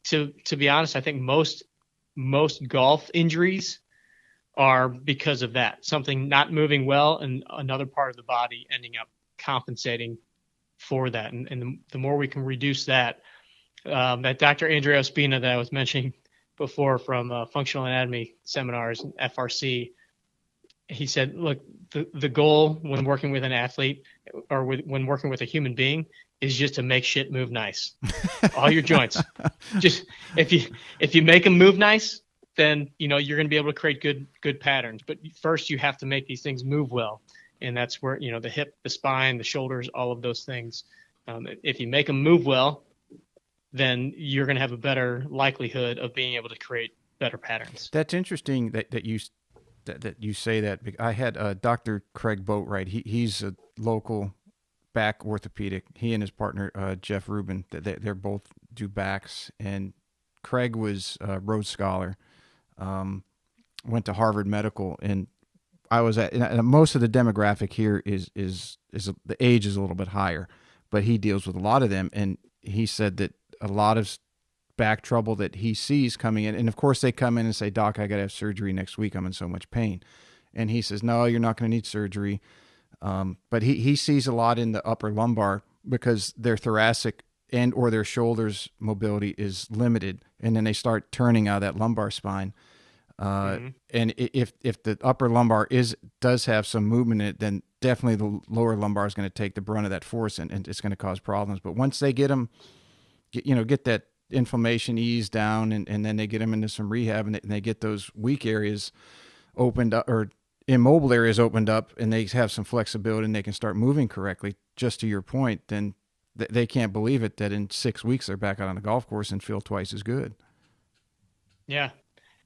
to be honest, I think most golf injuries are because of that, something not moving well and another part of the body ending up compensating for that. And the more we can reduce that, that Dr. Andrea Ospina that I was mentioning before from functional anatomy seminars and FRC, he said, look, the goal when working with an athlete or when working with a human being is just to make shit move nice. All your joints. Just if you make them move nice, then you're going to be able to create good patterns. But first you have to make these things move well. And that's where, the hip, the spine, the shoulders, all of those things. If you make them move well, then you're going to have a better likelihood of being able to create better patterns. That's interesting that you say that. I had Dr. Craig Boatwright. He's a local back orthopedic. He and his partner Jeff Rubin. They're both do backs. And Craig was a Rhodes Scholar. Went to Harvard Medical, and I was and most of the demographic here is the age is a little bit higher, but he deals with a lot of them, and he said that a lot of back trouble that he sees coming in, and of course they come in and say, Doc, I got to have surgery next week. I'm in so much pain. And he says, no, you're not going to need surgery. But he sees a lot in the upper lumbar because their thoracic and or their shoulders mobility is limited, and then they start turning out of that lumbar spine. And if the upper lumbar does have some movement in it, then definitely the lower lumbar is going to take the brunt of that force, and it's going to cause problems. But once they get that inflammation eased down, and then they get them into some rehab, and they get those weak areas opened up or immobile areas opened up, and they have some flexibility and they can start moving correctly, just to your point, then they can't believe it that in 6 weeks they're back out on the golf course and feel twice as good. Yeah.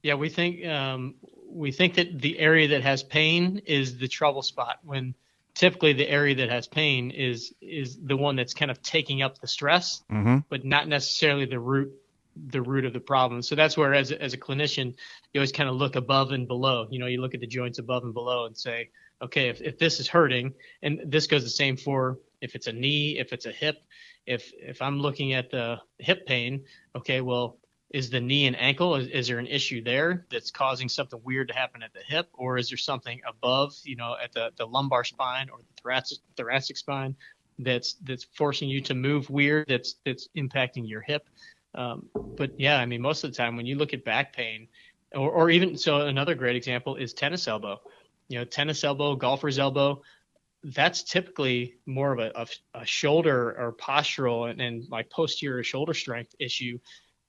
Yeah, we think that the area that has pain is the trouble spot when typically the area that has pain is the one that's kind of taking up the stress, Mm-hmm. but not necessarily the root of the problem. So that's where, as a clinician, you always kind of look above and below. You look at the joints above and below and say, okay, if this is hurting, and this goes the same for if it's a knee, if it's a hip, if I'm looking at the hip pain, okay, well, is the knee and ankle, is there an issue there that's causing something weird to happen at the hip, or is there something above, at the lumbar spine or the thoracic spine that's forcing you to move weird, that's impacting your hip? But yeah, I mean, most of the time when you look at back pain, or even so, another great example is tennis elbow. Tennis elbow, golfer's elbow. That's typically more of a shoulder or postural and like posterior shoulder strength issue,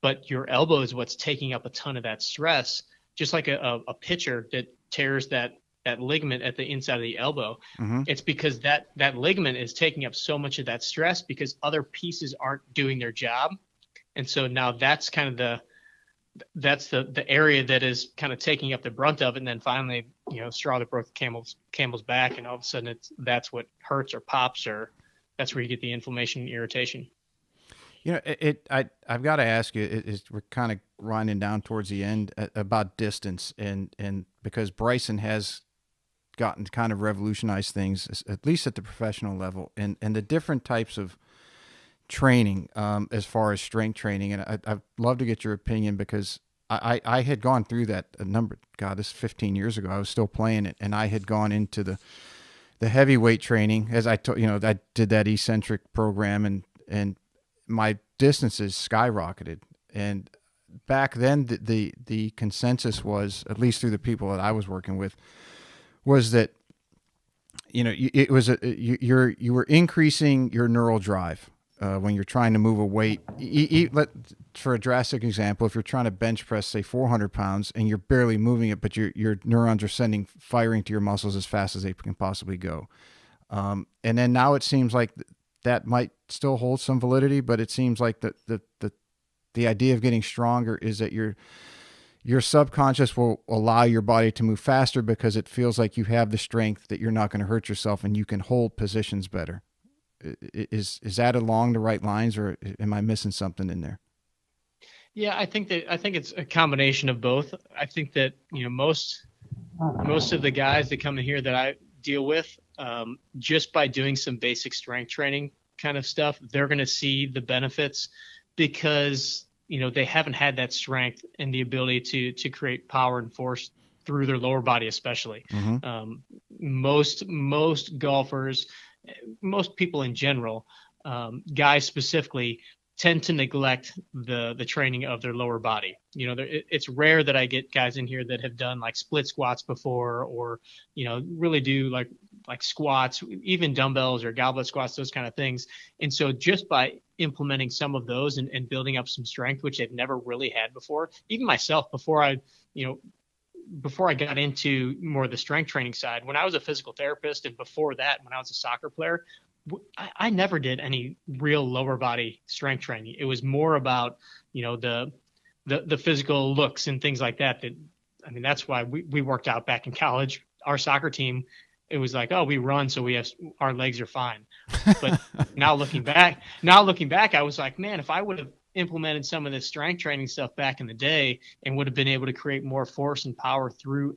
but your elbow is what's taking up a ton of that stress. Just like a pitcher that tears that ligament at the inside of the elbow, Mm-hmm. it's because that ligament is taking up so much of that stress because other pieces aren't doing their job. And so now that's kind of the area that is kind of taking up the brunt of it. And then finally, straw that broke the camel's back, and all of a sudden that's what hurts or pops, or that's where you get the inflammation and irritation. I've got to ask you, we're kind of winding down towards the end, about distance, and because Bryson has gotten kind of revolutionized things, at least at the professional level, and the different types of training, as far as strength training. And I'd love to get your opinion, because I had gone through that this is 15 years ago. I was still playing it, and I had gone into the heavyweight training, as I did that eccentric program, and my distances skyrocketed. And back then, the consensus was, at least through the people that I was working with, was that it was you were increasing your neural drive when you're trying to move a weight. For a drastic example, if you're trying to bench press, say 400 pounds, and you're barely moving it, but your neurons are firing to your muscles as fast as they can possibly go. And then now it seems like that might still hold some validity, but it seems like the idea of getting stronger is that your subconscious will allow your body to move faster because it feels like you have the strength, that you're not going to hurt yourself, and you can hold positions better. Is that along the right lines, or am I missing something in there? Yeah, I think it's a combination of both. I think that most of the guys that come in here that I deal with, just by doing some basic strength training kind of stuff, they're going to see the benefits because they haven't had that strength and the ability to create power and force through their lower body, especially. Mm-hmm. Most golfers, most people in general, guys specifically, tend to neglect the training of their lower body. It's rare that I get guys in here that have done like split squats before, or really do like squats, even dumbbells or goblet squats, those kind of things. And so just by implementing some of those and building up some strength, which they've never really had before, even myself, before I got into more of the strength training side, when I was a physical therapist, and before that, when I was a soccer player, I never did any real lower body strength training. It was more about, the physical looks and things like that. That's why we worked out back in college. Our soccer team, it was like, oh, we run, so our legs are fine. But now looking back, I was like, man, if I would have implemented some of this strength training stuff back in the day and would have been able to create more force and power through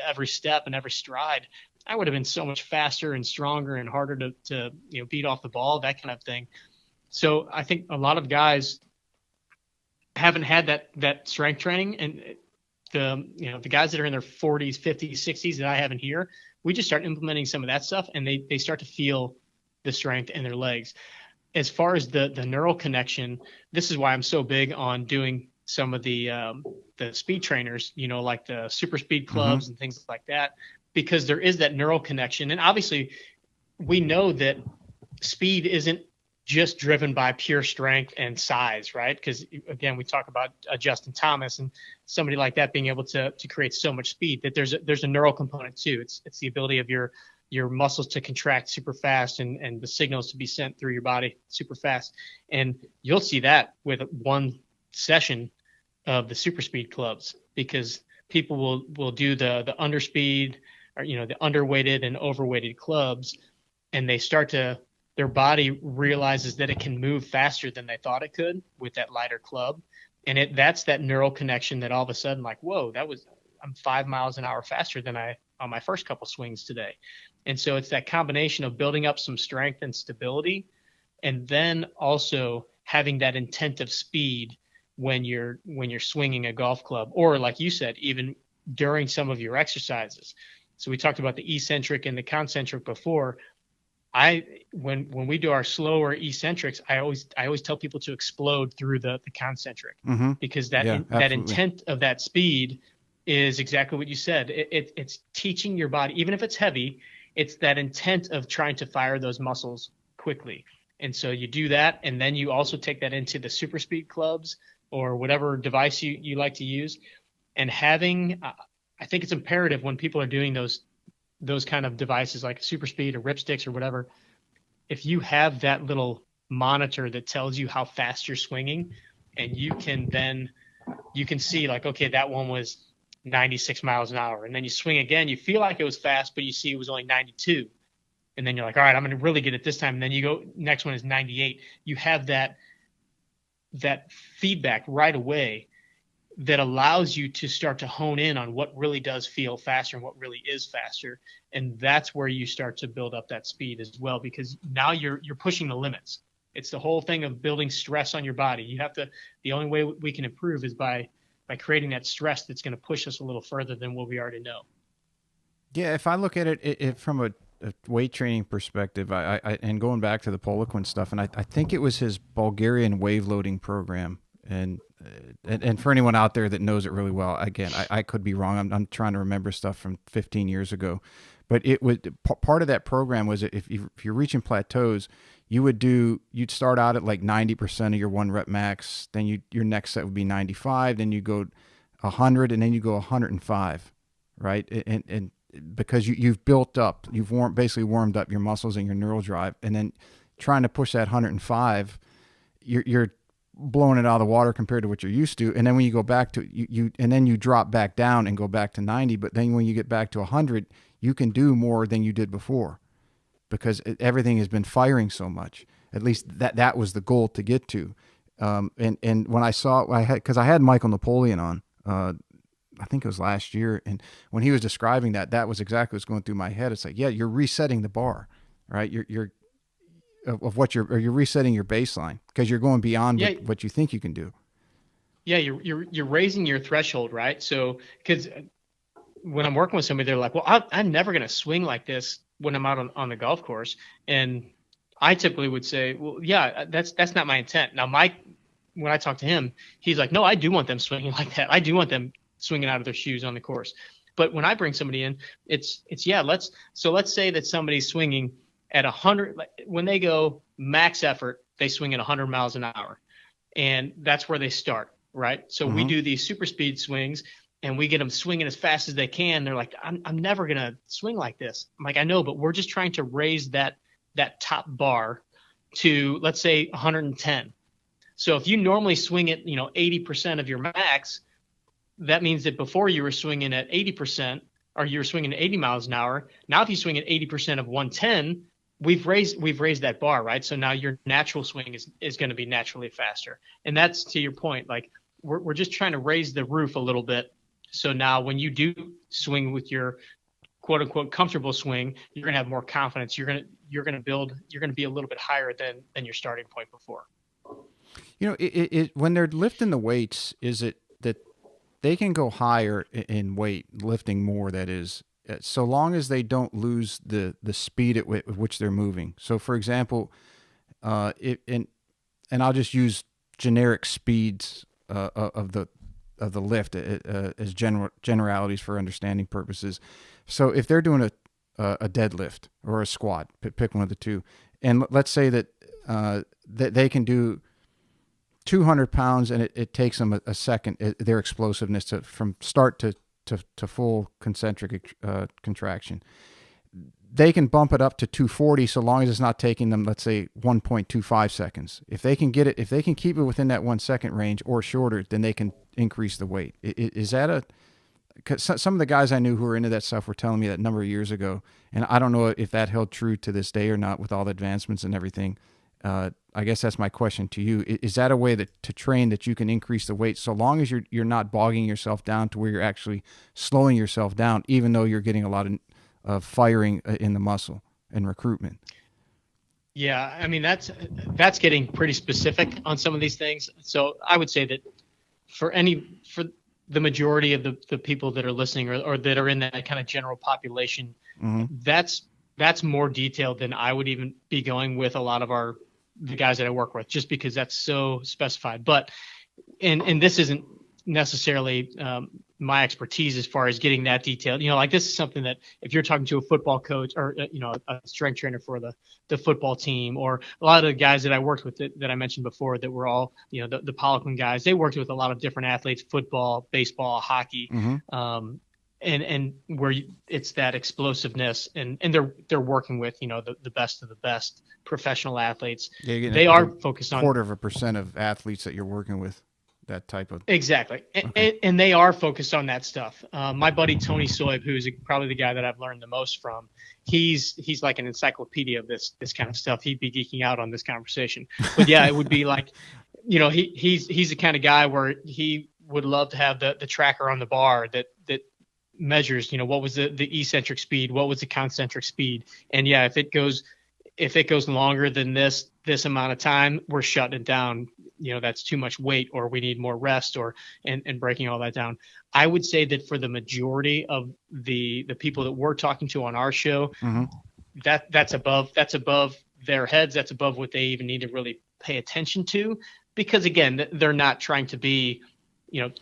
every step and every stride, I would have been so much faster and stronger and harder to beat off the ball, that kind of thing. So I think a lot of guys haven't had that strength training, and the guys that are in their 40s, 50s, 60s that I have in here, we just start implementing some of that stuff, and they start to feel the strength in their legs. As far as the neural connection, this is why I'm so big on doing some of the speed trainers, like the super speed clubs Mm-hmm. and things like that, because there is that neural connection. And obviously we know that speed isn't just driven by pure strength and size, right? Because again, we talk about Justin Thomas and somebody like that being able to create so much speed, that there's a neural component too. It's the ability of your muscles to contract super fast and the signals to be sent through your body super fast. And you'll see that with one session of the super speed clubs, because people will do the underspeed or the underweighted and overweighted clubs, and their body realizes that it can move faster than they thought it could with that lighter club. And that's that neural connection that all of a sudden, like, whoa, I'm 5 miles an hour faster than I on my first couple swings today. And so it's that combination of building up some strength and stability, and then also having that intent of speed when you're swinging a golf club, or like you said, even during some of your exercises. So we talked about the eccentric and the concentric before. When we do our slower eccentrics, I always tell people to explode through the concentric, because that intent of that speed is exactly what you said. It's teaching your body, even if it's heavy, it's that intent of trying to fire those muscles quickly. And so you do that, and then you also take that into the super speed clubs or whatever device you like to use. And I think it's imperative when people are doing those kind of devices like super speed or ripsticks or whatever, if you have that little monitor that tells you how fast you're swinging, and you can see like, okay, that one was 96 miles an hour. And then you swing again, you feel like it was fast, but you see it was only 92. And then you're like, all right, I'm going to really get it this time. And then you go, next one is 98. You have that feedback right away that allows you to start to hone in on what really does feel faster and what really is faster. And that's where you start to build up that speed as well, because now you're pushing the limits. It's the whole thing of building stress on your body. The only way we can improve is by creating that stress that's going to push us a little further than what we already know. Yeah, if I look at it from a weight training perspective, I and going back to the Poliquin stuff, and I think it was his Bulgarian wave loading program, and for anyone out there that knows it really well, again, I could be wrong. I'm trying to remember stuff from 15 years ago, but it was part of that program was if you're reaching plateaus, you'd start out at like 90% of your 1 rep max, then your next set would be 95, then you go 100, and then you go 105, right? And because you've built up, you've basically warmed up your muscles and your neural drive, and then trying to push that 105, you're blowing it out of the water compared to what you're used to. And then when you go back to and then you drop back down and go back to 90, but then when you get back to 100, you can do more than you did before, because everything has been firing so much. At least that was the goal to get to. And when because I had Michael Napoleon on, I think it was last year, and when he was describing that was exactly what's going through my head. It's like, yeah, you're resetting the bar, right? You're resetting your baseline, because you're going beyond what you think you can do. Yeah, you're raising your threshold, right? So, because when I'm working with somebody, they're like, well, I'm never going to swing like this when I'm out on the golf course. And I typically would say, well, yeah, that's not my intent. Now, when I talk to him, he's like, no, I do want them swinging like that. I do want them swinging out of their shoes on the course. But when I bring somebody in, it's let's say that somebody's swinging at 100, when they go max effort, they swing at 100 miles an hour, and that's where they start, right? So we do these super speed swings, and we get them swinging as fast as they can. They're like, I'm never gonna swing like this. I'm like, I know, but we're just trying to raise that top bar to, let's say, 110. So if you normally swing at 80% of your max, that means that before you were swinging at 80%, or you were swinging at 80 miles an hour. Now, if you swing at 80% of 110, we've raised that bar, right? So now your natural swing is going to be naturally faster. And that's, to your point, like we're just trying to raise the roof a little bit. So now when you do swing with your quote unquote comfortable swing, you're going to have more confidence. You're going to be a little bit higher than your starting point before. When they're lifting the weights, is it that they can go higher in weight, lifting more, that is, so long as they don't lose the speed at which they're moving. So, for example, and I'll just use generic speeds of the lift as generalities for understanding purposes. So, if they're doing a deadlift or a squat, pick one of the two, and let's say that they can do 200 pounds, and it takes them a second, their explosiveness from start to full concentric contraction. They can bump it up to 240 so long as it's not taking them, let's say, 1.25 seconds. If they can keep it within that 1 second range or shorter, then they can increase the weight. Is that because some of the guys I knew who were into that stuff were telling me that a number of years ago, and I don't know if that held true to this day or not with all the advancements and everything. I guess that's my question to you. Is that a way to train that you can increase the weight so long as you're not bogging yourself down to where you're actually slowing yourself down, even though you're getting a lot of firing in the muscle and recruitment? Yeah, I mean that's getting pretty specific on some of these things. So I would say that for the majority of the people that are listening or that are in that kind of general population, Mm-hmm. that's more detailed than I would even be going with a lot of the guys that I work with, just because that's so specified. But and this isn't necessarily my expertise as far as getting that detailed. Like this is something that if you're talking to a football coach or a strength trainer for the football team, or a lot of the guys that I worked with that I mentioned before that were all the Poliquin guys, they worked with a lot of different athletes: football, baseball, hockey. Mm-hmm. And where it's that explosiveness, and they're working with the best of the best professional athletes. Yeah, they are focused on 0.25% of athletes that you're working with, that type of. exactly, Okay. and they are focused on that stuff. My buddy Tony Soib, who's probably the guy that I've learned the most from, he's like an encyclopedia of this kind of stuff. He'd be geeking out on this conversation, but yeah, it would be like, he's the kind of guy where he would love to have the tracker on the bar that measures, what was the eccentric speed, what was the concentric speed, and yeah, if it goes longer than this amount of time, we're shutting it down. That's too much weight, or we need more rest, and breaking all that down. I would say that for the majority of the people that we're talking to on our show, Mm-hmm. that's above their heads. That's above what they even need to really pay attention to, because again, they're not trying to be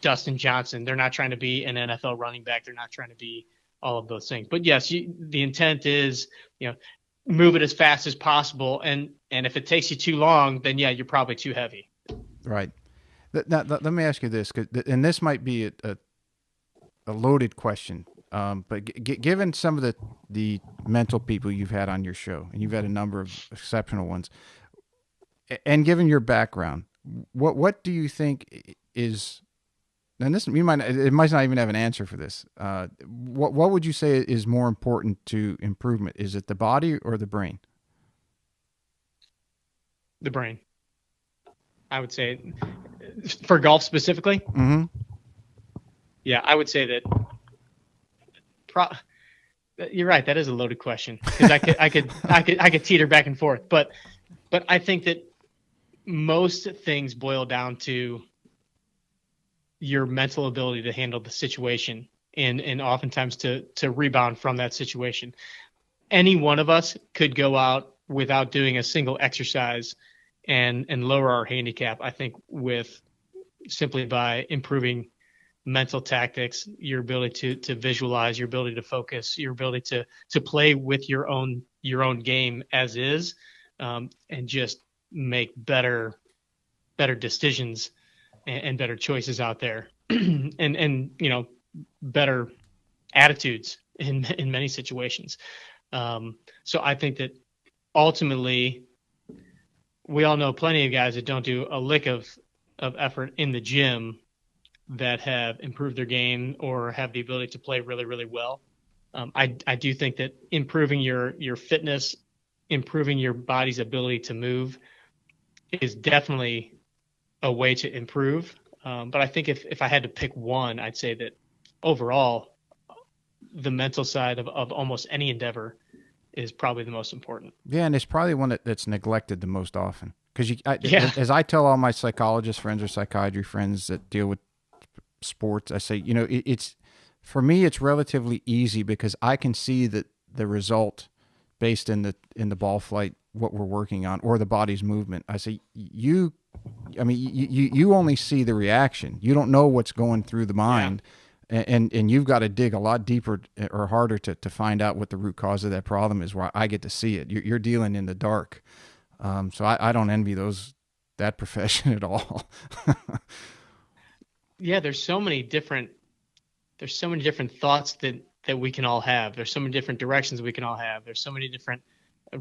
Dustin Johnson. They're not trying to be an NFL running back. They're not trying to be all of those things. But yes, the intent is, move it as fast as possible. And if it takes you too long, then yeah, you're probably too heavy. Right. Now, let me ask you this, and this might be a loaded question, but given some of the mental people you've had on your show, and you've had a number of exceptional ones, and given your background, what do you think is, and it might not even have an answer for this. What would you say is more important to improvement? Is it the body or the brain? The brain, I would say, for golf specifically. Mm-hmm. Yeah, I would say that. You're right. That is a loaded question, because I could teeter back and forth, but I think that most things boil down to your mental ability to handle the situation, and oftentimes to rebound from that situation. Any one of us could go out without doing a single exercise and lower our handicap, I think, with simply by improving mental tactics, your ability to visualize, your ability to focus, your ability to play with your own game as is, and just make better decisions and better choices out there, and better attitudes in many situations. So I think that ultimately, we all know plenty of guys that don't do a lick of effort in the gym that have improved their game or have the ability to play really, really well. I do think that improving your fitness, improving your body's ability to move, is definitely a way to improve. But I think if I had to pick one, I'd say that overall, the mental side of almost any endeavor is probably the most important. Yeah, and it's probably one that's neglected the most often. Because Yeah. as I tell all my psychologist friends or psychiatry friends that deal with sports, I say, it's for me, it's relatively easy because I can see the result based in the ball flight, what we're working on, or the body's movement. I say, you only see the reaction. You don't know what's going through the mind. Yeah. And you've got to dig a lot deeper or harder to find out what the root cause of that problem is, where I get to see it. You're dealing in the dark. So I don't envy that profession at all. Yeah, there's so many different thoughts that we can all have. There's so many different directions we can all have. There's so many different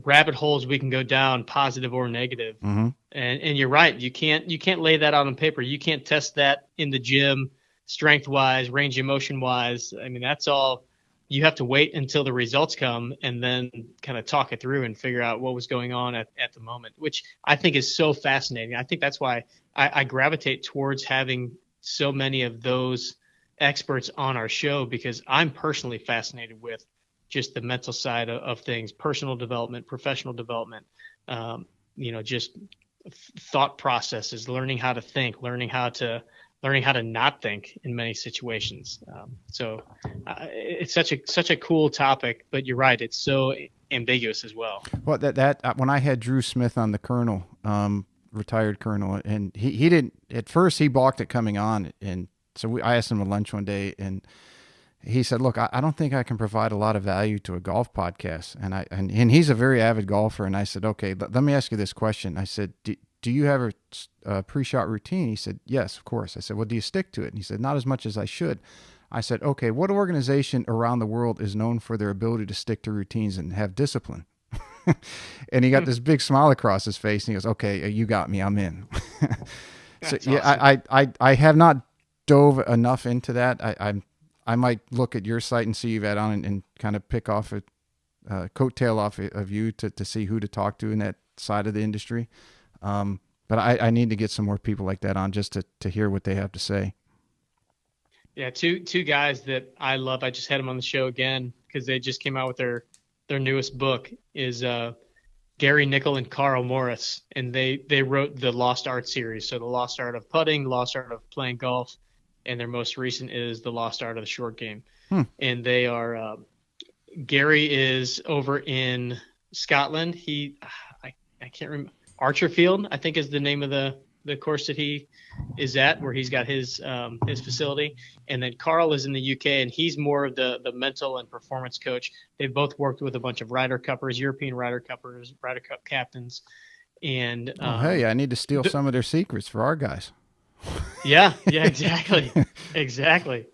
rabbit holes we can go down, positive or negative. Mm-hmm. And you're right. You can't lay that out on paper. You can't test that in the gym strength wise, range of motion wise. I mean, that's all. You have to wait until the results come and then kind of talk it through and figure out what was going on at the moment, which I think is so fascinating. I think that's why I gravitate towards having so many of those experts on our show, because I'm personally fascinated with just the mental side of things, personal development, professional development, just thought processes, learning how to think, learning how to not think in many situations. It's such a cool topic, but you're right, it's so ambiguous as well. Well, that when I had Drew Smith on, the Colonel, retired Colonel, and he didn't at first, he balked at coming on, and so I asked him at lunch one day, and he said, "Look, I don't think I can provide a lot of value to a golf podcast," and he's a very avid golfer, and I said, "Okay, let me ask you this question." I said, "Do you have a pre-shot routine?" He said, "Yes, of course." I said, "Well, do you stick to it?" And he said, "Not as much as I should." I said, "Okay, what organization around the world is known for their ability to stick to routines and have discipline?" And he got this big smile across his face, and he goes, "Okay, you got me. I'm in." So That's yeah, awesome. I have not dove enough into that. I might look at your site and see you've had on, and kind of pick off a coattail off of you to see who to talk to in that side of the industry. But I need to get some more people like that on, just to hear what they have to say. Yeah, two guys that I love. I just had them on the show again because they just came out with their newest book, is Gary Nickel and Carl Morris, and they wrote the Lost Art series. So the Lost Art of Putting, the Lost Art of Playing Golf, and their most recent is the Lost Art of the Short Game. Hmm. And they are Gary is over in Scotland. I can't remember, Archerfield, I think, is the name of the course that he is at, where he's got his facility. And then Carl is in the UK, and he's more of the mental and performance coach. They've both worked with a bunch of Ryder Cuppers, European Ryder Cuppers, Ryder Cup captains, and Oh, hey, I need to steal some of their secrets for our guys. yeah, exactly, exactly.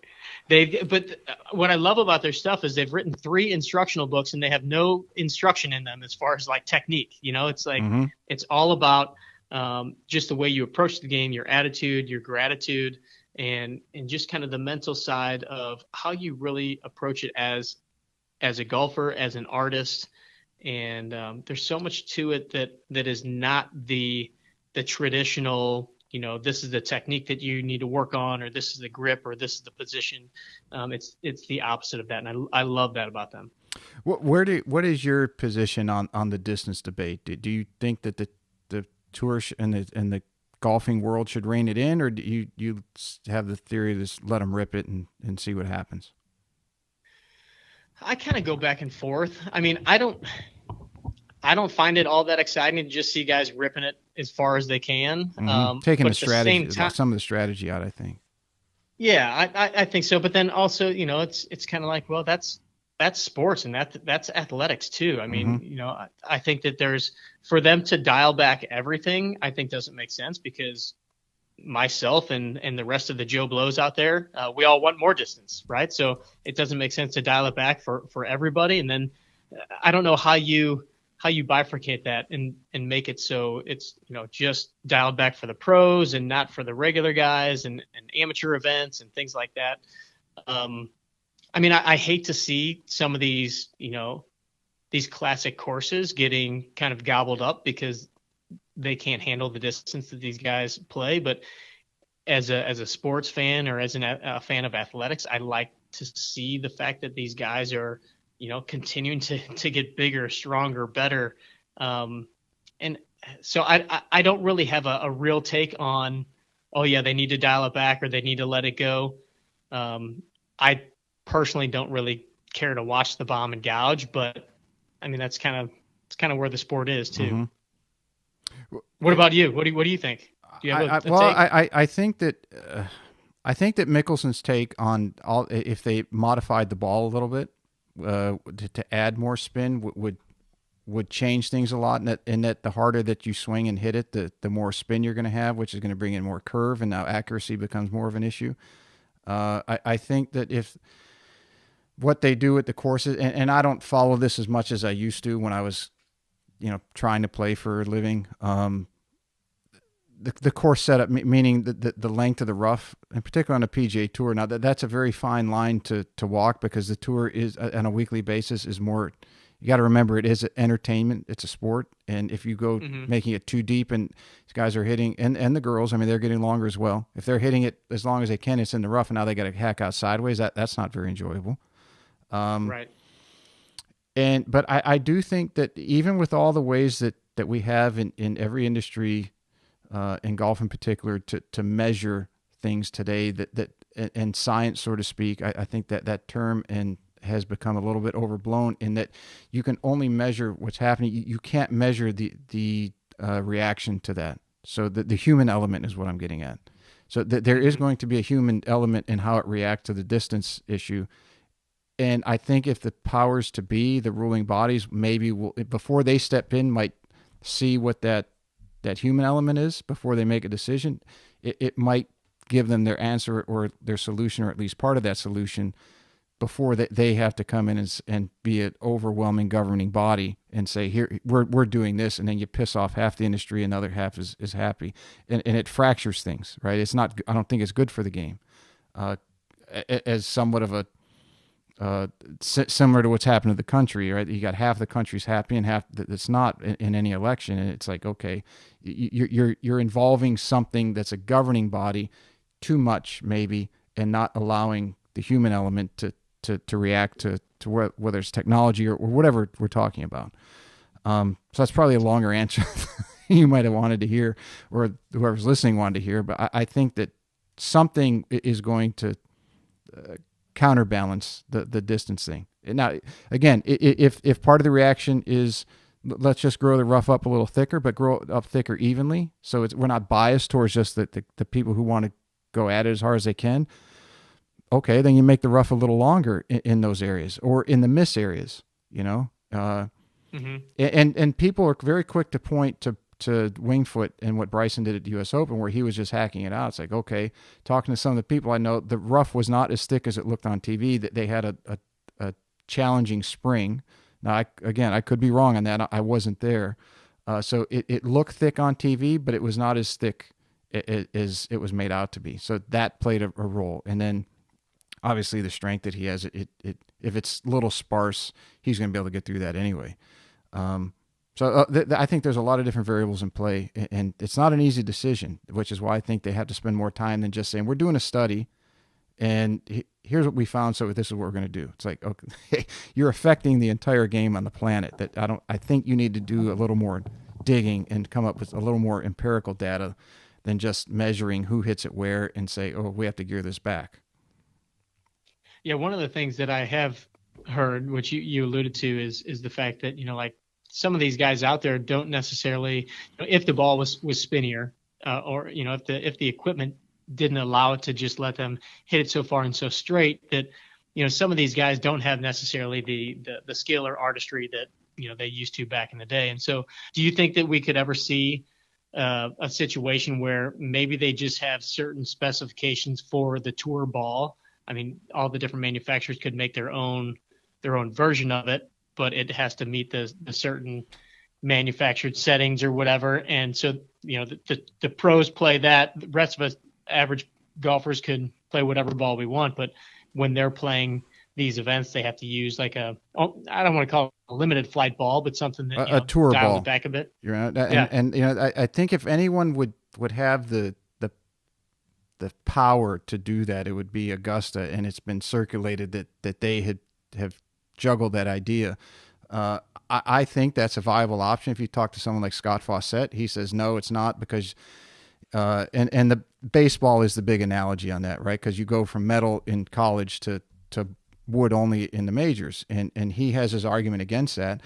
But what I love about their stuff is they've written 3 instructional books, and they have no instruction in them as far as like technique. It's like Mm-hmm. it's all about just the way you approach the game, your attitude, your gratitude, and just kind of the mental side of how you really approach it as a golfer, as an artist. And there's so much to it that is not the traditional, this is the technique that you need to work on, or this is the grip, or this is the position. It's the opposite of that, and I love that about them. What is your position on the distance debate? Do you think that the tour and the golfing world should rein it in, or do you have the theory to just let them rip it and see what happens? I kind of go back and forth. I mean, I don't find it all that exciting to just see guys ripping it as far as they can. Mm-hmm. Taking But the at the same strategy, time, some of the strategy out, I think. yeah, I think so. But then also, it's kind of like, well, that's sports, and that's athletics too. I Mm-hmm. mean, I think that there's, for them to dial back everything, I think doesn't make sense, because myself and the rest of the Joe Blows out there, we all want more distance, right? So it doesn't make sense to dial it back for everybody. And then I don't know how you bifurcate that and make it so it's, just dialed back for the pros and not for the regular guys, and amateur events and things like that. I mean, I hate to see some of these, these classic courses getting kind of gobbled up because they can't handle the distance that these guys play. But as a sports fan, or as a fan of athletics, I like to see the fact that these guys are, continuing to get bigger, stronger, better. And so I don't really have a real take on, oh yeah, they need to dial it back or they need to let it go. I personally don't really care to watch the bomb and gouge, but I mean, it's kind of where the sport is too. Mm-hmm. What about you? What do you think? Do you have a take? I think that Mickelson's take on all, if they modified the ball a little bit, to add more spin, would change things a lot. And that the harder that you swing and hit it, the more spin you're going to have, which is going to bring in more curve, and now accuracy becomes more of an issue. I think that if what they do at the courses, and I don't follow this as much as I used to when I was, trying to play for a living. the course setup, meaning the length of the rough, in particular on a PGA Tour. Now that's a very fine line to walk, because the tour is on a weekly basis is more. You got to remember, it is entertainment. It's a sport, and if you go making it too deep, and these guys are hitting, and the girls, I mean, they're getting longer as well. If they're hitting it as long as they can, it's in the rough, and now they got to hack out sideways. That's not very enjoyable. Right. But I do think that even with all the ways that we have in every industry, in golf in particular, to measure things today, and science, so to speak, I think that term has become a little bit overblown, in that you can only measure what's happening. You can't measure the reaction to that. So the human element is what I'm getting at. So there is going to be a human element in how it reacts to the distance issue. And I think if the powers to be, the ruling bodies, maybe will, before they step in, might see what that human element is before they make a decision. It might give them their answer or their solution, or at least part of that solution, before they have to come in and be an overwhelming governing body and say, here, we're doing this, and then you piss off half the industry and the other half is happy. And it fractures things, right? It's not, I don't think it's good for the game. As somewhat of a, similar to what's happened to the country, right? You got half the country's happy and half that's not in any election, and it's like, okay, you're involving something that's a governing body too much, maybe, and not allowing the human element to react to whether it's technology or whatever we're talking about. So that's probably a longer answer you might have wanted to hear, or whoever's listening wanted to hear. But I think that something is going to counterbalance the distance thing. Now, again, if part of the reaction is, let's just grow the rough up a little thicker, but grow it up thicker evenly, so we're not biased towards just the people who want to go at it as hard as they can. Okay, then you make the rough a little longer in those areas, or in the miss areas, and people are very quick to point to Winged Foot and what Bryson did at the U.S. Open, where he was just hacking it out. It's like, okay, talking to some of the people I know, the rough was not as thick as it looked on TV, that they had a challenging spring. Now, I could be wrong on that. I wasn't there. So it looked thick on TV, but it was not as thick as it was made out to be. So that played a role. And then obviously the strength that he has, if it's a little sparse, he's going to be able to get through that anyway. So I think there's a lot of different variables in play, and it's not an easy decision, which is why I think they have to spend more time than just saying, we're doing a study, and here's what we found, so this is what we're going to do. It's like, okay, you're affecting the entire game on the planet. I think you need to do a little more digging and come up with a little more empirical data than just measuring who hits it where and say, oh, we have to gear this back. Yeah, one of the things that I have heard, which you alluded to, is the fact that, like, some of these guys out there don't necessarily, if the ball was spinnier, or if the equipment didn't allow it to just let them hit it so far and so straight, that some of these guys don't have necessarily the skill or artistry that they used to back in the day. And so, do you think that we could ever see a situation where maybe they just have certain specifications for the tour ball? I mean, all the different manufacturers could make their own version of it, but it has to meet the certain manufactured settings or whatever. And so, the pros play that. The rest of us average golfers could play whatever ball we want. But when they're playing these events, they have to use like I don't want to call it a limited flight ball, but something that a tour dials ball it back a bit. And I think if anyone would have the power to do that, it would be Augusta, and it's been circulated that they have juggled that idea. I think that's a viable option. If you talk to someone like Scott Fawcett, he says no, it's not, because and the baseball is the big analogy on that, right? Because you go from metal in college to wood only in the majors, and he has his argument against that,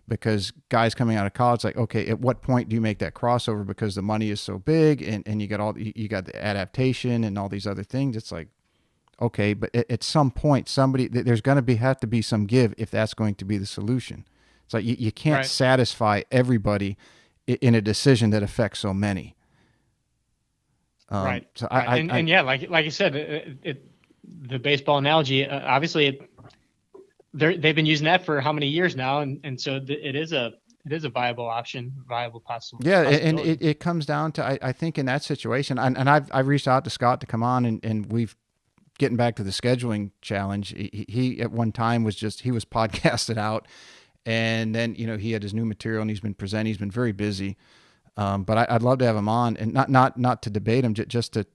because guys coming out of college, like, okay, at what point do you make that crossover, because the money is so big, and you got the adaptation and all these other things. It's like, okay, but at some point, there's going to have to be some give if that's going to be the solution. It's like you can't satisfy everybody in a decision that affects so many. Right. So and yeah, like I said, the baseball analogy, obviously they've been using that for how many years now, and so it is a it is a viable option, viable Yeah, and possibility. it comes down to I think in that situation, and I've reached out to Scott to come on, and we've getting back to the scheduling challenge. He at one time was he was podcasted out, and then he had his new material and he's been presenting. He's been very busy. But I'd love to have him on, and not to debate him, just to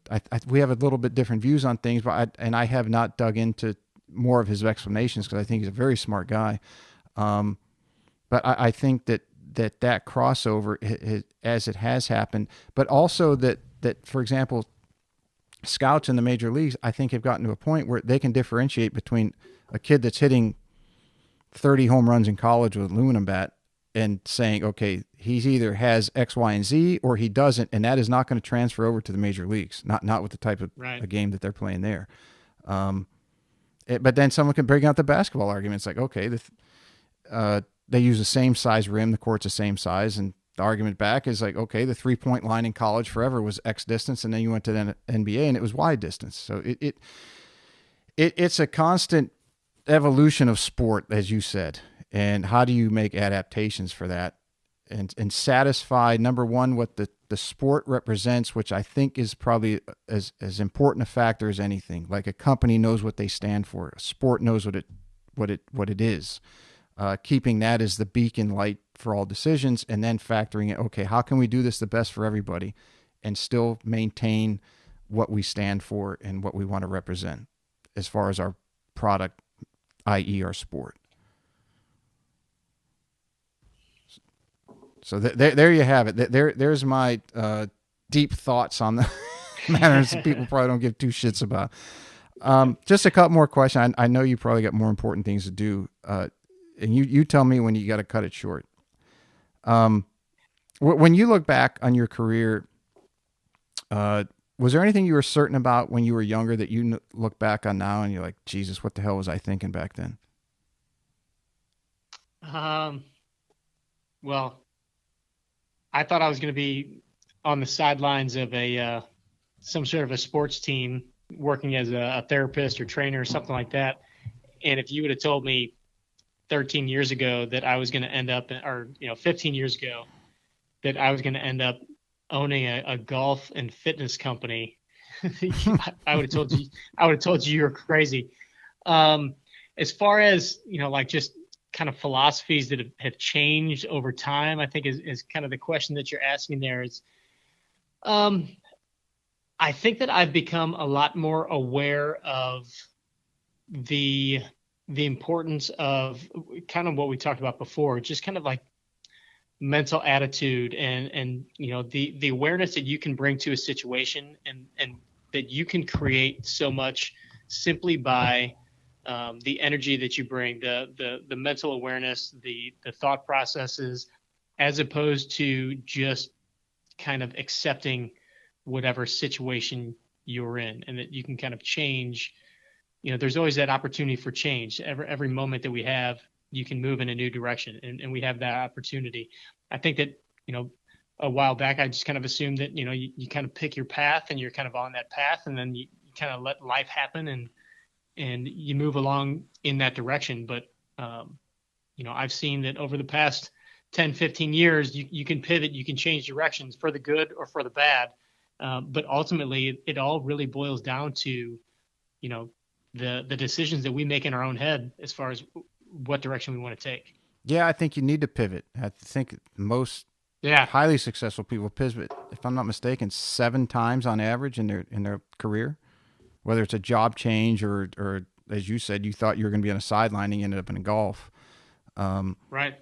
we have a little bit different views on things, but I have not dug into more of his explanations because I think he's a very smart guy. But I think that crossover, as it has happened, but also that for example, scouts in the major leagues, I think have gotten to a point where they can differentiate between a kid that's hitting 30 home runs in college with aluminum bat and saying, okay, he's either has X, Y, and Z, or he doesn't, and that is not going to transfer over to the major leagues. Not with the type of Right. a game that they're playing there. But then someone can bring out the basketball argument. It's like, okay, they use the same size rim, the court's the same size, and the argument back is like, okay, the 3-point line in college forever was X distance, and then you went to the NBA and it was Y distance. So it's a constant evolution of sport, as you said. And how do you make adaptations for that and satisfy, number one, what the sport represents, which I think is probably as important a factor as anything. Like a company knows what they stand for. A sport knows what it is. Keeping that as the beacon light for all decisions, and then factoring it, okay, how can we do this the best for everybody and still maintain what we stand for and what we want to represent as far as our product, i.e. our sport. So there you have it. There's my deep thoughts on the matters that people probably don't give two shits about. Just a couple more questions. I know you probably got more important things to do, and you tell me when you got to cut it short. When you look back on your career, was there anything you were certain about when you were younger that you look back on now and you're like, Jesus, what the hell was I thinking back then? Well, I thought I was going to be on the sidelines of some sort of a sports team, working as a therapist or trainer or something like that. And if you would have told me 13 years ago that I was going to end up, or 15 years ago, that I was going to end up owning a golf and fitness company, I would have told you were crazy. As far as like just kind of philosophies that have changed over time, I think is kind of the question that you're asking there. Is I think that I've become a lot more aware of the importance of kind of what we talked about before, just kind of like mental attitude and the awareness that you can bring to a situation, and that you can create so much simply by the energy that you bring, the mental awareness, the thought processes, as opposed to just kind of accepting whatever situation you're in, and that you can kind of change. There's always that opportunity for change. Every moment that we have, you can move in a new direction, and we have that opportunity. I think that, a while back, I just kind of assumed that, you kind of pick your path and you're kind of on that path, and then you kind of let life happen and you move along in that direction. But, I've seen that over the past 10, 15 years, you can pivot, you can change directions for the good or for the bad. But ultimately, it all really boils down to, the decisions that we make in our own head as far as what direction we want to take. Yeah, I think you need to pivot. I think most Yeah. highly successful people pivot, if I'm not mistaken, 7 times on average in their career, whether it's a job change or as you said, you thought you were going to be on a sideline and you ended up in golf. Right.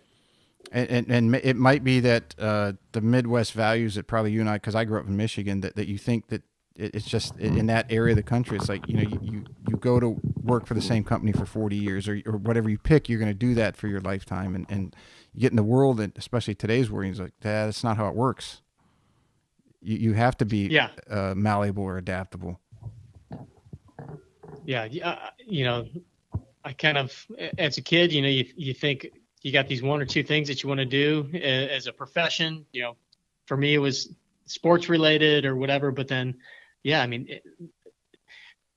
And it might be that the Midwest values that probably you and I, because I grew up in Michigan, that you think that it's just in that area of the country. It's like, you go to work for the same company for 40 years or whatever you pick, you're going to do that for your lifetime. And you get in the world, and especially today's world, it's like, that's not how it works. You have to be malleable or adaptable. Yeah. I kind of, as a kid, you think you got these one or two things that you want to do as a profession. For me, it was sports related or whatever. But then, yeah, I mean,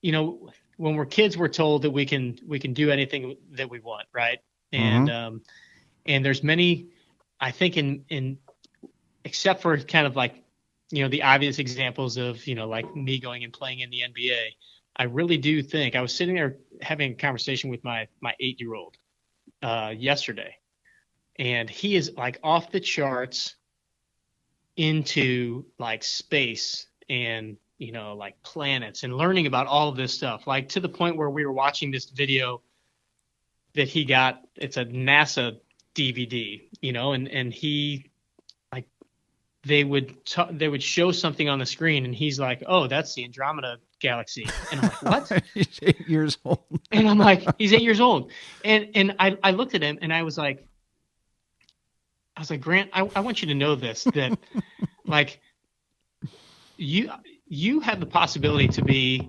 when we're kids, we're told that we can do anything that we want, right? Mm-hmm. And there's many I think in except for kind of like, the obvious examples of, like me going and playing in the NBA, I really do think I was sitting there having a conversation with my 8-year-old yesterday, and he is like off the charts into like space and like planets and learning about all of this stuff, like to the point where we were watching this video that he got. It's a NASA DVD, and he like they would show something on the screen, and he's like, "Oh, that's the Andromeda galaxy," and I'm like, "What?" He's 8 years old. And I'm like, "He's 8 years old," and I looked at him and I was like, Grant, I want you to know this, that like you have the possibility to be,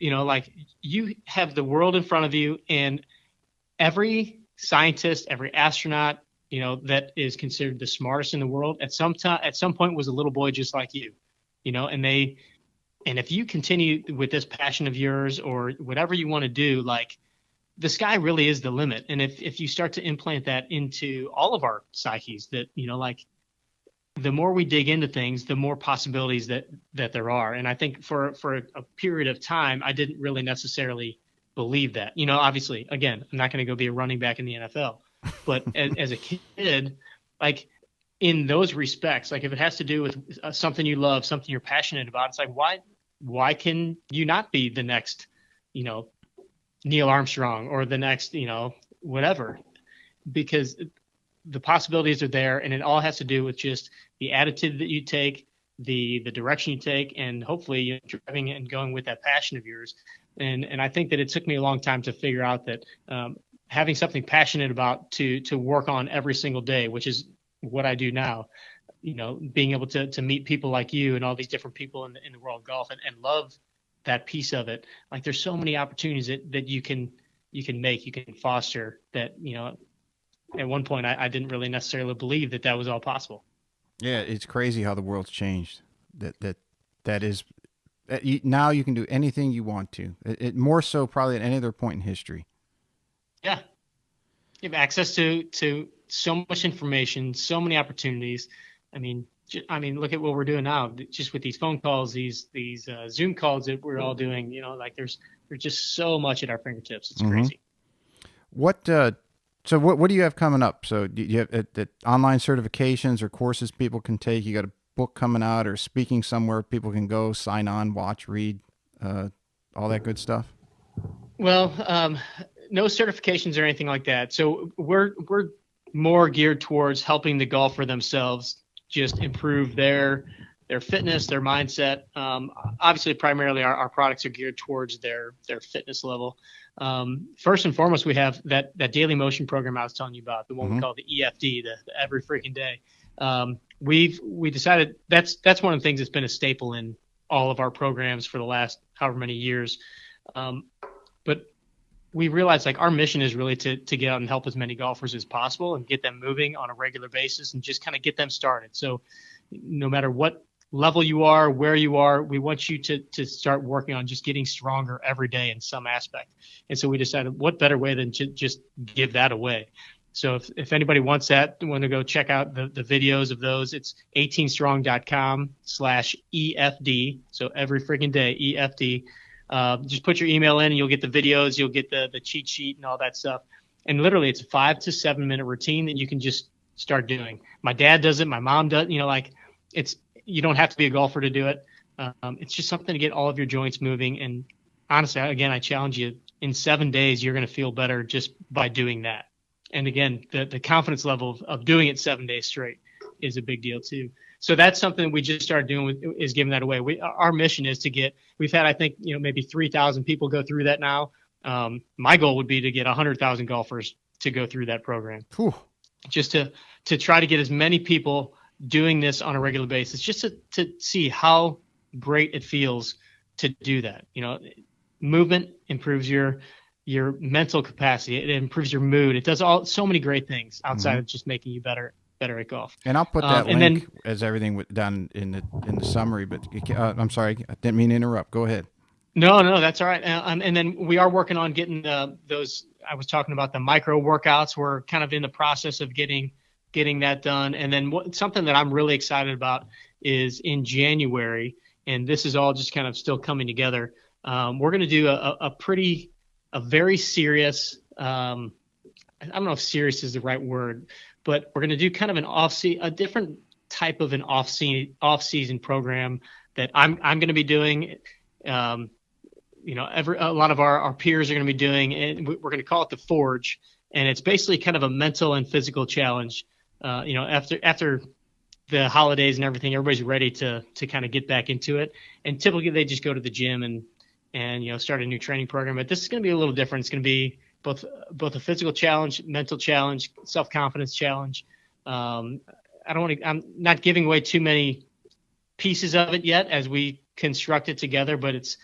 like you have the world in front of you, and every scientist, every astronaut, that is considered the smartest in the world at some point was a little boy just like you, and if you continue with this passion of yours or whatever you want to do, like the sky really is the limit. And if you start to implant that into all of our psyches, that, like the more we dig into things, the more possibilities that there are. And I think for a period of time, I didn't really necessarily believe that. Obviously, again, I'm not going to go be a running back in the NFL, but as a kid, like in those respects, like if it has to do with something you love, something you're passionate about, it's like why can you not be the next, Neil Armstrong or the next, whatever? Because the possibilities are there, and it all has to do with just the attitude that you take, the direction you take, and hopefully you're driving and going with that passion of yours. And I think that it took me a long time to figure out that having something passionate about to work on every single day, which is what I do now, being able to meet people like you and all these different people in the world of golf and love that piece of it. Like there's so many opportunities that you can foster that, at one point I didn't really necessarily believe that was all possible. Yeah, it's crazy how the world's changed. That is now you can do anything you want to. It more so probably at any other point in history. Yeah, you have access to so much information, so many opportunities. I mean, look at what we're doing now, just with these phone calls, these Zoom calls that we're all doing. Like there's just so much at our fingertips. It's crazy. So what do you have coming up? So do you have online certifications or courses people can take? You got a book coming out or speaking somewhere people can go, sign on, watch, read, all that good stuff? Well, no certifications or anything like that. So we're more geared towards helping the golfer themselves just improve their fitness, their mindset. Obviously, primarily our products are geared towards their fitness level. First and foremost, we have that daily motion program I was telling you about, the one we call the EFD, the every freaking day. We decided that's one of the things that's been a staple in all of our programs for the last however many years. But we realized like our mission is really to get out and help as many golfers as possible and get them moving on a regular basis and just kind of get them started. So no matter what level you are, where you are, we want you to start working on just getting stronger every day in some aspect. And so we decided what better way than to just give that away. So if anybody wants that, want to go check out the videos of those, it's 18strong.com/EFD. So every freaking day, EFD. Just put your email in and you'll get the videos, you'll get the cheat sheet and all that stuff. And literally it's a 5 to 7 minute routine that you can just start doing. My dad does it. My mom does, you don't have to be a golfer to do it. It's just something to get all of your joints moving. And honestly, again, I challenge you, in 7 days, you're going to feel better just by doing that. And again, the confidence level of doing it 7 days straight is a big deal too. So that's something we just started doing, is giving that away. Our mission is we've had, I think, maybe 3,000 people go through that now. My goal would be to get 100,000 golfers to go through that program. Whew. Just to try to get as many people doing this on a regular basis, just to see how great it feels to do that. Movement improves your mental capacity. It improves your mood. It does so many great things outside of just making you better at golf. And I'll put that link as everything down in the summary. But I'm sorry, I didn't mean to interrupt. Go ahead. No, that's all right. And then we are working on getting those. I was talking about the micro workouts. We're kind of in the process of getting getting that done. And then something that I'm really excited about is in January, and this is all just kind of still coming together. We're going to do a very serious, I don't know if serious is the right word, but we're going to do kind of a different type of an off-season program that I'm going to be doing. A lot of our peers are going to be doing, and we're going to call it the Forge, and it's basically kind of a mental and physical challenge. After the holidays and everything, everybody's ready to kind of get back into it, and typically they just go to the gym and start a new training program. But this is going to be a little different. It's going to be both a physical challenge, mental challenge, self-confidence challenge. I'm not giving away too many pieces of it yet as we construct it together, but it's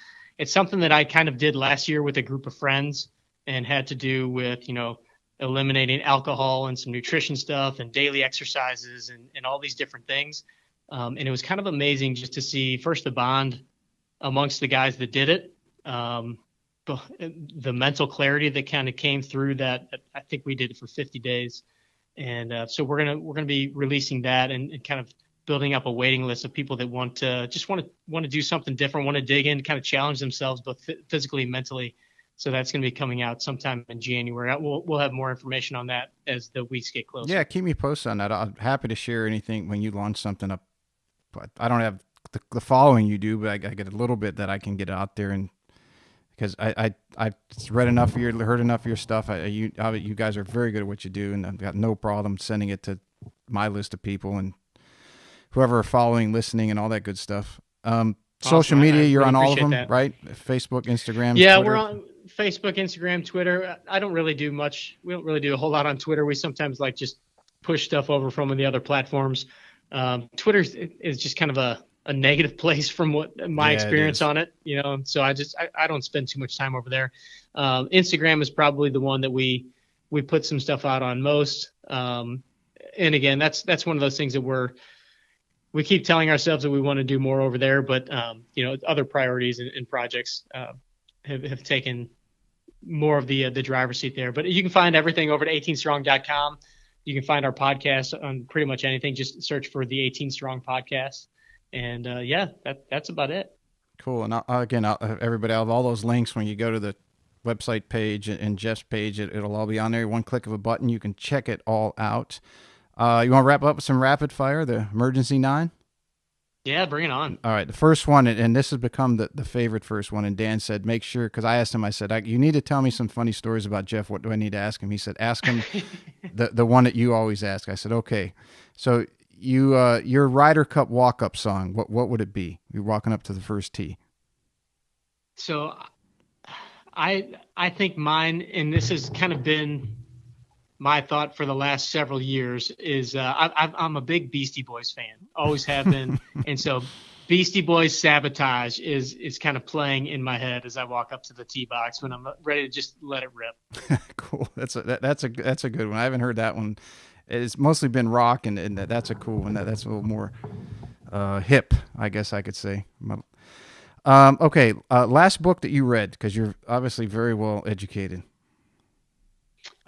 something that I kind of did last year with a group of friends and had to do with, eliminating alcohol and some nutrition stuff and daily exercises and all these different things. And it was kind of amazing just to see first the bond amongst the guys that did it. The mental clarity that kind of came through that. I think we did it for 50 days. And so we're going to be releasing that and kind of building up a waiting list of people that want to do something different, want to dig in, kind of challenge themselves both physically and mentally. So that's going to be coming out sometime in January. We'll have more information on that as the weeks get closer. Yeah, keep me posted on that. I'm happy to share anything when you launch something up. But I don't have the following you do, but I get a little bit that I can get out there, and because I read enough of heard enough of your stuff. You guys are very good at what you do, and I've got no problem sending it to my list of people and whoever are following, listening, and all that good stuff. Social media, you're on all of them, right? Facebook, Instagram, yeah, Twitter. We're on Facebook, Instagram, Twitter. I don't really do much. We don't really do a whole lot on Twitter. We sometimes just push stuff over from the other platforms. Twitter is just kind of a negative place from what my experience on it, so I don't spend too much time over there. Instagram is probably the one that we put some stuff out on most. And again, that's one of those things that we keep telling ourselves that we want to do more over there, but other priorities and projects have taken more of the driver's seat there. But you can find everything over at 18strong.com. You can find our podcast on pretty much anything. Just search for the 18 Strong podcast. And that's about it. Cool. And again, everybody, I'll have all those links when you go to the website page and Jeff's page. It'll all be on there. One click of a button, you can check it all out. You want to wrap up with some rapid fire, the Emergency 9? Yeah, bring it on. All right, the first one, and this has become the favorite first one, and Dan said, make sure, because I asked him, I said, you need to tell me some funny stories about Jeff. What do I need to ask him? He said, ask him the one that you always ask. I said, okay. So your Ryder Cup walk-up song, what would it be? You're walking up to the first tee. So I think mine, and this has kind of been my thought for the last several years, is I'm a big Beastie Boys fan, always have been. And so Beastie Boys Sabotage is kind of playing in my head as I walk up to the tee box when I'm ready to just let it rip. Cool. That's a good one. I haven't heard that one. It's mostly been rock, and that's a cool one. That's a little more hip, I guess I could say. Okay, last book that you read, because you're obviously very well educated.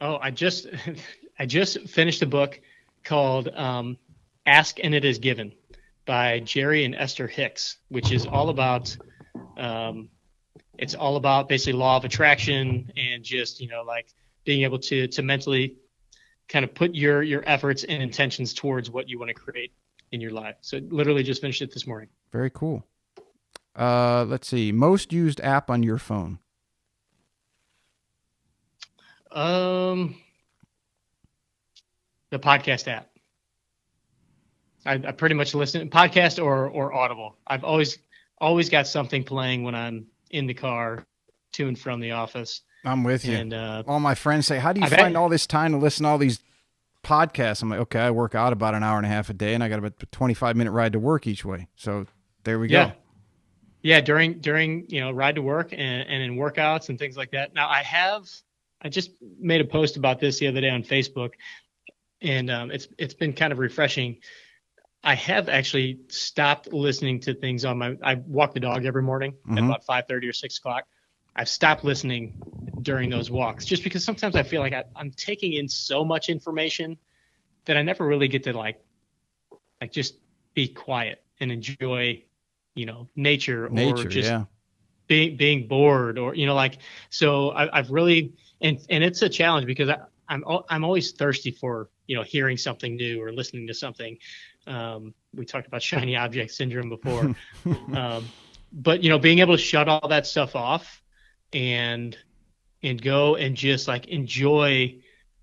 Oh, I just finished a book called Ask and It Is Given by Jerry and Esther Hicks, which is all about basically law of attraction and just being able to mentally kind of put your efforts and intentions towards what you want to create in your life. So literally just finished it this morning. Very cool. Let's see, most used app on your phone. The podcast app. I pretty much listen podcast or Audible. I've always got something playing when I'm in the car to and from the office. I'm with you. And all my friends say, how do you find all this time to listen to all these podcasts? I'm like, okay, I work out about an hour and a half a day, and I got about a 25-minute ride to work each way. So there we go. Yeah, during ride to work and in workouts and things like that. Now I just made a post about this the other day on Facebook, and it's been kind of refreshing. I have actually stopped listening to things I walk the dog every morning at about 5:30 or 6 o'clock. I've stopped listening during those walks just because sometimes I feel like I'm taking in so much information that I never really get to like just be quiet and enjoy, nature or Nature, just yeah. being bored or, so I've really, and it's a challenge because I'm always thirsty for, hearing something new or listening to something. We talked about shiny object syndrome before. But, being able to shut all that stuff off and go and just like enjoy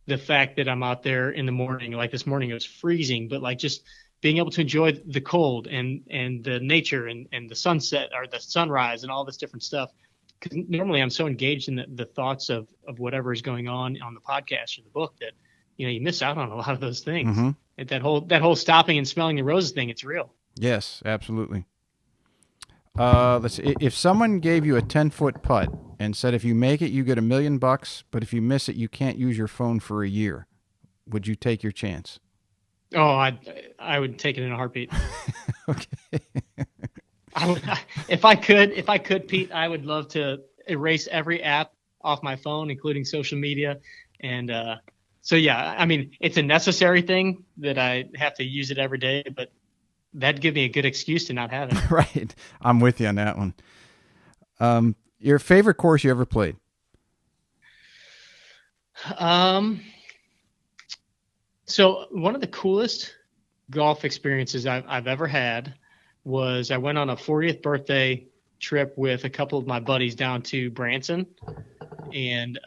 the fact that I'm out there in the morning. Like this morning it was freezing, but like just being able to enjoy the cold and the nature and the sunset or the sunrise and all this different stuff. Because normally I'm so engaged in the thoughts of whatever is going on the podcast or the book that, you miss out on a lot of those things. Mm-hmm. That whole stopping and smelling the roses thing, it's real. Yes, absolutely. Let's see. If someone gave you a 10-foot putt and said if you make it, you get $1 million, but if you miss it, you can't use your phone for a year, would you take your chance? Oh, I would take it in a heartbeat. Okay. If I could, Pete, I would love to erase every app off my phone, including social media. And so, yeah, I mean, it's a necessary thing that I have to use it every day, but that'd give me a good excuse to not have it. Right. I'm with you on that one. Your favorite course you ever played? So one of the coolest golf experiences I've ever had was I went on a 40th birthday trip with a couple of my buddies down to Branson, and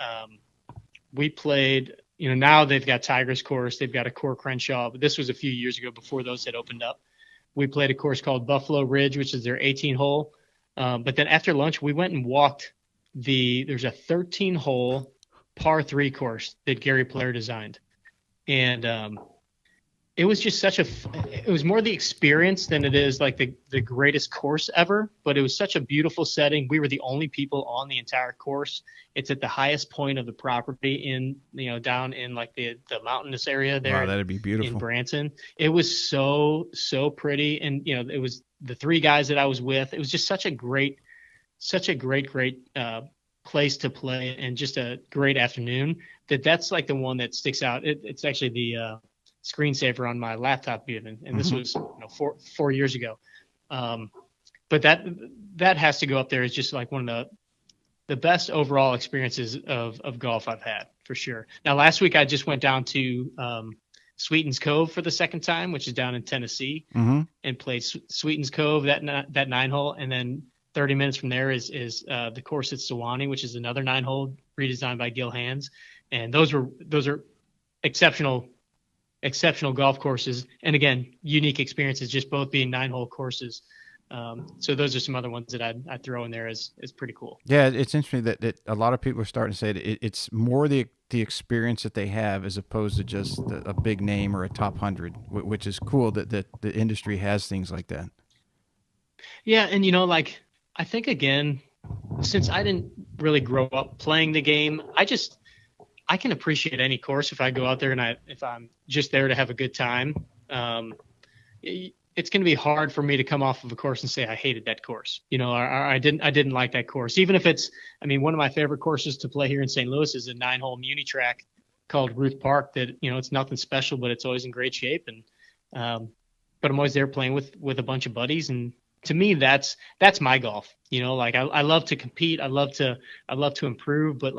we played. Now they've got Tigers course, they've got a Core Crenshaw, but this was a few years ago before those had opened up. We played a course called Buffalo Ridge, which is their 18-hole. But then after lunch, we went and walked there's a 13-hole par 3 course that Gary Player designed. And it was just it was more the experience than it is like the greatest course ever, but it was such a beautiful setting. We were the only people on the entire course. It's at the highest point of the property down in like the mountainous area there. Wow, that'd be beautiful. In Branson. It was so pretty. And, it was the 3 guys that I was with. It was just such a great place to play and just a great afternoon that's like the one that sticks out. It's actually the screensaver on my laptop even, and this was 4 years ago. But that has to go up there as just like one of the best overall experiences of golf I've had for sure. Now last week I just went down to Sweetens Cove for the second time, which is down in Tennessee, and played Sweetens Cove that 9-hole, and then 30 minutes from there is the course at Sewanee, which is another 9-hole redesigned by Gil Hands, and those are exceptional golf courses, and again, unique experiences, just both being 9-hole courses. So those are some other ones that I'd throw in there as pretty cool. Yeah, it's interesting that a lot of people are starting to say that it's more the experience that they have as opposed to just a big name or a top 100, which is cool that the industry has things like that. Yeah, and I think again, since I didn't really grow up playing the game, I can appreciate any course if I go out there and if I'm just there to have a good time. It's going to be hard for me to come off of a course and say I hated that course, or I didn't like that course, even if one of my favorite courses to play here in St. Louis is a 9-hole muni track called Ruth Park that, it's nothing special, but it's always in great shape. And, but I'm always there playing with a bunch of buddies. And to me, that's my golf, I love to compete. I love to improve, but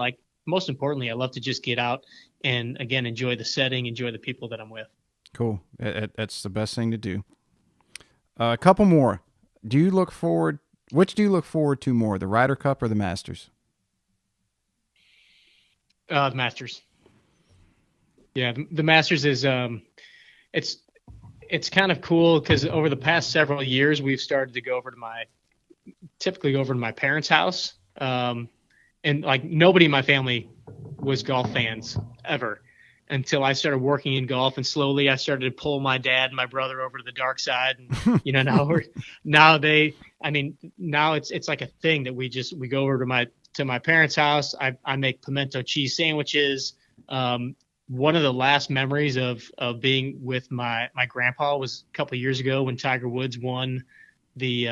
most importantly, I love to just get out and again, enjoy the setting, enjoy the people that I'm with. Cool. That's the best thing to do. A couple more. Which do you look forward to more, the Ryder Cup or the Masters? The Masters. Yeah, the Masters is it's kind of cool because over the past several years we've started to typically go over to my parents' house, and nobody in my family was golf fans ever until I started working in golf, and slowly I started to pull my dad and my brother over to the dark side. And, now it's like a thing that we go over to my parents' house. I make pimento cheese sandwiches. One of the last memories of being with my grandpa was a couple of years ago when Tiger Woods won the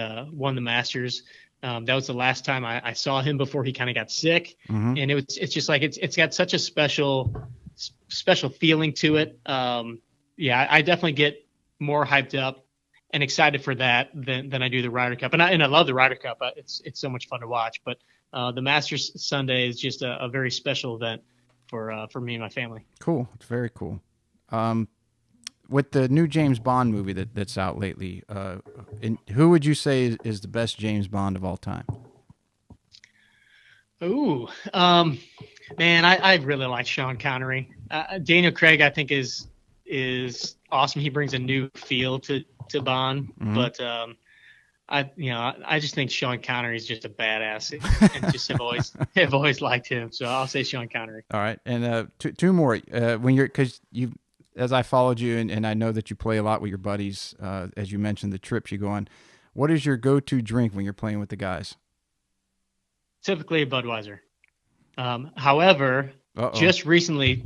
Masters. That was the last time I saw him before he kind of got sick. And it's just like, it's got such a special feeling to it. yeah, I definitely get more hyped up and excited for that than I do the Ryder Cup. And I love the Ryder Cup. It's so much fun to watch. But the Masters Sunday is just a very special event for me and my family. Cool. It's very cool. With the new James Bond movie that's out lately, who would you say is the best James Bond of all time? Ooh, man, I really like Sean Connery. Daniel Craig, I think is awesome. He brings a new feel to Bond, but I just think Sean Connery is just a badass, and just have always liked him. So I'll say Sean Connery. All right, and two more. Because you, as I followed you, and I know that you play a lot with your buddies, as you mentioned the trips you go on. What is your go-to drink when you're playing with the guys? Typically a Budweiser. However, just recently,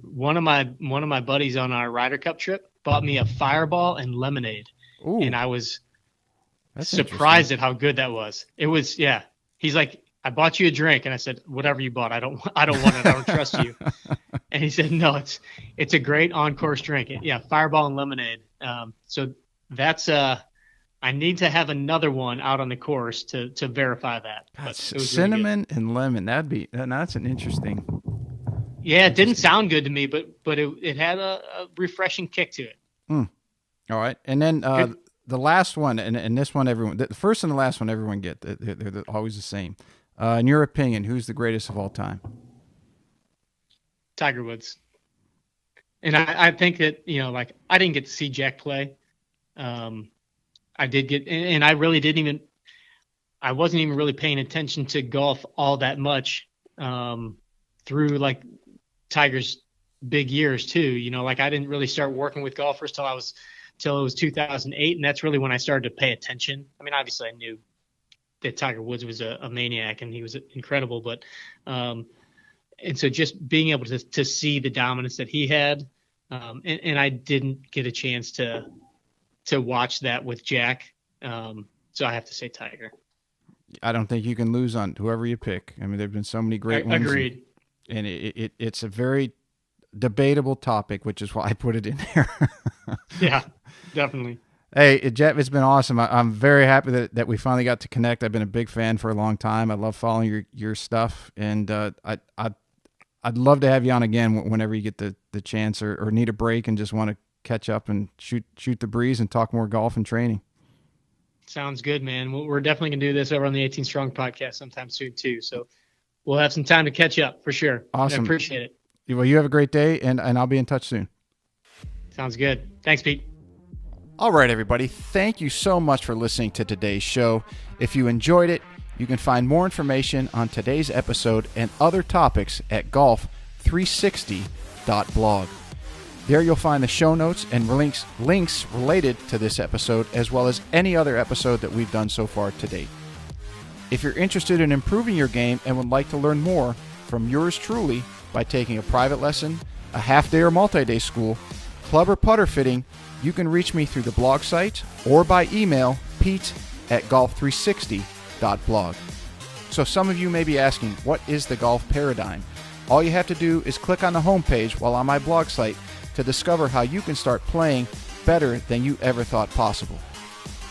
one of my buddies on our Ryder Cup trip bought me a Fireball and lemonade. Ooh, and I was that's surprised at how good that was. It was, yeah. He's like, I bought you a drink, and I said, whatever you bought, I don't want it. I don't trust you. And he said, no, it's a great on-course drink. Yeah, Fireball and lemonade. So that's I need to have another one out on the course to verify that. God, cinnamon really and lemon. That's an interesting. Yeah, it didn't sound good to me, but it had a refreshing kick to it. All right, and then the last one, and this one, the first and the last one, everyone get. They're always the same. In your opinion, who's the greatest of all time? Tiger Woods. And I think that, I didn't get to see Jack play. I did get, and I really I wasn't even really paying attention to golf all that much through like Tiger's big years too. I didn't really start working with golfers till it was 2008, and that's really when I started to pay attention. I mean, obviously I knew that Tiger Woods was a maniac and he was incredible, but and so just being able to see the dominance that he had, and I didn't get a chance to watch that with Jack, so I have to say Tiger. I don't think you can lose on whoever you pick. I mean, there've been so many great ones. Agreed. And it's a very debatable topic, which is why I put it in there. Yeah, definitely. Hey, Jeff, it's been awesome. I'm very happy that we finally got to connect. I've been a big fan for a long time. I love following your stuff, and I'd love to have you on again whenever you get the chance or need a break and just want to catch up and shoot the breeze and talk more golf and training. Sounds good, man. We're definitely going to do this over on the 18 Strong podcast sometime soon too. So we'll have some time to catch up for sure. Awesome. I appreciate it. Well, you have a great day, and I'll be in touch soon. Sounds good. Thanks, Pete. All right, everybody. Thank you so much for listening to today's show. If you enjoyed it, you can find more information on today's episode and other topics at golf360.blog. There you'll find the show notes and links related to this episode, as well as any other episode that we've done so far to date. If you're interested in improving your game and would like to learn more from yours truly by taking a private lesson, a half-day or multi-day school, club or putter fitting, you can reach me through the blog site or by email, pete@golf360.blog. So some of you may be asking, what is the golf paradigm? All you have to do is click on the homepage while on my blog site to discover how you can start playing better than you ever thought possible.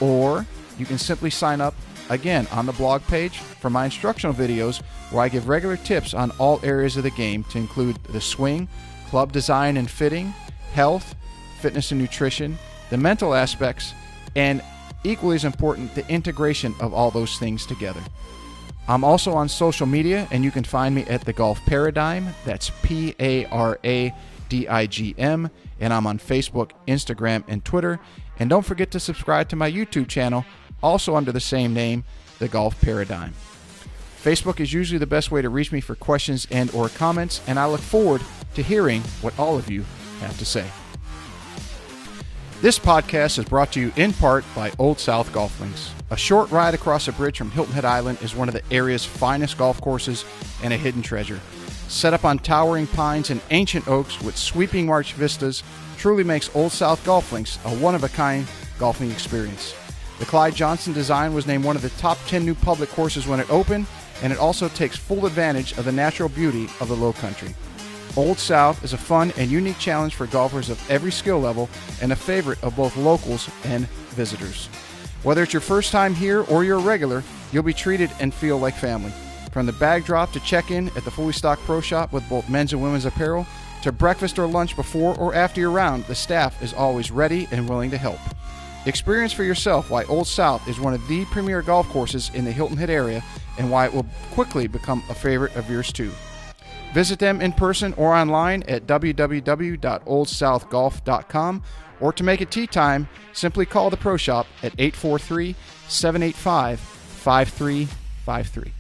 Or you can simply sign up, again, on the blog page for my instructional videos where I give regular tips on all areas of the game to include the swing, club design and fitting, health, fitness and nutrition, the mental aspects, and equally as important, the integration of all those things together. I'm also on social media, and you can find me at The Golf Paradigm. That's PARADIGM, and I'm on Facebook, Instagram, and Twitter. And don't forget to subscribe to my YouTube channel, also under the same name, The Golf Paradigm. Facebook is usually the best way to reach me for questions and or comments, and I look forward to hearing what all of you have to say. This podcast is brought to you in part by Old South Golf Links. A short ride across a bridge from Hilton Head Island is one of the area's finest golf courses and a hidden treasure. Set up on towering pines and ancient oaks with sweeping marsh vistas, truly makes Old South Golf Links a one-of-a-kind golfing experience. The Clyde Johnson design was named one of the top 10 new public courses when it opened, and it also takes full advantage of the natural beauty of the Low Country. Old South is a fun and unique challenge for golfers of every skill level and a favorite of both locals and visitors. Whether it's your first time here or you're a regular, you'll be treated and feel like family. From the bag drop to check-in at the fully stocked pro shop with both men's and women's apparel, to breakfast or lunch before or after your round, the staff is always ready and willing to help. Experience for yourself why Old South is one of the premier golf courses in the Hilton Head area and why it will quickly become a favorite of yours too. Visit them in person or online at www.oldsouthgolf.com, or to make it tee time, simply call the pro shop at 843-785-5353.